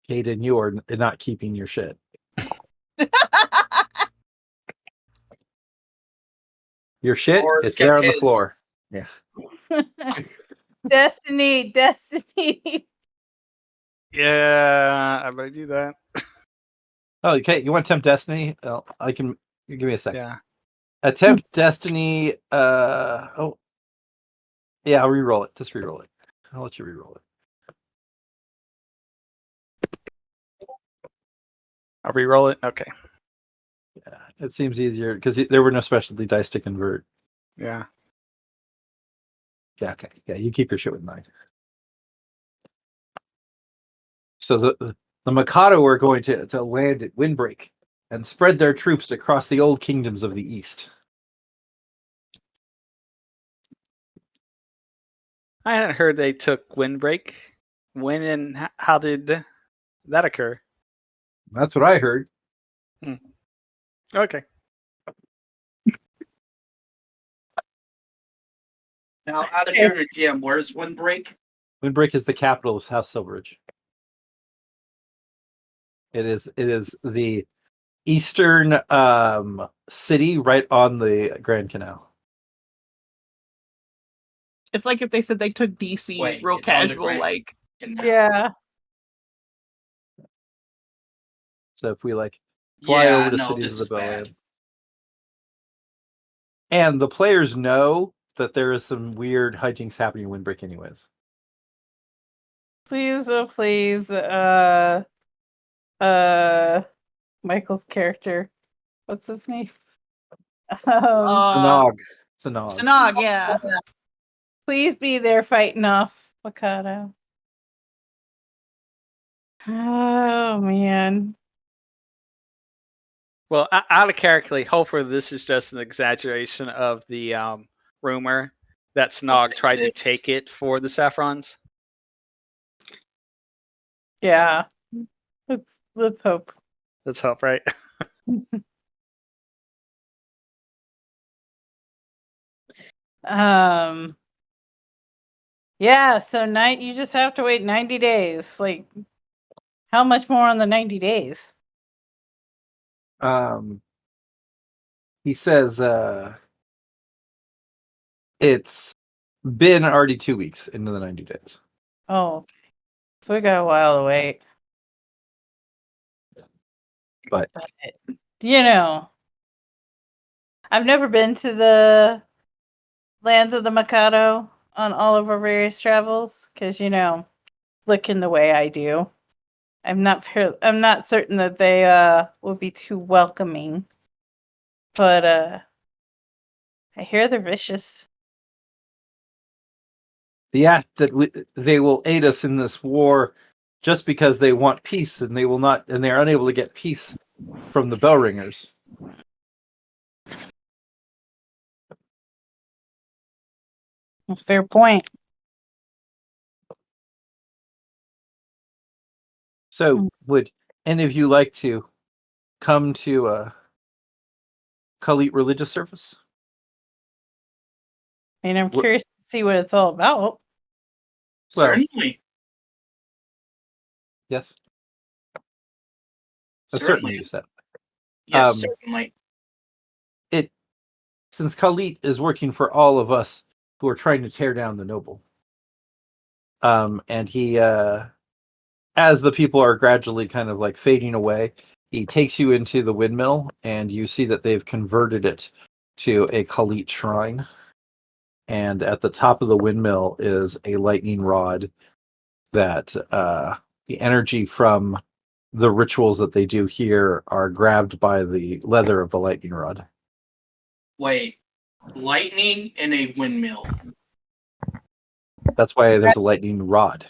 Speaker 1: Caden, you are not keeping your shit. Your shit,
Speaker 3: Or
Speaker 1: it's there on the
Speaker 3: skip his.
Speaker 1: floor. Yeah.
Speaker 4: Destiny.
Speaker 5: Yeah, I better do that.
Speaker 1: Oh, okay. You want to attempt Destiny? Oh, I can. Give me a second.
Speaker 5: Yeah.
Speaker 1: Attempt Destiny. Oh, yeah. I'll re-roll it. Just re-roll it. I'll let you re-roll it.
Speaker 5: I'll re-roll it. Okay.
Speaker 1: Yeah, it seems easier because there were no specialty dice to convert.
Speaker 5: Yeah.
Speaker 1: Yeah. Okay. Yeah. You keep your shit with 9. So the Mikado are going to land at Windbreak and spread their troops across the old kingdoms of the east.
Speaker 5: I hadn't heard they took Windbreak. When and how did that occur?
Speaker 1: That's what I heard.
Speaker 5: Okay.
Speaker 3: Now, out of here, Jim, where's Windbreak?
Speaker 1: Windbreak is the capital of House Silveridge. It is the eastern city right on the Grand Canal.
Speaker 2: It's like if they said they took DC
Speaker 3: Wait,
Speaker 2: real
Speaker 3: it's on the
Speaker 2: casual,
Speaker 3: Grand-
Speaker 2: like
Speaker 4: Yeah.
Speaker 1: So if we fly over to
Speaker 3: no,
Speaker 1: cities
Speaker 3: this
Speaker 1: of
Speaker 3: is
Speaker 1: the Bellland.
Speaker 3: bad.
Speaker 1: And the players know that there is some weird hijinks happening in Windbreak anyways.
Speaker 4: Please, oh please, Michael's character. What's his name?
Speaker 1: Sanog.
Speaker 2: Sanog, yeah.
Speaker 4: Please be there fighting off Mikado. Oh man.
Speaker 5: Well, out of character, hopefully this is just an exaggeration of the rumor that Snog tried to take it for the Saffrons.
Speaker 4: Yeah. Let's hope.
Speaker 5: Let's hope, right?
Speaker 4: Yeah, so you just have to wait 90 days. Like, how much more on the 90 days?
Speaker 1: He says it's been already 2 weeks into the 90 days.
Speaker 4: Oh, okay. So we got a while to wait.
Speaker 1: But
Speaker 4: you know, I've never been to the lands of the Mikado on all of our various travels because, looking the way I do. I'm not certain that they will be too welcoming. But I hear they're vicious.
Speaker 1: The act that they will aid us in this war just because they want peace, and they will not, and they are unable to get peace from the bell ringers.
Speaker 4: Fair point.
Speaker 1: So, would any of you like to come to a Khalit religious service?
Speaker 4: I mean, I'm
Speaker 1: What-
Speaker 4: curious to see what it's all about.
Speaker 1: Well-
Speaker 3: Certainly.
Speaker 1: Yes. Certainly, you said.
Speaker 3: Yes,
Speaker 1: Um,
Speaker 3: certainly.
Speaker 1: Since Khalit is working for all of us who are trying to tear down the noble, and he, as the people are gradually kind of like fading away, he takes you into the windmill, and you see that they've converted it to a Khalit shrine. And at the top of the windmill is a lightning rod that the energy from the rituals that they do here are grabbed by the leather of the lightning rod.
Speaker 3: Wait. Lightning in a windmill.
Speaker 1: That's why there's a lightning rod.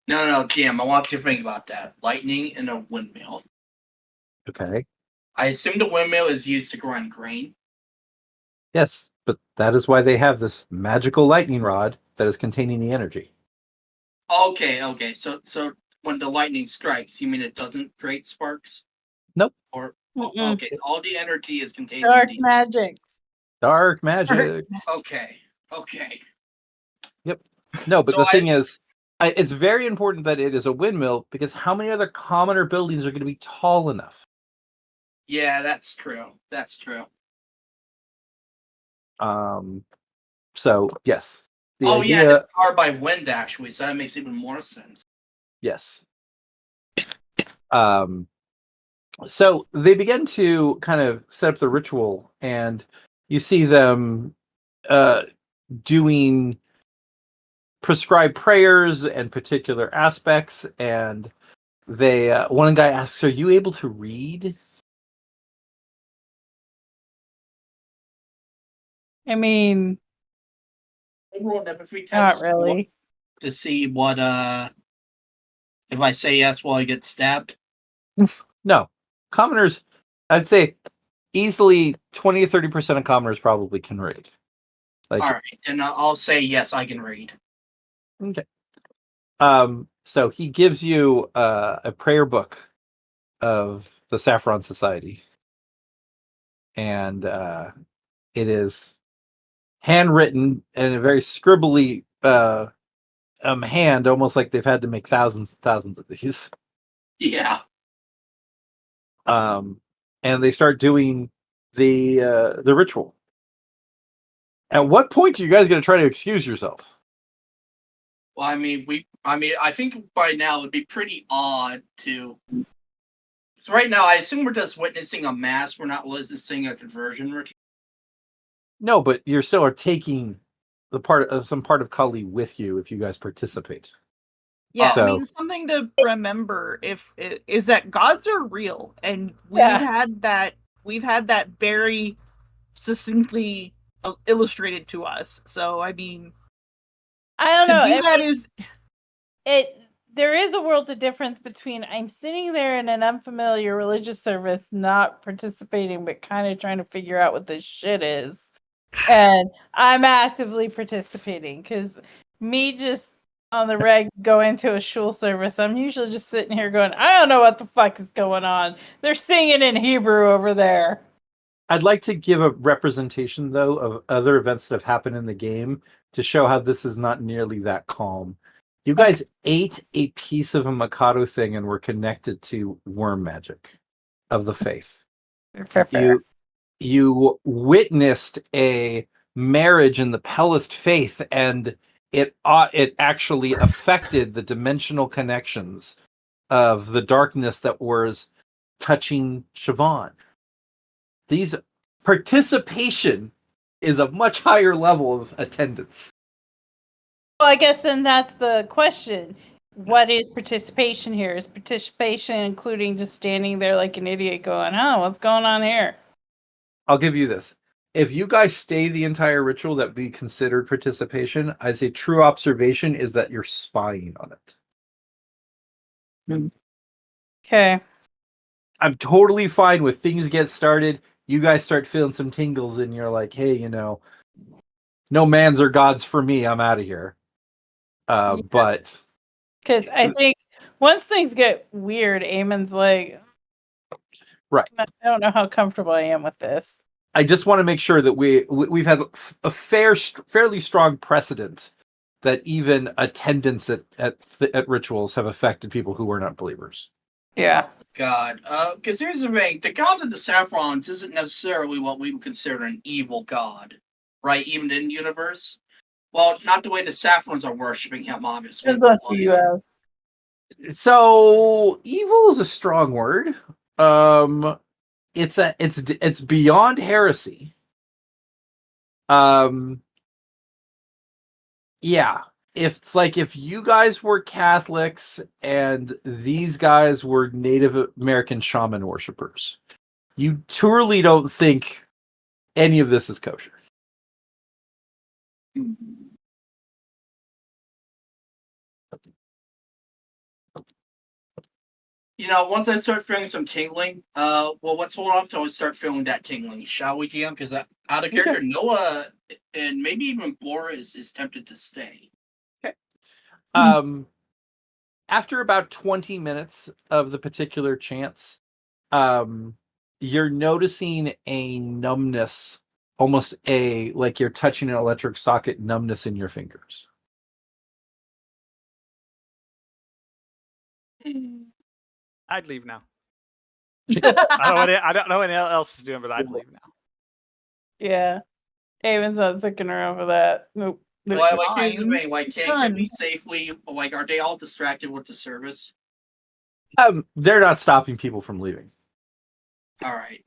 Speaker 3: No, Jim, I want you to think about that. Lightning in a windmill.
Speaker 1: Okay.
Speaker 3: I assume the windmill is used to grind grain.
Speaker 1: Yes, but that is why they have this magical lightning rod that is containing the energy.
Speaker 3: Okay. So when the lightning strikes, you mean it doesn't create sparks?
Speaker 1: Nope.
Speaker 3: Or
Speaker 4: Mm-mm.
Speaker 3: okay, so all the energy is contained
Speaker 4: Dark
Speaker 3: in
Speaker 4: magics.
Speaker 1: Dark magic.
Speaker 3: Okay.
Speaker 1: No, but
Speaker 3: So
Speaker 1: the thing is, it's very important that it is a windmill, because how many other commoner buildings are going to be tall enough?
Speaker 3: Yeah, that's true.
Speaker 1: So yes, the
Speaker 3: Yeah,
Speaker 1: idea.
Speaker 3: it's powered by wind actually, so that makes even more sense.
Speaker 1: Yes. So they begin to kind of set up the ritual, and you see them doing prescribed prayers and particular aspects, and they one guy asks, "Are you able to read?"
Speaker 4: I mean,
Speaker 3: Roll an empathy test
Speaker 4: not
Speaker 3: to see what-
Speaker 4: really.
Speaker 3: to see what if I say yes, will I get stabbed?
Speaker 1: No. Commoners, I'd say easily 20 to 30% of commoners probably can read. Like,
Speaker 3: All right, then I'll say yes, I can read.
Speaker 1: okay. So he gives you a prayer book of the Saffron Society, and it is handwritten in a very scribbly hand, almost like they've had to make thousands and thousands of these.
Speaker 3: Yeah.
Speaker 1: And they start doing the ritual. At what point are you guys going to try to excuse yourself?
Speaker 3: Well, I think by now it'd be pretty odd to. So right now, I assume we're just witnessing a mass. We're not witnessing a conversion ritual.
Speaker 1: No, but you still are taking the part of some part of Kali with you if you guys participate.
Speaker 2: Yeah,
Speaker 1: So-
Speaker 2: I mean, something to remember is that gods are real, and
Speaker 4: Yeah.
Speaker 2: we've had that very succinctly illustrated to us. So I mean,
Speaker 4: I don't
Speaker 2: to
Speaker 4: know.
Speaker 2: do
Speaker 4: I
Speaker 2: that
Speaker 4: mean,
Speaker 2: is
Speaker 4: there is a world of difference between I'm sitting there in an unfamiliar religious service, not participating, but kind of trying to figure out what this shit is, and I'm actively participating. Because me just on the reg going to a shul service, I'm usually just sitting here going, I don't know what the fuck is going on. They're singing in Hebrew over there.
Speaker 1: I'd like to give a representation, though, of other events that have happened in the game to show how this is not nearly that calm. You guys ate a piece of a Mikado thing and were connected to worm magic of the faith.
Speaker 4: Fair.
Speaker 1: You witnessed a marriage in the Pellist faith, and it actually affected the dimensional connections of the darkness that was touching Siobhan. These participation is a much higher level of attendance.
Speaker 4: Well, I guess then that's the question. What is participation here? Is participation including just standing there like an idiot going, oh, what's going on here?
Speaker 1: I'll give you this. If you guys stay the entire ritual, that be considered participation. I'd say true observation is that you're spying on it.
Speaker 4: Okay.
Speaker 1: I'm totally fine with things get started. You guys start feeling some tingles and you're like, hey, no mans or gods for me. I'm out of here.
Speaker 4: Yeah.
Speaker 1: But
Speaker 4: Because I think once things get weird, Eamon's like,
Speaker 1: right.
Speaker 4: I don't know how comfortable I am with this.
Speaker 1: I just want to make sure that we've had a fairly strong precedent that even attendance at rituals have affected people who were not believers.
Speaker 4: Yeah.
Speaker 3: God, because here's the thing: the god of the Saffrons isn't necessarily what we would consider an evil god, right? Even in universe. Well, not the way the Saffrons are worshiping him, obviously.
Speaker 4: Depends on who you have.
Speaker 1: So evil is a strong word. It's beyond heresy. Yeah. If you guys were Catholics and these guys were Native American shaman worshippers, you truly don't think any of this is kosher.
Speaker 3: Once I start feeling some tingling, let's hold off till I start feeling that tingling, shall we, DM? Because out of character, Noah and maybe even Blora is tempted to stay.
Speaker 1: Okay. After about 20 minutes of the particular chants, you're noticing a numbness, almost like you're touching an electric socket numbness in your fingers.
Speaker 5: I'd leave now. I don't know what else is doing, but I'd leave now.
Speaker 4: Yeah. Eamon's not sticking around for that. Nope.
Speaker 3: Well, here's the
Speaker 2: Fine.
Speaker 3: thing: can we safely? Are they all distracted with the service?
Speaker 1: They're not stopping people from leaving.
Speaker 3: All right.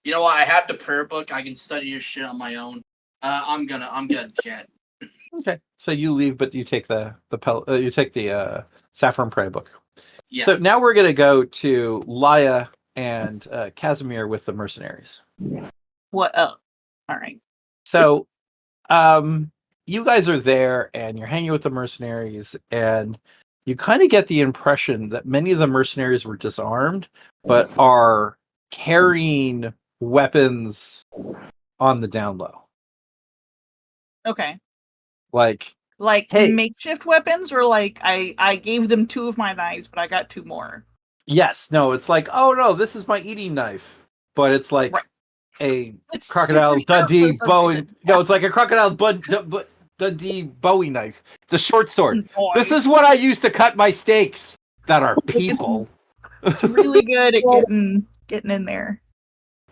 Speaker 3: You know what? I have the prayer book. I can study your shit on my own. I'm gonna jet.
Speaker 1: Okay, so you leave, but you take the Saffron Prayer book.
Speaker 3: Yeah.
Speaker 1: So now we're gonna go to Laya and Casimir with the mercenaries.
Speaker 2: What? Oh, all right.
Speaker 1: So, you guys are there, and you're hanging with the mercenaries, and you kind of get the impression that many of the mercenaries were disarmed, but are carrying weapons on the down low.
Speaker 2: Okay.
Speaker 1: Like
Speaker 2: Like
Speaker 1: hey,
Speaker 2: makeshift weapons, or like I gave them 2 of my knives, but I got 2 more.
Speaker 1: yes, no, it's like, oh no, this is my eating knife, but it's like
Speaker 2: Right. It's
Speaker 1: Crocodile
Speaker 2: super sharp
Speaker 1: Dundee
Speaker 2: for some
Speaker 1: Bowie.
Speaker 2: reason.
Speaker 1: No, it's like a Crocodile Dundee Bowie knife. It's a short sword.
Speaker 2: Boy.
Speaker 1: This is what I use to cut my steaks that are people.
Speaker 2: It's really good at getting in there.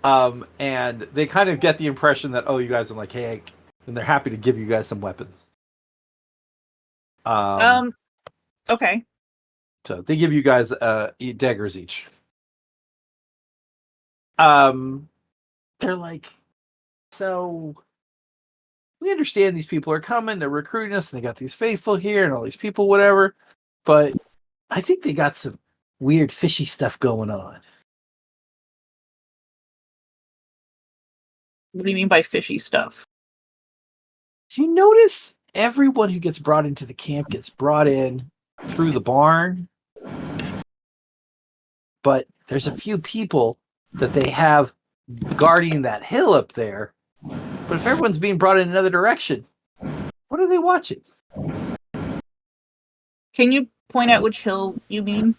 Speaker 1: And they kind of get the impression that, oh, you guys are like, hey, and they're happy to give you guys some weapons.
Speaker 2: Okay.
Speaker 1: So they give you guys daggers each. They're like, so we understand these people are coming, they're recruiting us, and they got these faithful here and all these people, whatever. But I think they got some weird fishy stuff going on.
Speaker 2: What do you mean by fishy stuff?
Speaker 1: Do you notice everyone who gets brought into the camp gets brought in through the barn? But there's a few people that they have guarding that hill up there. But if everyone's being brought in another direction, what are they watching?
Speaker 2: Can you point out which hill you mean?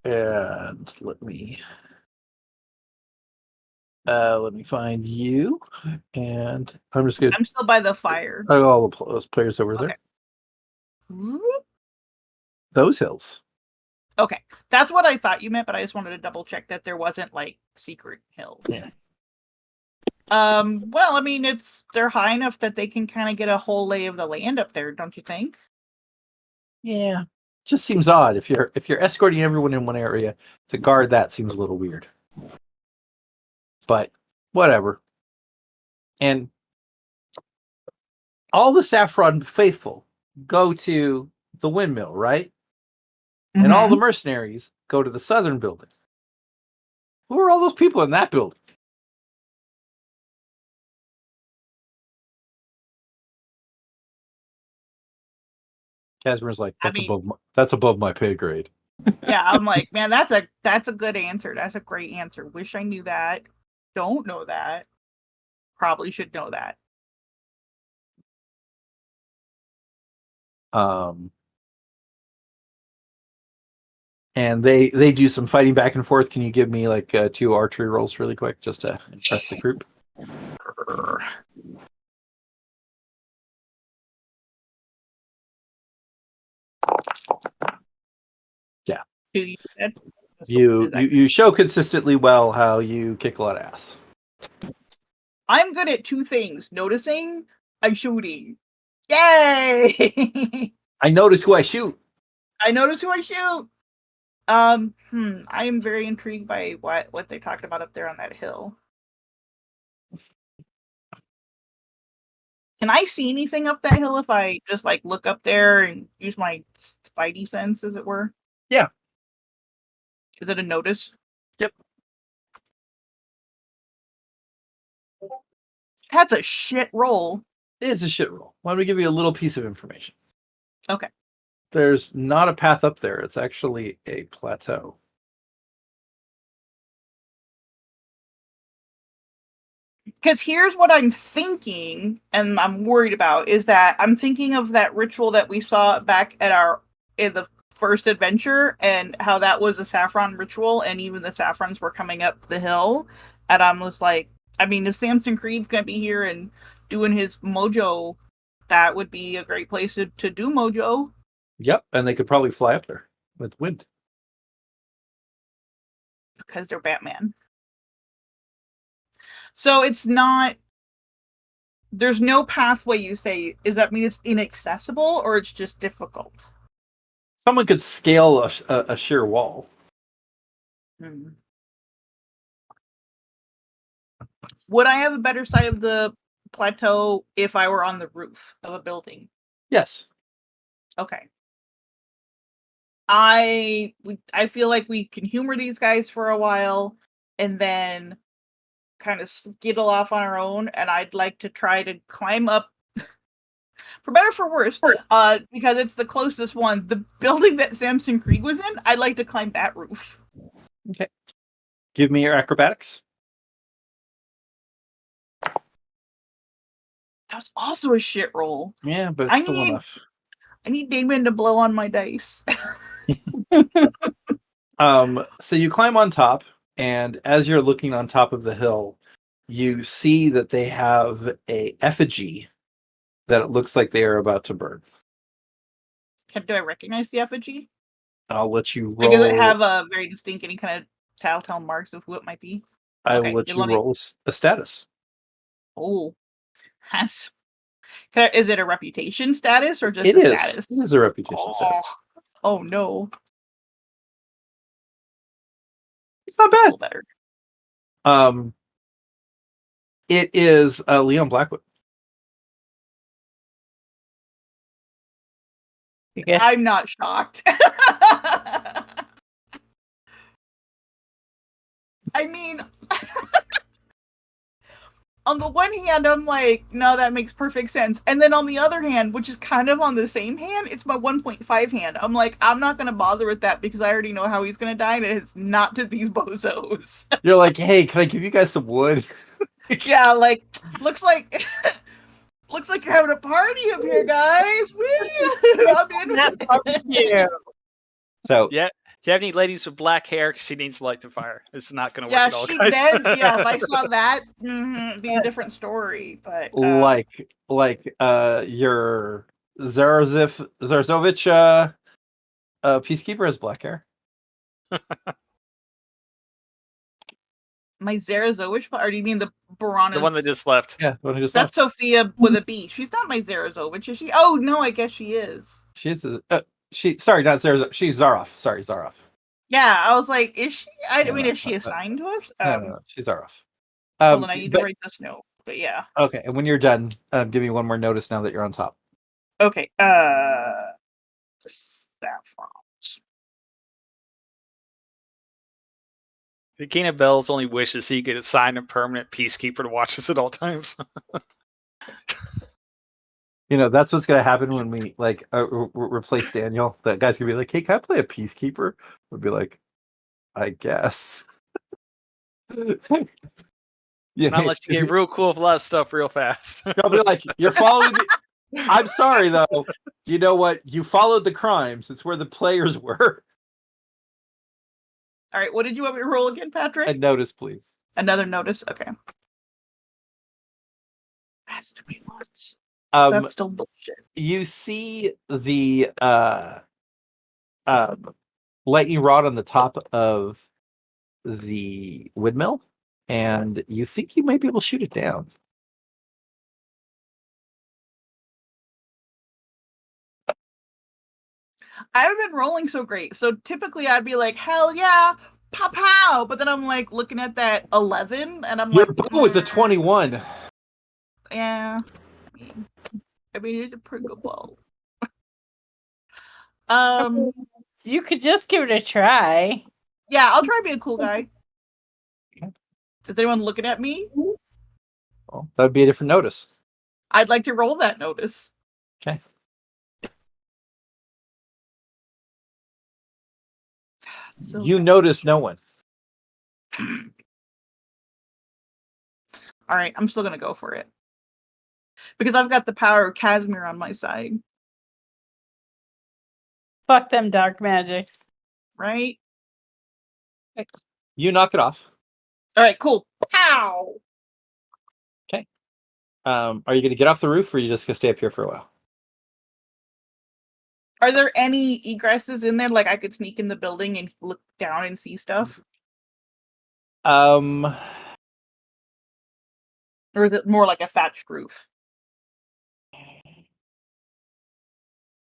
Speaker 1: And let me find you. And I'm just gonna
Speaker 2: I'm still by the fire.
Speaker 1: all those players over there. Those hills.
Speaker 2: Okay. That's what I thought you meant, but I just wanted to double check that there wasn't like secret hills.
Speaker 1: Yeah.
Speaker 2: Well, I mean, they're high enough that they can kind of get a whole lay of the land up there, don't you think?
Speaker 1: Yeah. Just seems odd. If you're escorting everyone in one area, to guard that seems a little weird. But whatever. And all the Saffron faithful go to the windmill, right? And all the mercenaries go to the southern building. Who are all those people in that building? Casimir's like, that's above my pay grade.
Speaker 2: Yeah, I'm like, man, that's a good answer. That's a great answer. Wish I knew that. Don't know that. Probably should know that.
Speaker 1: And they do some fighting back and forth. Can you give me like 2 archery rolls really quick just to impress the group? Yeah.
Speaker 2: You said?
Speaker 1: You show consistently well how you kick a lot of ass.
Speaker 2: I'm good at 2 things: noticing and shooting. Yay!
Speaker 1: I notice who I shoot.
Speaker 2: I notice who I shoot. I am very intrigued by what they talked about up there on that hill. Can I see anything up that hill if I just like look up there and use my spidey sense, as it were?
Speaker 1: Yeah.
Speaker 2: Is it a notice?
Speaker 1: Yep.
Speaker 2: That's a shit roll.
Speaker 1: It is a shit roll. Let me give you a little piece of information.
Speaker 2: Okay.
Speaker 1: There's not a path up there. It's actually a plateau.
Speaker 2: Because here's what I'm thinking, and I'm worried about, is that I'm thinking of that ritual that we saw back at in the first adventure, and how that was a saffron ritual, and even the saffrons were coming up the hill. And I'm just like, I mean, if Samson Creed's gonna be here and doing his mojo, that would be a great place to do mojo.
Speaker 1: Yep, and they could probably fly up there with wind.
Speaker 2: Because they're Batman. So it's not... There's no pathway, you say. Does that mean it's inaccessible, or it's just difficult?
Speaker 1: Someone could scale a sheer wall.
Speaker 2: Would I have a better sight of the plateau if I were on the roof of a building?
Speaker 1: Yes.
Speaker 2: Okay. I feel like we can humor these guys for a while and then kind of skittle off on our own, and I'd like to try to climb up, for better or for worse, because it's the closest one. The building that Samson Creed was in, I'd like to climb that roof.
Speaker 1: Okay. Give me your acrobatics.
Speaker 2: That was also a shit roll.
Speaker 1: Yeah, but it's still enough.
Speaker 2: I need Damon to blow on my dice.
Speaker 1: So you climb on top, and as you're looking on top of the hill, you see that they have a effigy that it looks like they are about to burn.
Speaker 2: Do I recognize the effigy?
Speaker 1: I'll let you roll.
Speaker 2: Like, does it have a very distinct, any kind of telltale marks of who it might be?
Speaker 1: I will let you roll a status.
Speaker 2: Oh, is it a reputation status or just
Speaker 1: a
Speaker 2: status?
Speaker 1: It is a reputation status.
Speaker 2: Oh no.
Speaker 1: It's not bad.
Speaker 2: Better.
Speaker 1: It is Leon Blackwood.
Speaker 2: I'm not shocked. I mean, on the one hand, I'm like, no, that makes perfect sense. And then on the other hand, which is kind of on the same hand, it's my 1.5 hand. I'm like, I'm not going to bother with that because I already know how he's going to die, and it's not to these bozos.
Speaker 1: You're like, hey, can I give you guys some wood?
Speaker 2: Yeah, like, looks like you're having a party up here, guys. Woo! I'm in with it.
Speaker 1: So
Speaker 5: yeah. Do you have any ladies with black hair? She needs to light the fire. It's not going to work
Speaker 2: Yeah,
Speaker 5: at all, guys.
Speaker 2: if I saw that, it'd be a different story. But
Speaker 1: your Zarzovich peacekeeper has black hair.
Speaker 2: My Zarazovich, or do you mean the Baranas?
Speaker 5: The one that just left.
Speaker 1: Yeah, the one who just
Speaker 2: That's
Speaker 1: left.
Speaker 2: Sophia with a B. She's not my Zarazovich, is she? Oh no, I guess she is.
Speaker 1: She's sorry, not Zarzov. She's Zaroff. Sorry, Zaroff.
Speaker 2: Yeah, I was like, is she? I mean, is she assigned to us?
Speaker 1: No, she's Zaroff.
Speaker 2: Hold on, I need to
Speaker 1: but-
Speaker 2: write this note. But yeah.
Speaker 1: Okay, and when you're done, give me one more notice now that you're on top.
Speaker 2: Okay. Saffron.
Speaker 5: The King of Bells only wishes he could assign a permanent peacekeeper to watch us at all times.
Speaker 1: You know, that's what's gonna happen when we like replace Daniel. That guy's gonna be like, "Hey, can I play a peacekeeper?" We'd be like, "I guess." Yeah,
Speaker 5: Not unless you
Speaker 1: if
Speaker 5: get real cool with a lot of stuff real fast.
Speaker 1: I'll be like, "You're following." I'm sorry though. You know what? You followed the crimes. It's where the players were.
Speaker 2: All right. What did you want me to roll again, Patrick?
Speaker 1: A notice, please.
Speaker 2: Another notice. Okay. Has to be once. So that's still bullshit.
Speaker 1: You see the lightning rod on the top of the windmill, and you think you might be able to shoot it down.
Speaker 2: I haven't been rolling so great. So typically I'd be like, hell yeah, pow pow. But then I'm like looking at that 11 and I'm
Speaker 1: Your
Speaker 2: like,
Speaker 1: bow was a 21.
Speaker 2: yeah. I mean, it's a pretty good bow.
Speaker 4: You could just give it a try.
Speaker 2: Yeah, I'll try being a cool guy. Is anyone looking at me?
Speaker 1: Well, that would be a different notice.
Speaker 2: I'd like to roll that notice.
Speaker 1: Okay.
Speaker 2: So
Speaker 1: You notice no one.
Speaker 2: all right, I'm still gonna go for it. Because I've got the power of Casimir on my side,
Speaker 4: Fuck them dark magics.
Speaker 2: right?
Speaker 1: You knock it off.
Speaker 2: All right, cool. Pow!
Speaker 1: Are you going to get off the roof, or are you just going to stay up here for a while?
Speaker 2: Are there any egresses in there? Like I could sneak in the building and look down and see stuff?
Speaker 1: Um,
Speaker 2: Or is it more like a thatched roof?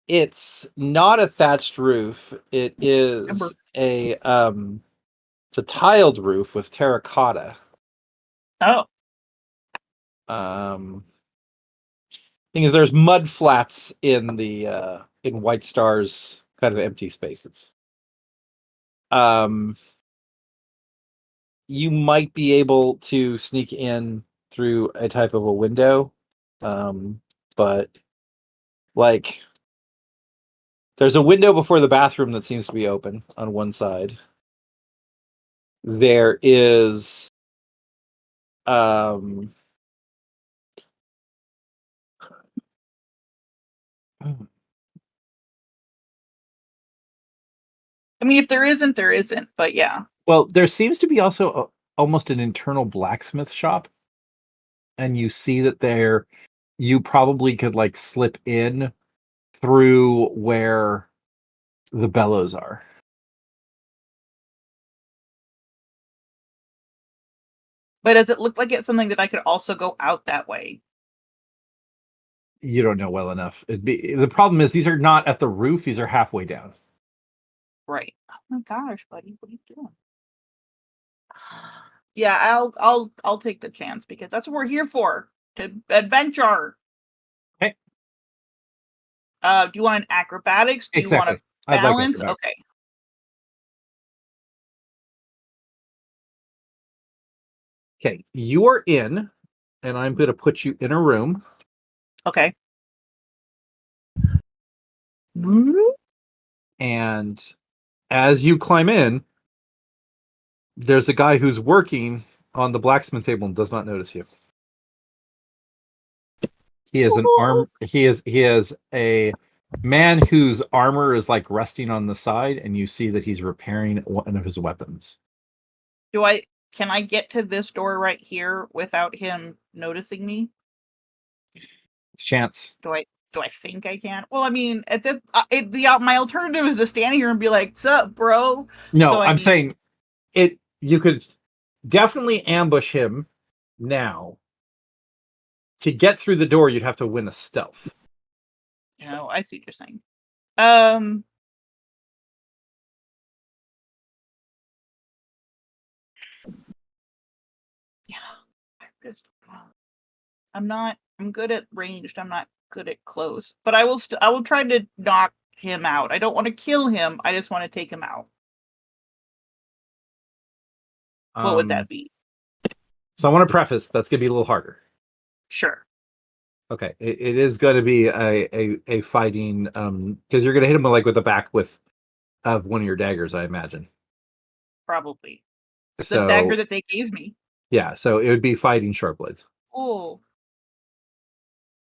Speaker 1: it's not a thatched roof. It is
Speaker 2: Remember.
Speaker 1: it's a tiled roof with terracotta.
Speaker 2: Oh.
Speaker 1: Thing is, there's mud flats in the in White Star's kind of empty spaces. You might be able to sneak in through a type of a window, but like there's a window before the bathroom that seems to be open on one side. There is
Speaker 2: I mean, if there isn't, there isn't. But yeah.
Speaker 1: well, there seems to be also almost an internal blacksmith shop, and you see that there you probably could like slip in through where the bellows are.
Speaker 2: But does it look like it's something that I could also go out that way?
Speaker 1: You don't know well enough. The problem is these are not at the roof; these are halfway down.
Speaker 2: Right. Oh my gosh, buddy, what are you doing? Yeah, I'll take the chance because that's what we're here for. To adventure.
Speaker 1: Okay.
Speaker 2: Do you want an acrobatics? Do you want
Speaker 1: Exactly.
Speaker 2: a
Speaker 1: I'd like
Speaker 2: balance?
Speaker 1: acrobatics.
Speaker 2: Okay.
Speaker 1: Okay, you are in, and I'm going to put you in a room.
Speaker 2: Okay.
Speaker 1: And as you climb in, there's a guy who's working on the blacksmith table and does not notice you. He is an arm. He is a man whose armor is like resting on the side, and you see that he's repairing one of his weapons.
Speaker 2: Can I get to this door right here without him noticing me?
Speaker 1: Chance.
Speaker 2: Do I think I can? Well, I mean, at this, my alternative is to stand here and be like, "Sup, bro?"
Speaker 1: No,
Speaker 2: So,
Speaker 1: I'm saying it. You could definitely ambush him now. To get through the door, you'd have to win a stealth.
Speaker 2: You know, I see what you're saying. Yeah. I'm good at ranged. I'm not good at close. But I will try to knock him out. I don't want to kill him. I just want to take him out. What would that be?
Speaker 1: So I want to preface that's going to be a little harder.
Speaker 2: Sure.
Speaker 1: Okay, it is going to be a fighting because you're going to hit him with the back of one of your daggers, I imagine.
Speaker 2: Probably. The
Speaker 1: So
Speaker 2: dagger that they gave me.
Speaker 1: yeah, so it would be fighting short blades.
Speaker 2: Oh.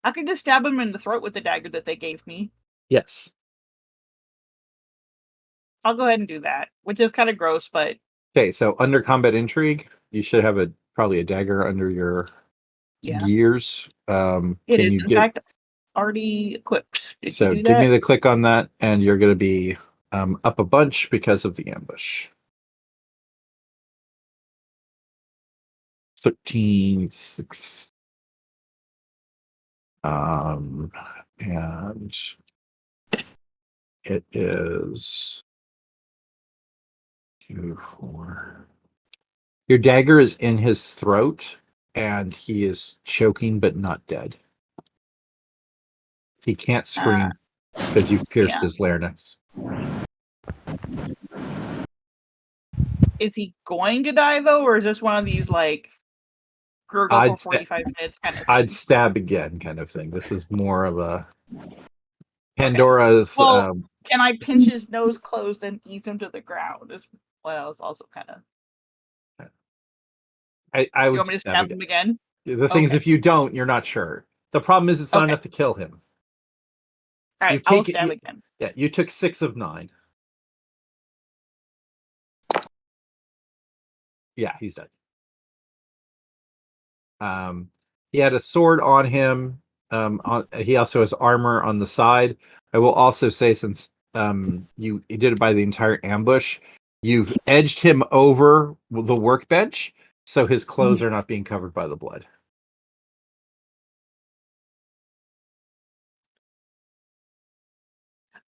Speaker 2: I could just stab him in the throat with the dagger that they gave me.
Speaker 1: Yes.
Speaker 2: I'll go ahead and do that, which is kind of gross, but
Speaker 1: Okay, so under combat intrigue, you should have probably a dagger under your
Speaker 2: yeah.
Speaker 1: gears.
Speaker 2: It
Speaker 1: Can
Speaker 2: is,
Speaker 1: you
Speaker 2: in
Speaker 1: get
Speaker 2: fact, already equipped. Did
Speaker 1: so
Speaker 2: you do
Speaker 1: give me
Speaker 2: that?
Speaker 1: the click on that, and you're going to be up a bunch because of the ambush. 13, 6. And it is 2, 4. Your dagger is in his throat, and he is choking but not dead. He can't scream because you've pierced
Speaker 2: yeah.
Speaker 1: his larynx.
Speaker 2: Is he going to die though, or is this one of these like gurgle
Speaker 1: I'd
Speaker 2: for 45 minutes kind of thing?
Speaker 1: I'd stab again kind of thing. This is more of a Pandora's.
Speaker 2: Well, can I pinch his nose closed and ease him to the ground? Is what I was also kind of.
Speaker 1: I
Speaker 2: You
Speaker 1: would
Speaker 2: want me to
Speaker 1: stab
Speaker 2: stab
Speaker 1: again.
Speaker 2: him again?
Speaker 1: The thing is,
Speaker 2: Okay.
Speaker 1: if you don't, you're not sure. The problem is, it's not
Speaker 2: Okay.
Speaker 1: enough to kill him.
Speaker 2: All right,
Speaker 1: You've
Speaker 2: I'll
Speaker 1: taken-
Speaker 2: stab
Speaker 1: you-
Speaker 2: again.
Speaker 1: Yeah, you took 6 of 9. Yeah, he's dead. He had a sword on him. He also has armor on the side. I will also say, since you did it by the entire ambush, you've edged him over the workbench, so his clothes are not being covered by the blood.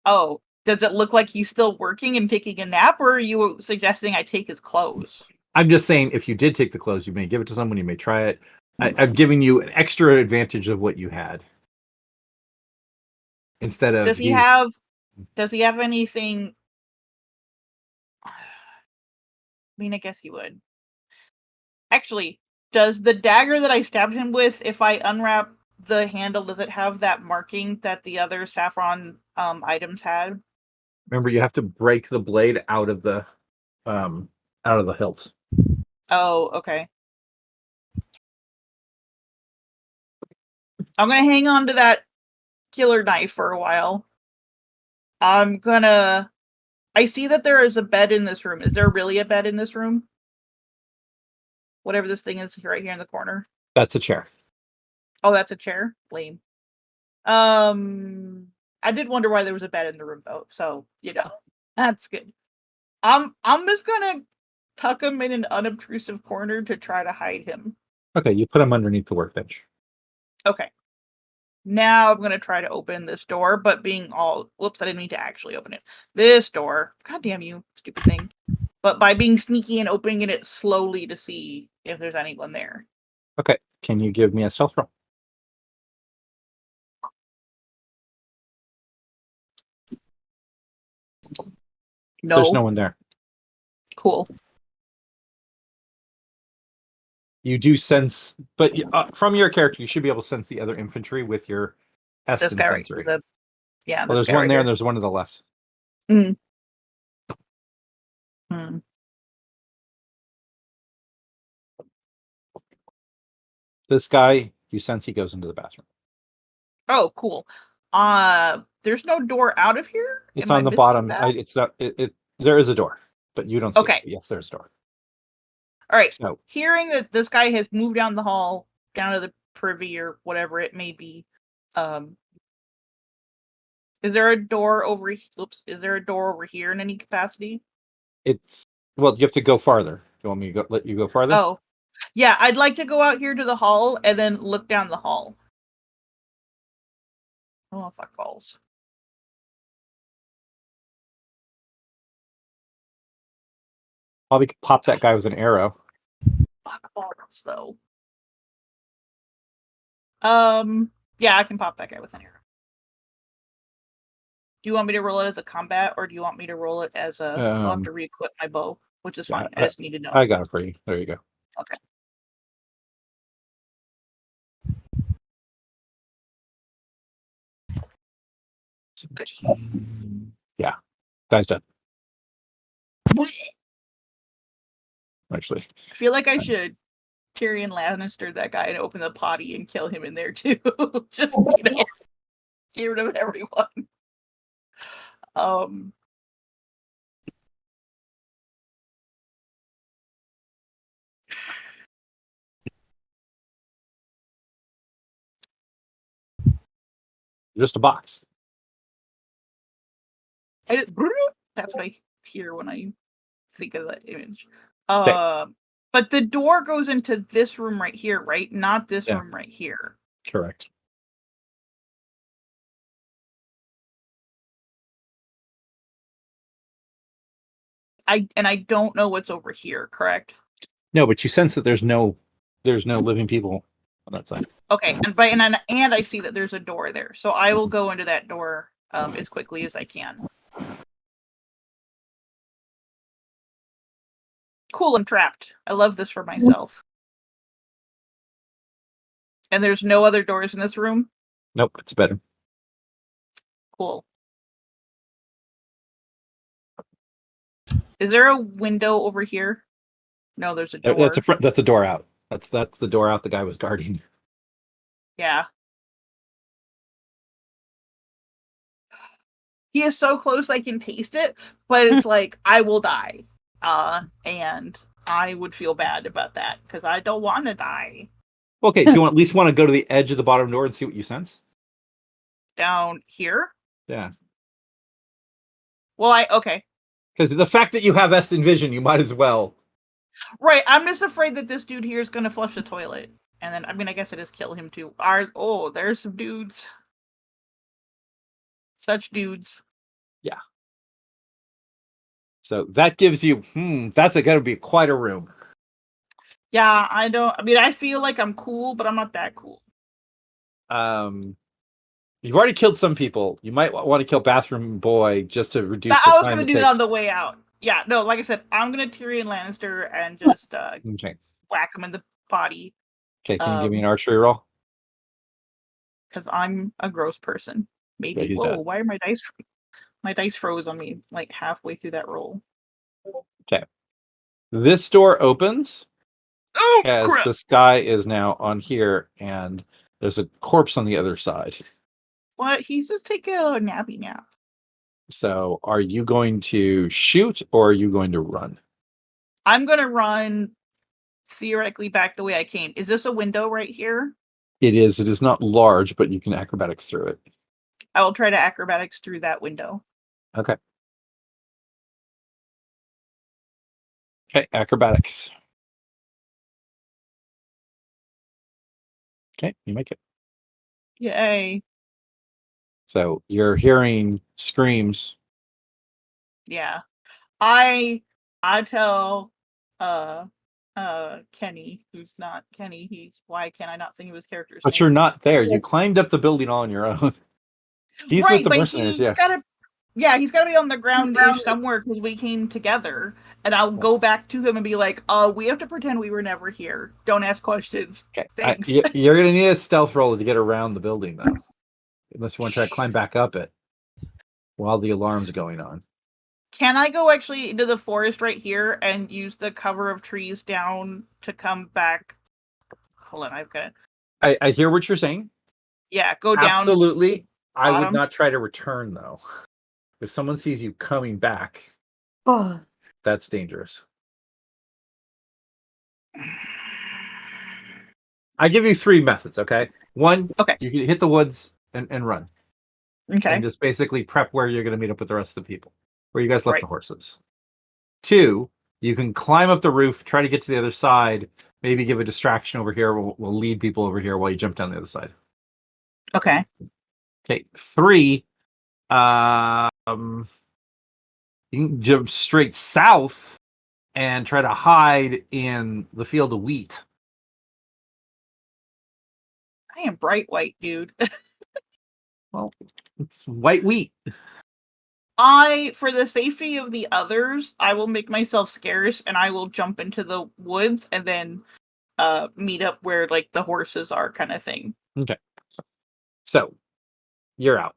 Speaker 2: Oh, does it look like he's still working and taking a nap, or are you suggesting I take his clothes?
Speaker 1: I'm just saying, if you did take the clothes, you may give it to someone, you may try it. I'm giving you an extra advantage of what you had. Instead of
Speaker 2: Does he have anything? I mean, I guess he would. Actually, does the dagger that I stabbed him with, if I unwrap the handle, does it have that marking that the other saffron items had?
Speaker 1: Remember, you have to break the blade out of the hilt.
Speaker 2: Oh, okay. I'm gonna hang on to that killer knife for a while. I see that there is a bed in this room. Is there really a bed in this room? Whatever this thing is right here in the corner.
Speaker 1: That's a chair.
Speaker 2: Oh, that's a chair? Lame. I did wonder why there was a bed in the room though, so that's good. I'm just gonna tuck him in an unobtrusive corner to try to hide him.
Speaker 1: Okay, you put him underneath the workbench.
Speaker 2: Okay. Now I'm gonna try to open this door, but whoops, I didn't mean to actually open it. This door. God damn you, stupid thing. But by being sneaky and opening it slowly to see if there's anyone there.
Speaker 1: Okay, can you give me a stealth roll?
Speaker 2: No.
Speaker 1: There's no one there.
Speaker 2: Cool.
Speaker 1: You do sense, but from your character, you should be able to sense the other infantry with your
Speaker 2: This
Speaker 1: Estin
Speaker 2: guy right
Speaker 1: sensory.
Speaker 2: here.
Speaker 1: Well,
Speaker 2: this
Speaker 1: there's
Speaker 2: guy
Speaker 1: one
Speaker 2: right
Speaker 1: there,
Speaker 2: here.
Speaker 1: and there's one to the left.
Speaker 2: Hmm.
Speaker 1: This guy, you sense he goes into the bathroom.
Speaker 2: Oh, cool. There's no door out of here?
Speaker 1: It's
Speaker 2: Am
Speaker 1: on
Speaker 2: I
Speaker 1: the
Speaker 2: missing
Speaker 1: bottom.
Speaker 2: that?
Speaker 1: It's not. There is a door, but you don't see
Speaker 2: Okay.
Speaker 1: it. Yes, there's a door.
Speaker 2: All right.
Speaker 1: So
Speaker 2: Hearing that this guy has moved down the hall, down to the privy or whatever it may be, is there a door over? Oops. Is there a door over here in any capacity?
Speaker 1: it's you have to go farther. You want me to let you go farther?
Speaker 2: Oh, yeah. I'd like to go out here to the hall and then look down the hall. Oh, fuck balls.
Speaker 1: Probably could pop that guy with an arrow.
Speaker 2: Fuck balls, though. Yeah, I can pop that guy with an arrow. Do you want me to roll it as a combat, or do you want me to roll it as a? I'll have to re-equip my bow, which is fine. I just need to know.
Speaker 1: I got it for you. There you go.
Speaker 2: Okay.
Speaker 1: Yeah, guy's dead. Actually,
Speaker 2: I feel like I should Tyrion Lannister that guy and open the potty and kill him in there too. Just get rid of everyone.
Speaker 1: just a box.
Speaker 2: That's what I hear when I think of that image. But the door goes into this room right here, right? Not this room right here.
Speaker 1: Correct.
Speaker 2: I don't know what's over here, correct?
Speaker 1: No, but you sense that there's no living people on that side.
Speaker 2: Okay, and I see that there's a door there, so I will go into that door as quickly as I can. Cool, I'm trapped. I love this for myself. And there's no other doors in this room?
Speaker 1: Nope, it's better.
Speaker 2: Cool. Is there a window over here? No, there's a door.
Speaker 1: That's a door out. That's the door out the guy was guarding.
Speaker 2: Yeah. He is so close I can taste it, but it's like I will die. And I would feel bad about that because I don't want to die.
Speaker 1: Okay, do you at least want to go to the edge of the bottom door and see what you sense?
Speaker 2: Down here?
Speaker 1: Yeah.
Speaker 2: Well, okay.
Speaker 1: Because the fact that you have Estin vision, you might as well.
Speaker 2: Right, I'm just afraid that this dude here is going to flush the toilet. And then, I guess it is kill him too. There's some dudes. Such dudes.
Speaker 1: Yeah. So that gives you, that's going to be quite a room.
Speaker 2: Yeah, I feel like I'm cool, but I'm not that cool.
Speaker 1: You've already killed some people. You might want to kill Bathroom Boy just to reduce the
Speaker 2: I was
Speaker 1: time
Speaker 2: going to do that on the way out. Yeah, no, like I said, I'm going to Tyrion Lannister and just
Speaker 1: okay.
Speaker 2: whack him in the body.
Speaker 1: Okay, can you give me an archery roll?
Speaker 2: Because I'm a gross person. Maybe.
Speaker 1: Yeah,
Speaker 2: Whoa, why are my dice froze on me like halfway through that roll?
Speaker 1: Okay. This door opens.
Speaker 2: Oh,
Speaker 1: as
Speaker 2: crap.
Speaker 1: this guy is now on here, and there's a corpse on the other side.
Speaker 2: What? He's just taking a nappy nap.
Speaker 1: So, are you going to shoot or are you going to run?
Speaker 2: I'm going to run theoretically back the way I came. Is this a window right here?
Speaker 1: It is. It is not large, but you can acrobatics through it.
Speaker 2: I will try to acrobatics through that window.
Speaker 1: Okay. Okay, acrobatics. Okay, you make it.
Speaker 2: Yay.
Speaker 1: So you're hearing screams.
Speaker 2: Yeah. I tell Kenny, who's not Kenny, why can I not think of his character's
Speaker 1: But
Speaker 2: name?
Speaker 1: you're not there. You climbed up the building all on your own. He's
Speaker 2: right,
Speaker 1: with the
Speaker 2: but
Speaker 1: mercenaries,
Speaker 2: he's gotta be on the ground somewhere because we came together. And I'll go back to him and be like, we have to pretend we were never here. Don't ask questions.
Speaker 1: Okay.
Speaker 2: Thanks.
Speaker 1: You're going to need a stealth roll to get around the building, though. Unless you want to try to climb back up it while the alarm's going on.
Speaker 2: Can I go actually into the forest right here and use the cover of trees down to come back? Hold on, I've got it.
Speaker 1: I hear what you're saying.
Speaker 2: Yeah, go down.
Speaker 1: Absolutely. I would
Speaker 2: bottom.
Speaker 1: not try to return, though. If someone sees you coming back, that's dangerous. I give you 3 methods, okay? 1,
Speaker 2: okay.
Speaker 1: You can hit the woods and run.
Speaker 2: Okay.
Speaker 1: And just basically prep where you're going to meet up with the rest of the people. Where you guys left the horses. 2, you can climb up the roof, try to get to the other side, maybe give a distraction over here. We'll lead people over here while you jump down the other side.
Speaker 2: Okay.
Speaker 1: Okay. 3, you can jump straight south and try to hide in the field of wheat.
Speaker 2: I am bright white, dude.
Speaker 1: Well, it's white wheat.
Speaker 2: For the safety of the others, I will make myself scarce and I will jump into the woods and then meet up where like the horses are, kind of thing.
Speaker 1: Okay. So you're out.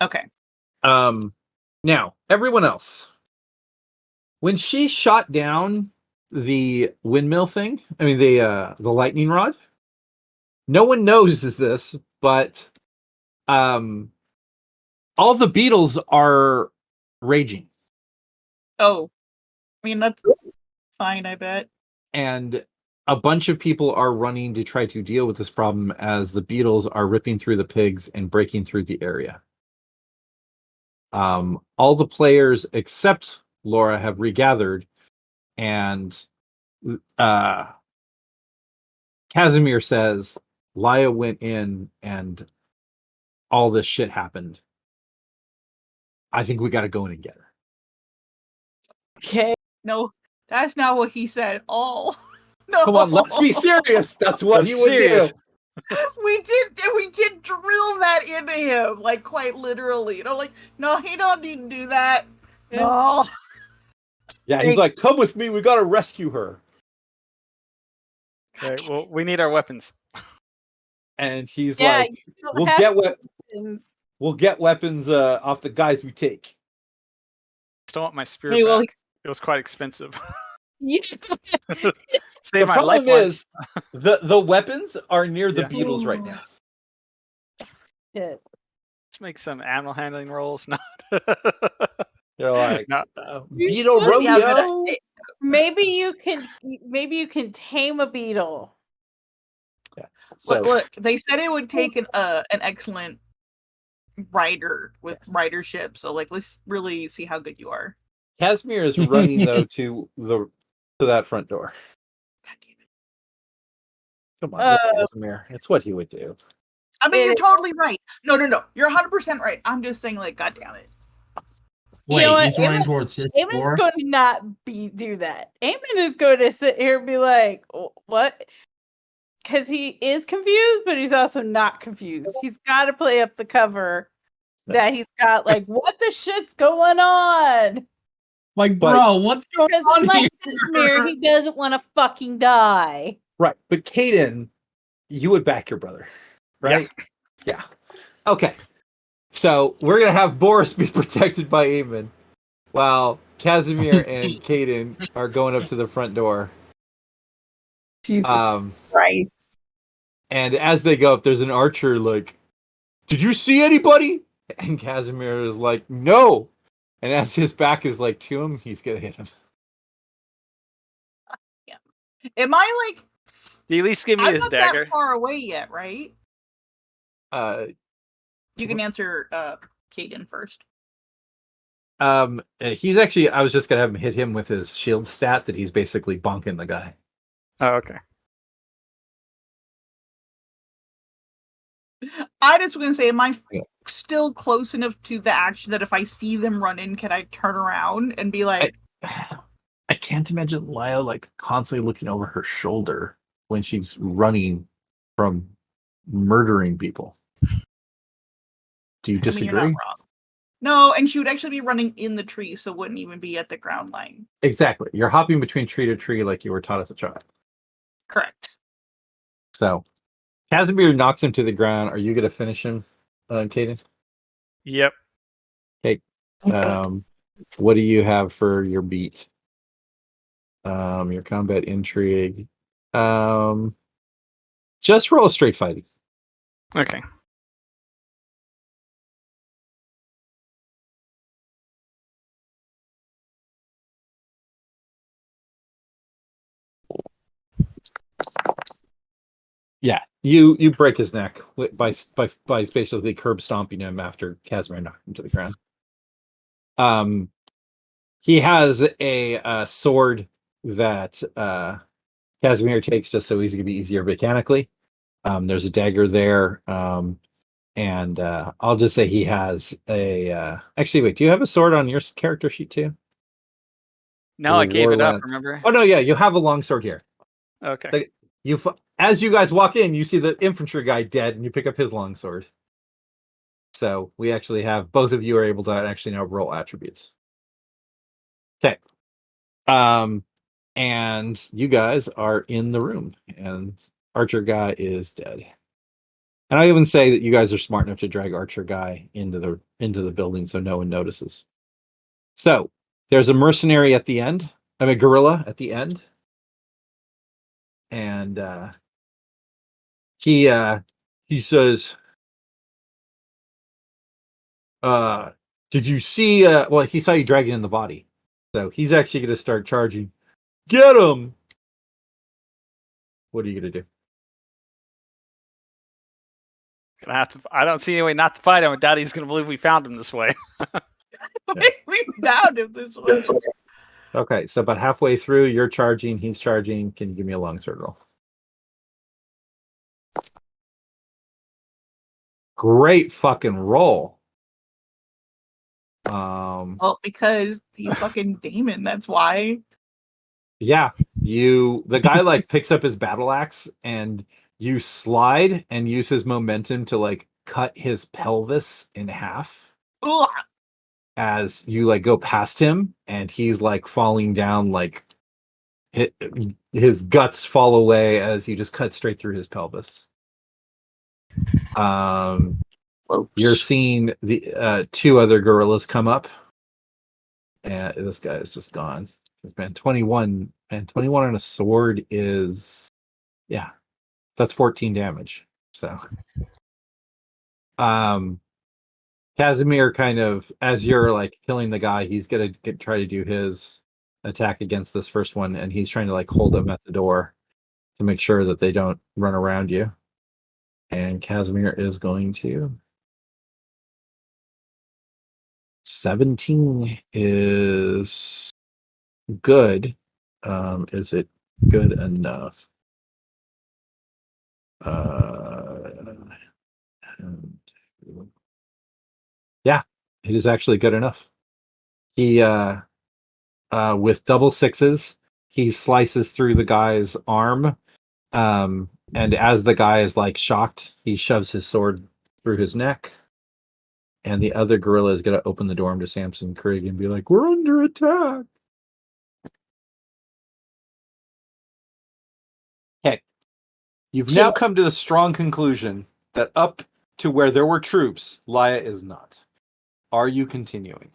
Speaker 2: Okay.
Speaker 1: Now everyone else. When she shot down the windmill thing, I mean the lightning rod, no one knows this, but all the beetles are raging.
Speaker 2: Oh, I mean that's fine, I bet.
Speaker 1: And a bunch of people are running to try to deal with this problem as the beetles are ripping through the pigs and breaking through the area. All the players except Laura have regathered, and Casimir says Laya went in and all this shit happened. I think we got to go in and get her.
Speaker 4: Okay.
Speaker 2: No, that's not what he said. Oh, no.
Speaker 1: Come on, let's be serious. That's what
Speaker 5: That's
Speaker 1: he would
Speaker 5: serious.
Speaker 1: do.
Speaker 2: We did drill that into him, like quite literally. You know, like, no, he don't need to do that. No.
Speaker 1: Yeah, he's like, come with me. We got to rescue her.
Speaker 5: Okay, well, we need our weapons.
Speaker 1: And he's
Speaker 4: Yeah,
Speaker 1: like,
Speaker 4: you don't
Speaker 1: we'll
Speaker 4: have
Speaker 1: get
Speaker 4: weapons.
Speaker 1: we'll get weapons off the guys we take.
Speaker 5: Still want my spear
Speaker 2: Hey, well,
Speaker 5: back. It was quite expensive.
Speaker 4: You-
Speaker 5: Save
Speaker 1: The
Speaker 5: my
Speaker 1: problem
Speaker 5: lifelines.
Speaker 1: is the weapons are near the
Speaker 5: Yeah.
Speaker 1: beetles right now.
Speaker 4: Shit.
Speaker 5: Let's make some animal handling rolls. No.
Speaker 1: They're like,
Speaker 5: No.
Speaker 1: beetle
Speaker 4: We'll see how good
Speaker 1: rodeo.
Speaker 4: Maybe you can tame a beetle.
Speaker 1: So
Speaker 2: look, they said it would take an excellent rider with ridership. So like, let's really see how good you are.
Speaker 1: Casimir is running though to that front door. Come on, it's Casimir. It's what he would do.
Speaker 2: I mean,
Speaker 4: It
Speaker 2: you're
Speaker 4: is-
Speaker 2: totally right. No. You're 100% right. I'm just saying, like, God damn it.
Speaker 6: Wait,
Speaker 4: know what?
Speaker 6: he's running
Speaker 4: Eamon-
Speaker 6: towards this
Speaker 4: Eamon's
Speaker 6: door.
Speaker 4: going to not do that. Eamon is going to sit here and be like, what? Because he is confused, but he's also not confused. He's got to play up the cover that he's got, like, what the shit's going on?
Speaker 6: Like,
Speaker 1: But-
Speaker 6: bro, what's going
Speaker 4: Because
Speaker 6: on
Speaker 4: unlike
Speaker 6: here?
Speaker 4: Casimir, he doesn't want to fucking die.
Speaker 1: Right, but Caden, you would back your brother, right? Yeah. Okay. So we're gonna have Boris be protected by Eamon, while Casimir and Caden are going up to the front door.
Speaker 4: Jesus
Speaker 1: Um,
Speaker 4: Christ.
Speaker 1: and as they go up, there's an archer like, "Did you see anybody?" And Casimir is like, "No." And as his back is like to him, he's gonna hit him.
Speaker 2: Am I like?
Speaker 5: Do you at least give me
Speaker 2: I'm
Speaker 5: his
Speaker 2: not
Speaker 5: dagger?
Speaker 2: that far away yet, right? You can answer Caden first.
Speaker 1: He's actually. I was just gonna have him hit him with his shield stat that he's basically bonking the guy.
Speaker 5: Oh, okay.
Speaker 2: I just was gonna say, am I
Speaker 1: Yeah.
Speaker 2: still close enough to the action that if I see them run in, can I turn around and be like,
Speaker 1: I can't imagine Lyle like constantly looking over her shoulder when she's running from murdering people. Do you
Speaker 2: I mean, you're
Speaker 1: disagree?
Speaker 2: not wrong. No, and she would actually be running in the tree, so wouldn't even be at the ground line.
Speaker 1: Exactly. You're hopping between tree to tree like you were taught as a child.
Speaker 2: Correct.
Speaker 1: So Casimir knocks him to the ground. Are you going to finish him, Caden?
Speaker 5: Yep.
Speaker 1: What do you have for your beat? Your combat intrigue. Just roll a straight fighting.
Speaker 5: Okay.
Speaker 1: Yeah, you break his neck by basically curb stomping him after Casimir knocked him to the ground. He has a sword that Casimir takes just so he's gonna be easier mechanically. There's a dagger there, and I'll just say he has a. Actually, wait, do you have a sword on your character sheet too?
Speaker 5: No, I gave it up.
Speaker 1: Warlance.
Speaker 5: Remember?
Speaker 1: Oh no, yeah, you have a long sword here.
Speaker 5: Okay.
Speaker 1: You as you guys walk in, you see the infantry guy dead, and you pick up his longsword. So we actually have both of you are able to actually now roll attributes. Okay. And you guys are in the room, and Archer guy is dead. And I even say that you guys are smart enough to drag Archer guy into the building so no one notices. So there's a mercenary at the end. I mean, gorilla at the end, and he says, "Did you see?" Well, he saw you dragging in the body, so he's actually going to start charging. Get him! What are you going to do?
Speaker 5: Gonna have to. I don't see any way not to fight him. I doubt he's gonna believe we found him this way.
Speaker 2: We found him this way.
Speaker 1: Okay, so about halfway through, you're charging, he's charging. Can you give me a longsword roll? Great fucking roll.
Speaker 2: Well, because he's fucking Damon, that's why.
Speaker 1: Yeah, the guy like picks up his battle axe and you slide and use his momentum to like cut his pelvis in half
Speaker 2: Ugh.
Speaker 1: as you like go past him, and he's like falling down, like his guts fall away as you just cut straight through his pelvis. You're seeing the two other gorillas come up, and this guy is just gone. Man, 21 on a sword is, yeah, that's 14 damage. So Casimir kind of, as you're like killing the guy, he's gonna try to do his attack against this first one, and he's trying to like hold him at the door to make sure that they don't run around you. And Casimir is going to 17 is good. Is it good enough? Yeah, it is actually good enough. He with double sixes, he slices through the guy's arm. And as the guy is like shocked, he shoves his sword through his neck. And the other gorilla is going to open the door to Samson Krieg and be like, "We're under attack." Okay. You've now come to the strong conclusion that up to where there were troops, Laya is not. Are you continuing?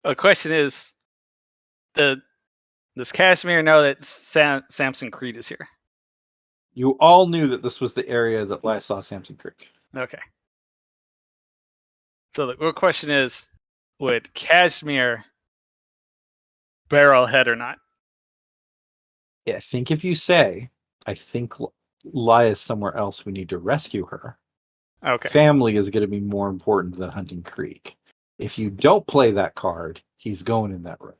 Speaker 5: The question is, does Casimir know that Samson Creed is here?
Speaker 1: You all knew that this was the area that Laya saw Samson Krieg.
Speaker 5: Okay. So the real question is, would Casimir barrel ahead or not?
Speaker 1: Yeah, I think if you say, I think Laya is somewhere else, we need to rescue her.
Speaker 5: Okay.
Speaker 1: Family is going to be more important than hunting Krieg. If you don't play that card, he's going in that room.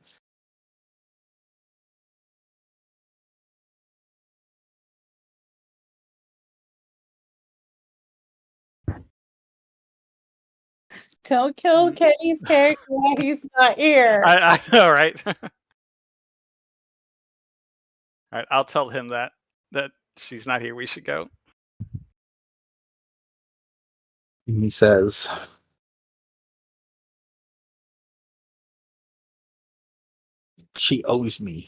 Speaker 4: Don't kill Kenny's character while he's not here.
Speaker 5: I know, right? All right, I'll tell him that she's not here. We should go.
Speaker 1: And he says, "She owes me."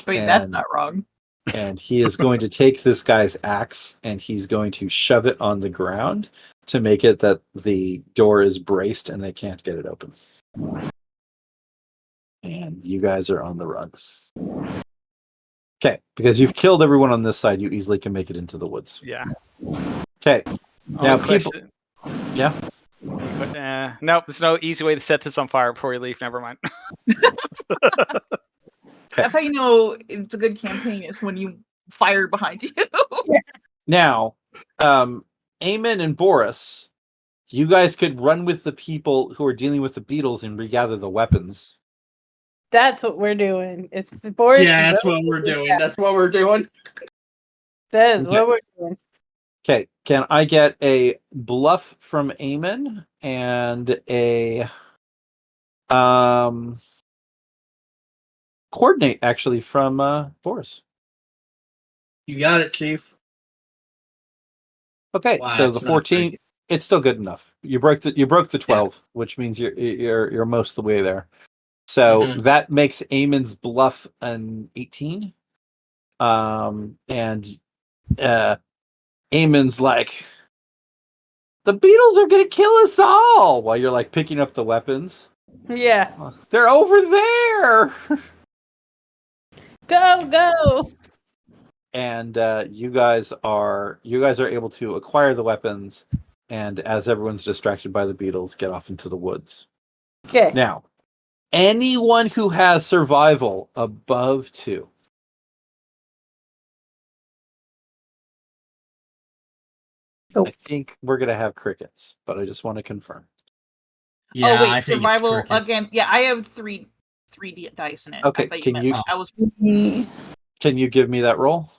Speaker 2: Wait, that's not wrong.
Speaker 1: And he is going to take this guy's axe and he's going to shove it on the ground to make it that the door is braced and they can't get it open. And you guys are on the run. Okay, because you've killed everyone on this side, you easily can make it into the woods.
Speaker 5: Yeah.
Speaker 1: Okay. Now, people.
Speaker 5: Question.
Speaker 1: Yeah.
Speaker 5: But, nope, there's no easy way to set this on fire before you leave. Never mind.
Speaker 2: That's how you know it's a good campaign, is when you fire behind you.
Speaker 1: Now, Eamon and Boris, you guys could run with the people who are dealing with the beetles and regather the weapons.
Speaker 4: That's what we're doing. It's Boris.
Speaker 3: Yeah, that's what we're doing.
Speaker 4: Yeah.
Speaker 3: That's what we're doing.
Speaker 4: That is
Speaker 1: Okay.
Speaker 4: what we're doing.
Speaker 1: Okay, can I get a bluff from Eamon and a coordinate actually from Boris.
Speaker 3: You got it, Chief.
Speaker 1: Okay,
Speaker 3: Wow,
Speaker 1: so
Speaker 3: that's
Speaker 1: the
Speaker 3: not
Speaker 1: 14,
Speaker 3: great.
Speaker 1: it's still good enough. You broke the 12, which means you're most of the way there. So
Speaker 3: Mhm.
Speaker 1: that makes Eamon's bluff an 18. And Eamon's like, the beetles are gonna kill us all, while you're like picking up the weapons.
Speaker 4: Yeah.
Speaker 1: They're over there.
Speaker 4: Go.
Speaker 1: And you guys are able to acquire the weapons, and as everyone's distracted by the beetles, get off into the woods.
Speaker 4: Okay.
Speaker 1: Now, anyone who has survival above 2.
Speaker 4: Oh.
Speaker 1: I think we're gonna have crickets, but I just want to confirm.
Speaker 3: Yeah,
Speaker 2: oh wait,
Speaker 3: I think
Speaker 2: survival
Speaker 3: it's cricket.
Speaker 2: again. Yeah, I have three dice in it.
Speaker 1: Okay,
Speaker 2: I thought
Speaker 1: can
Speaker 2: meant
Speaker 1: you-
Speaker 2: like I was
Speaker 1: Can you give me that roll?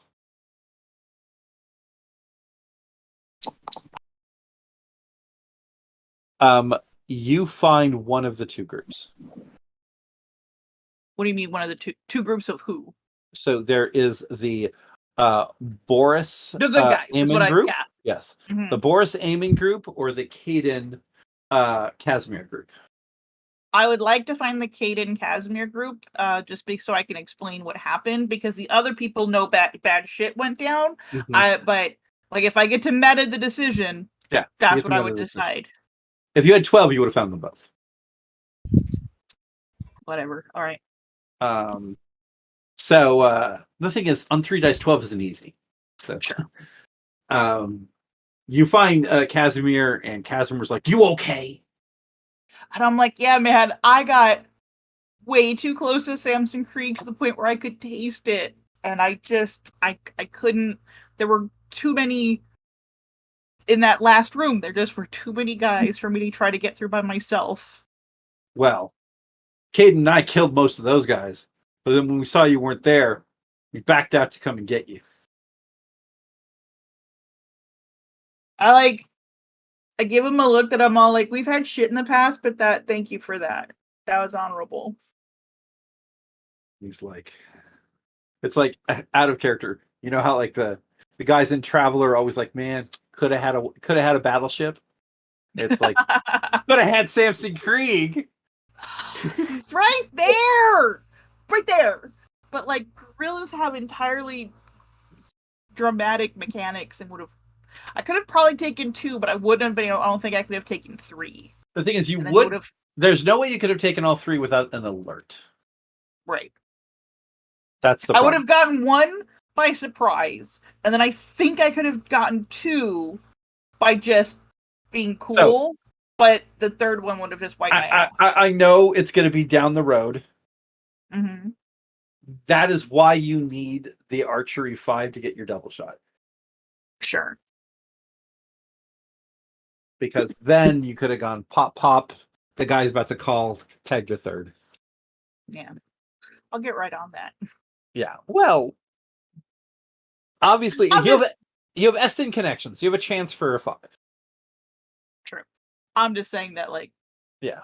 Speaker 1: You find one of the 2 groups.
Speaker 2: What do you mean one of the two groups of who?
Speaker 1: So there is the Boris
Speaker 2: The good guys is what
Speaker 1: Eamon
Speaker 2: I
Speaker 1: group.
Speaker 2: yeah.
Speaker 1: Yes.
Speaker 2: Mhm.
Speaker 1: The Boris Eamon group or the Caden Casimir group.
Speaker 2: I would like to find the Caden Casimir group, just so I can explain what happened, because the other people know bad shit went down.
Speaker 1: Mhm.
Speaker 2: But like if I get to meta the decision,
Speaker 1: Yeah, you
Speaker 2: that's
Speaker 1: get to
Speaker 2: what I
Speaker 1: meta
Speaker 2: would
Speaker 1: the decision.
Speaker 2: decide.
Speaker 1: If you had 12, you would have found them both.
Speaker 2: Whatever. All right.
Speaker 1: So the thing is, on 3 dice, 12 isn't easy. So you find Casimir, and Casimir's like, "You okay?"
Speaker 2: And I'm like, yeah, man, I got way too close to Samson Creek to the point where I could taste it. And I couldn't. There were too many in that last room. There just were too many guys for me to try to get through by myself.
Speaker 1: Well, Caden and I killed most of those guys, but then when we saw you weren't there, we backed out to come and get you.
Speaker 2: I give him a look that I'm all like, we've had shit in the past, but thank you for that. That was honorable.
Speaker 1: He's like, it's like out of character. You know how like the guys in Traveler are always like, man, could have had a battleship. It's like could have had Samson Krieg.
Speaker 2: right there. But like gorillas have entirely dramatic mechanics and I could have probably taken 2, but I wouldn't have been. I don't think I could have taken 3.
Speaker 1: The thing is,
Speaker 2: And then it would've-
Speaker 1: there's no way you could have taken all 3 without an alert.
Speaker 2: right.
Speaker 1: That's the
Speaker 2: I
Speaker 1: problem.
Speaker 2: would have gotten 1 by surprise, and then I think I could have gotten 2 by just being cool. But the third one would have just wiped my ass.
Speaker 1: I know it's going to be down the road.
Speaker 2: Mm-hmm.
Speaker 1: That is why you need the archery 5 to get your double shot.
Speaker 2: Sure.
Speaker 1: Because then you could have gone pop. The guy's about to call, tag your 3rd.
Speaker 2: Yeah. I'll get right on that.
Speaker 1: Yeah. Well, obviously you have Eston connections. You have a chance for a 5.
Speaker 2: True. I'm just saying that, like,
Speaker 1: yeah,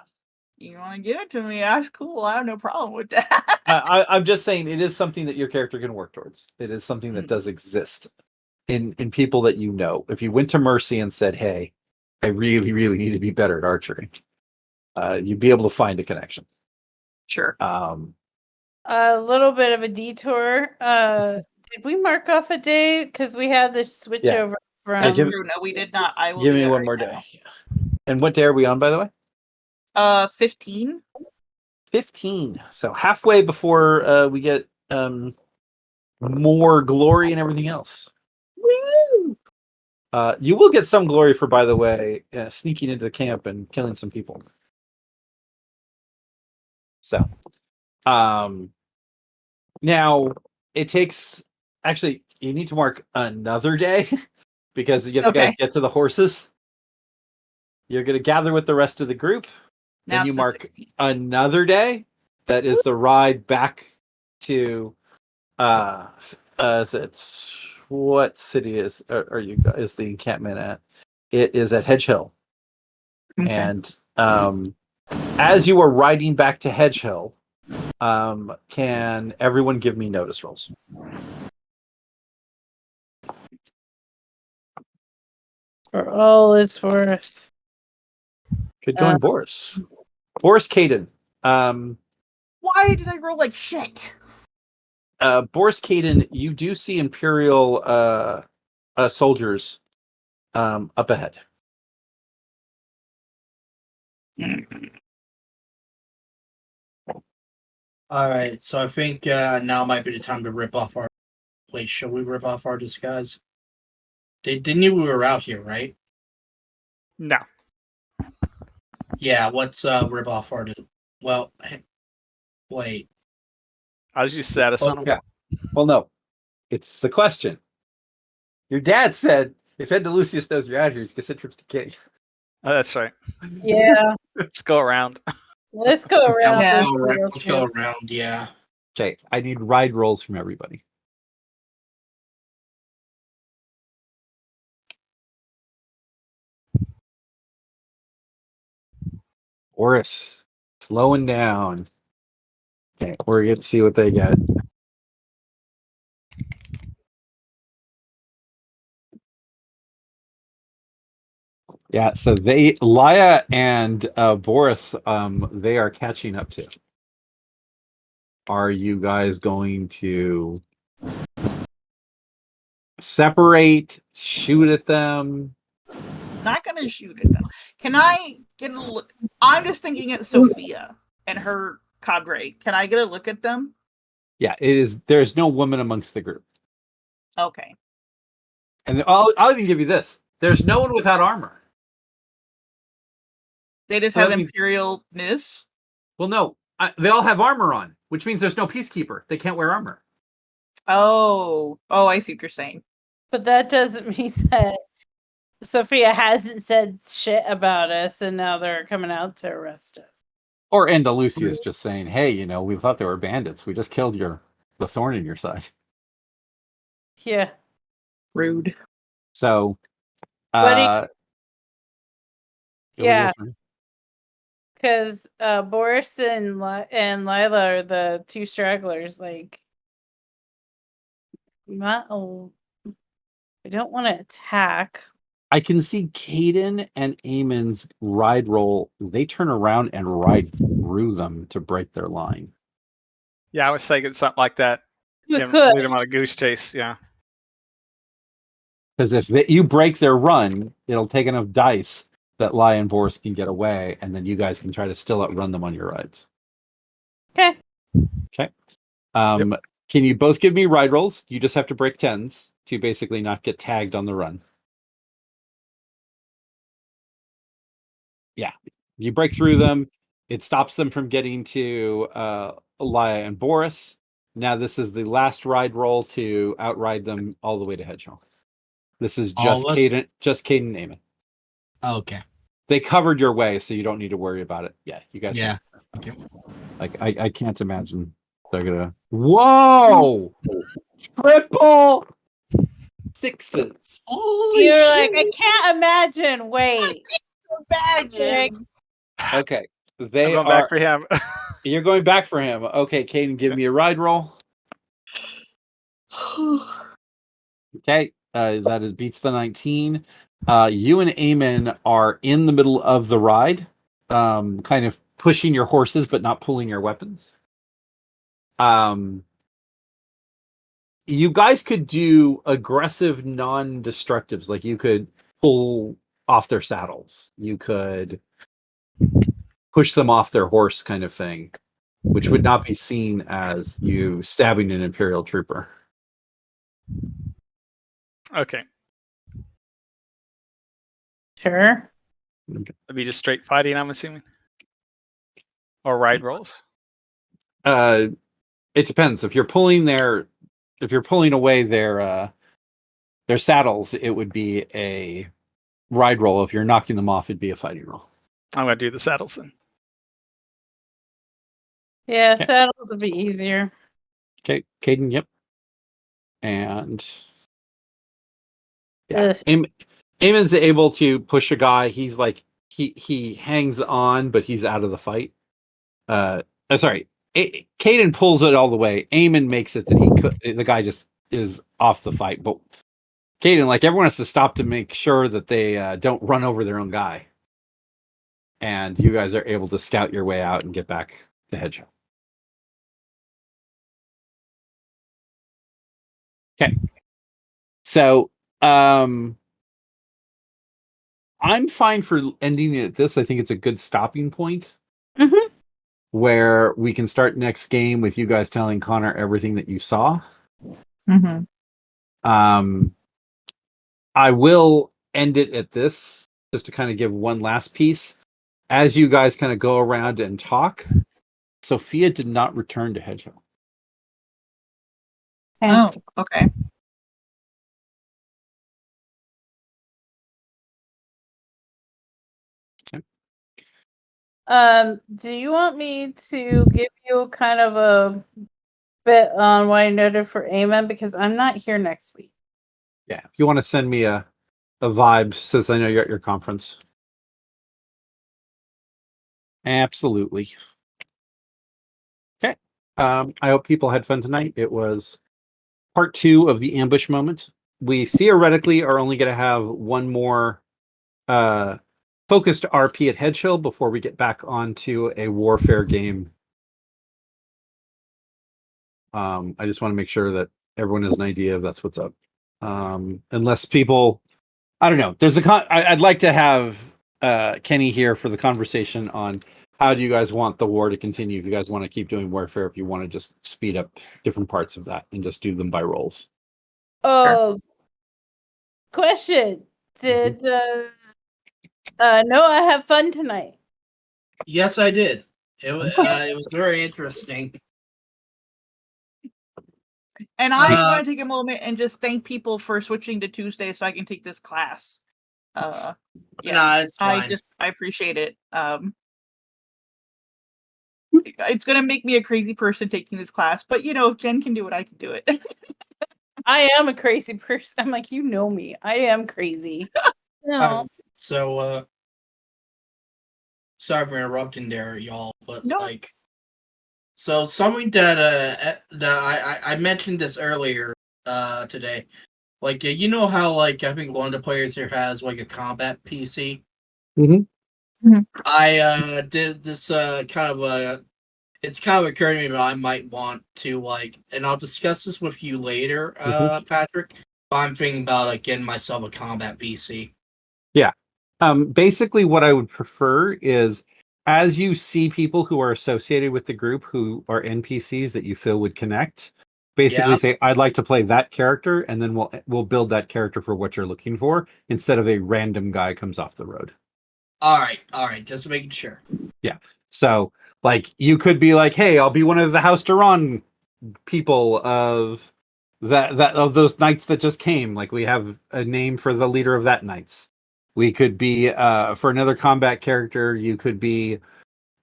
Speaker 2: you want to give it to me? That's cool. I have no problem with that.
Speaker 1: I'm just saying it is something that your character can work towards. It is something that does exist in people that you know. If you went to Mercy and said, "Hey, I really, really need to be better at archery," you'd be able to find a connection.
Speaker 2: Sure.
Speaker 4: A little bit of a detour. Did we mark off a day? Because we had this switch over from.
Speaker 2: That's true. No, we did not. I will
Speaker 1: give
Speaker 2: do
Speaker 1: me
Speaker 2: that
Speaker 1: one
Speaker 2: right
Speaker 1: more
Speaker 2: now.
Speaker 1: day. And what day are we on, by the way?
Speaker 2: 15.
Speaker 1: 15. So halfway before we get more glory and everything else.
Speaker 2: Woo!
Speaker 1: You will get some glory for, by the way, sneaking into the camp and killing some people. So, now it takes. Actually, you need to mark another day because you have to guys get to the horses. You're going to gather with the rest of the group.
Speaker 2: Now
Speaker 1: Then you
Speaker 2: it's
Speaker 1: mark
Speaker 2: 16.
Speaker 1: another day. That is the ride back to. What city are you guys the encampment at? It is at Hedge Hill.
Speaker 2: Okay.
Speaker 1: And as you are riding back to Hedge Hill, Can everyone give me notice rolls?
Speaker 4: For all it's worth.
Speaker 1: Good going, Boris. Boris Caden.
Speaker 2: Why did I roll like shit?
Speaker 1: Boris Caden, you do see Imperial soldiers up ahead.
Speaker 3: All right, so I think now might be the time to rip off our. Wait, should we rip off our disguise? They knew we were out here, right?
Speaker 5: No.
Speaker 3: Yeah. Let's rip off our. Well, wait.
Speaker 5: I was just status on them.
Speaker 1: Yeah. Well, no. It's the question. Your dad said if Ed Lucius knows you're out here, he's gonna send troops to kill you.
Speaker 5: Oh, that's right.
Speaker 4: Yeah.
Speaker 5: Let's go around.
Speaker 4: Let's go around.
Speaker 2: Yeah.
Speaker 3: Let's go around. Yeah.
Speaker 1: Okay, I need ride rolls from everybody. Boris, slowing down. Okay, we're going to see what they get. Yeah, so Laya and Boris, they are catching up to. Are you guys going to separate, shoot at them?
Speaker 2: Not gonna shoot at them. Can I get a look? I'm just thinking at Sophia and her cadre. Can I get a look at them?
Speaker 1: Yeah, it is. There's no woman amongst the group,
Speaker 2: Okay.
Speaker 1: and I'll even give you this: there's no one without armor.
Speaker 2: They just
Speaker 1: So
Speaker 2: have
Speaker 1: that means-
Speaker 2: imperialness.
Speaker 1: Well, no, they all have armor on, which means there's no peacekeeper. They can't wear armor.
Speaker 2: Oh, I see what you're saying.
Speaker 4: But that doesn't mean that Sophia hasn't said shit about us and now they're coming out to arrest us.
Speaker 1: Or Andalusia is just saying, "Hey, we thought they were bandits. We just killed the thorn in your side."
Speaker 4: Yeah.
Speaker 2: Rude.
Speaker 1: So,
Speaker 4: But
Speaker 1: go with
Speaker 4: yeah.
Speaker 1: this one.
Speaker 4: Because Boris and Lila are the two stragglers. Like, not I don't want to attack.
Speaker 1: I can see Caden and Eamon's ride roll. They turn around and ride through them to break their line.
Speaker 5: Yeah, I was thinking something like that.
Speaker 4: You
Speaker 5: Yeah,
Speaker 4: could.
Speaker 5: lead them on a goose chase. Yeah.
Speaker 1: Because if you break their run, it'll take enough dice that Laya and Boris can get away, and then you guys can try to still outrun them on your rides.
Speaker 4: Okay.
Speaker 1: Okay. Can you both give me ride rolls? You just have to break 10s to basically not get tagged on the run. Yeah. You break through them. It stops them from getting to Laya and Boris. Now this is the last ride roll to outride them all the way to Hedgehog. This is just
Speaker 3: All of us?
Speaker 1: Caden and Eamon.
Speaker 3: Okay.
Speaker 1: They covered your way, so you don't need to worry about it. Yeah, you guys.
Speaker 3: Yeah. Okay.
Speaker 1: Like I can't imagine they're gonna. Whoa! Triple sixes.
Speaker 3: Holy
Speaker 4: You're
Speaker 3: shit.
Speaker 4: like, I can't imagine. Wait.
Speaker 2: Imagine.
Speaker 1: Okay,
Speaker 5: I'm
Speaker 1: they
Speaker 5: going
Speaker 1: are.
Speaker 5: back for him.
Speaker 1: You're going back for him. Okay, Caden, give me a ride roll. Okay, that beats the 19. You and Eamon are in the middle of the ride, kind of pushing your horses but not pulling your weapons. You guys could do aggressive non-destructives, like you could pull off their saddles. You could push them off their horse kind of thing, which would not be seen as you stabbing an Imperial trooper.
Speaker 5: Okay.
Speaker 4: Sure.
Speaker 5: It'd be just straight fighting, I'm assuming. Or ride rolls.
Speaker 1: It depends. If you're pulling away their saddles, it would be a ride roll. If you're knocking them off, it'd be a fighting roll.
Speaker 5: I'm gonna do the saddles then.
Speaker 4: Yeah,
Speaker 1: Okay.
Speaker 4: saddles would be easier.
Speaker 1: Okay, Caden, yep. And yeah,
Speaker 4: Ugh.
Speaker 1: Eamon's able to push a guy. He's like he hangs on, but he's out of the fight. Sorry, Caden pulls it all the way. Eamon makes it that the guy just is off the fight. But Caden, like, everyone has to stop to make sure that they don't run over their own guy. And you guys are able to scout your way out and get back to Hedgehog. Okay. So, I'm fine for ending it at this. I think it's a good stopping point.
Speaker 4: Mhm.
Speaker 1: Where we can start next game with you guys telling Connor everything that you saw.
Speaker 4: Mhm.
Speaker 1: I will end it at this, just to kind of give one last piece. As you guys kind of go around and talk, Sophia did not return to Hedgehog.
Speaker 2: Oh, okay.
Speaker 4: Do you want me to give you kind of a bit on what I noted for Amen? Because I'm not here next week.
Speaker 1: Yeah, if you want to send me a vibe, since I know you're at your conference. Absolutely. Okay. I hope people had fun tonight. It was part 2 of the ambush moment. We theoretically are only going to have one more focused RP at Hedgehill before we get back onto a warfare game. I just want to make sure that everyone has an idea of that's what's up. Unless people, I don't know. There's I'd like to have Kenny here for the conversation on how do you guys want the war to continue. If you guys want to keep doing warfare, if you want to just speed up different parts of that and just do them by rolls.
Speaker 4: Oh, question. Did Noah have fun tonight?
Speaker 3: Yes, I did. It was very interesting.
Speaker 2: And I want to take a moment and just thank people for switching to Tuesday so I can take this class. Yeah,
Speaker 3: Nah, it's fine.
Speaker 2: I appreciate it. It's gonna make me a crazy person taking this class, but if Jen can do it, I can do it.
Speaker 4: I am a crazy person. I'm like, you know me. I am crazy. No.
Speaker 3: So, sorry for interrupting there, y'all, but
Speaker 2: No.
Speaker 3: so something that I mentioned this earlier today. You know how I think one of the players here has a combat PC.
Speaker 1: Mm-hmm.
Speaker 3: I did this kind of it's kind of occurring to me that I might want to and I'll discuss this with you later, Patrick. But I'm thinking about getting myself a combat PC.
Speaker 1: Yeah. Basically, what I would prefer is, as you see people who are associated with the group who are NPCs that you feel would connect, basically say, I'd like to play that character, and then we'll build that character for what you're looking for, instead of a random guy comes off the road.
Speaker 3: All right, just making sure.
Speaker 1: Yeah. So, you could be like, hey, I'll be one of the House Duran people of that of those knights that just came. We have a name for the leader of that knights. We could be for another combat character, you could be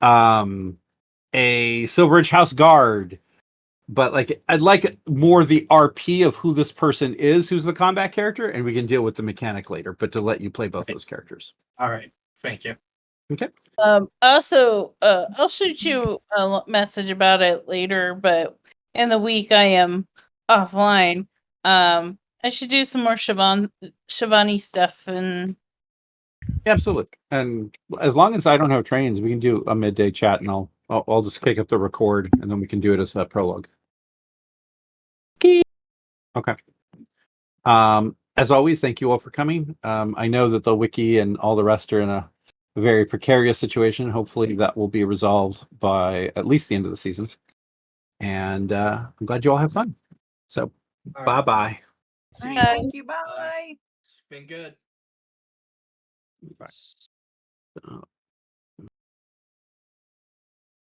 Speaker 1: a Silveridge House Guard. But I'd like more the RP of who this person is, who's the combat character, and we can deal with the mechanic later, but to let you play both those characters.
Speaker 3: All right. Thank you.
Speaker 1: Okay.
Speaker 4: Also, I'll shoot you a message about it later, but in the week I am offline. I should do some more Shivani stuff and
Speaker 1: Absolutely. And as long as I don't have trains, we can do a midday chat, and I'll just pick up the record, and then we can do it as a prologue. Okay. As always, thank you all for coming. I know that the wiki and all the rest are in a very precarious situation. Hopefully that will be resolved by at least the end of the season. And I'm glad you all have fun. So, bye-bye.
Speaker 3: See you.
Speaker 2: Thank you. Bye.
Speaker 3: It's been good.
Speaker 1: Bye.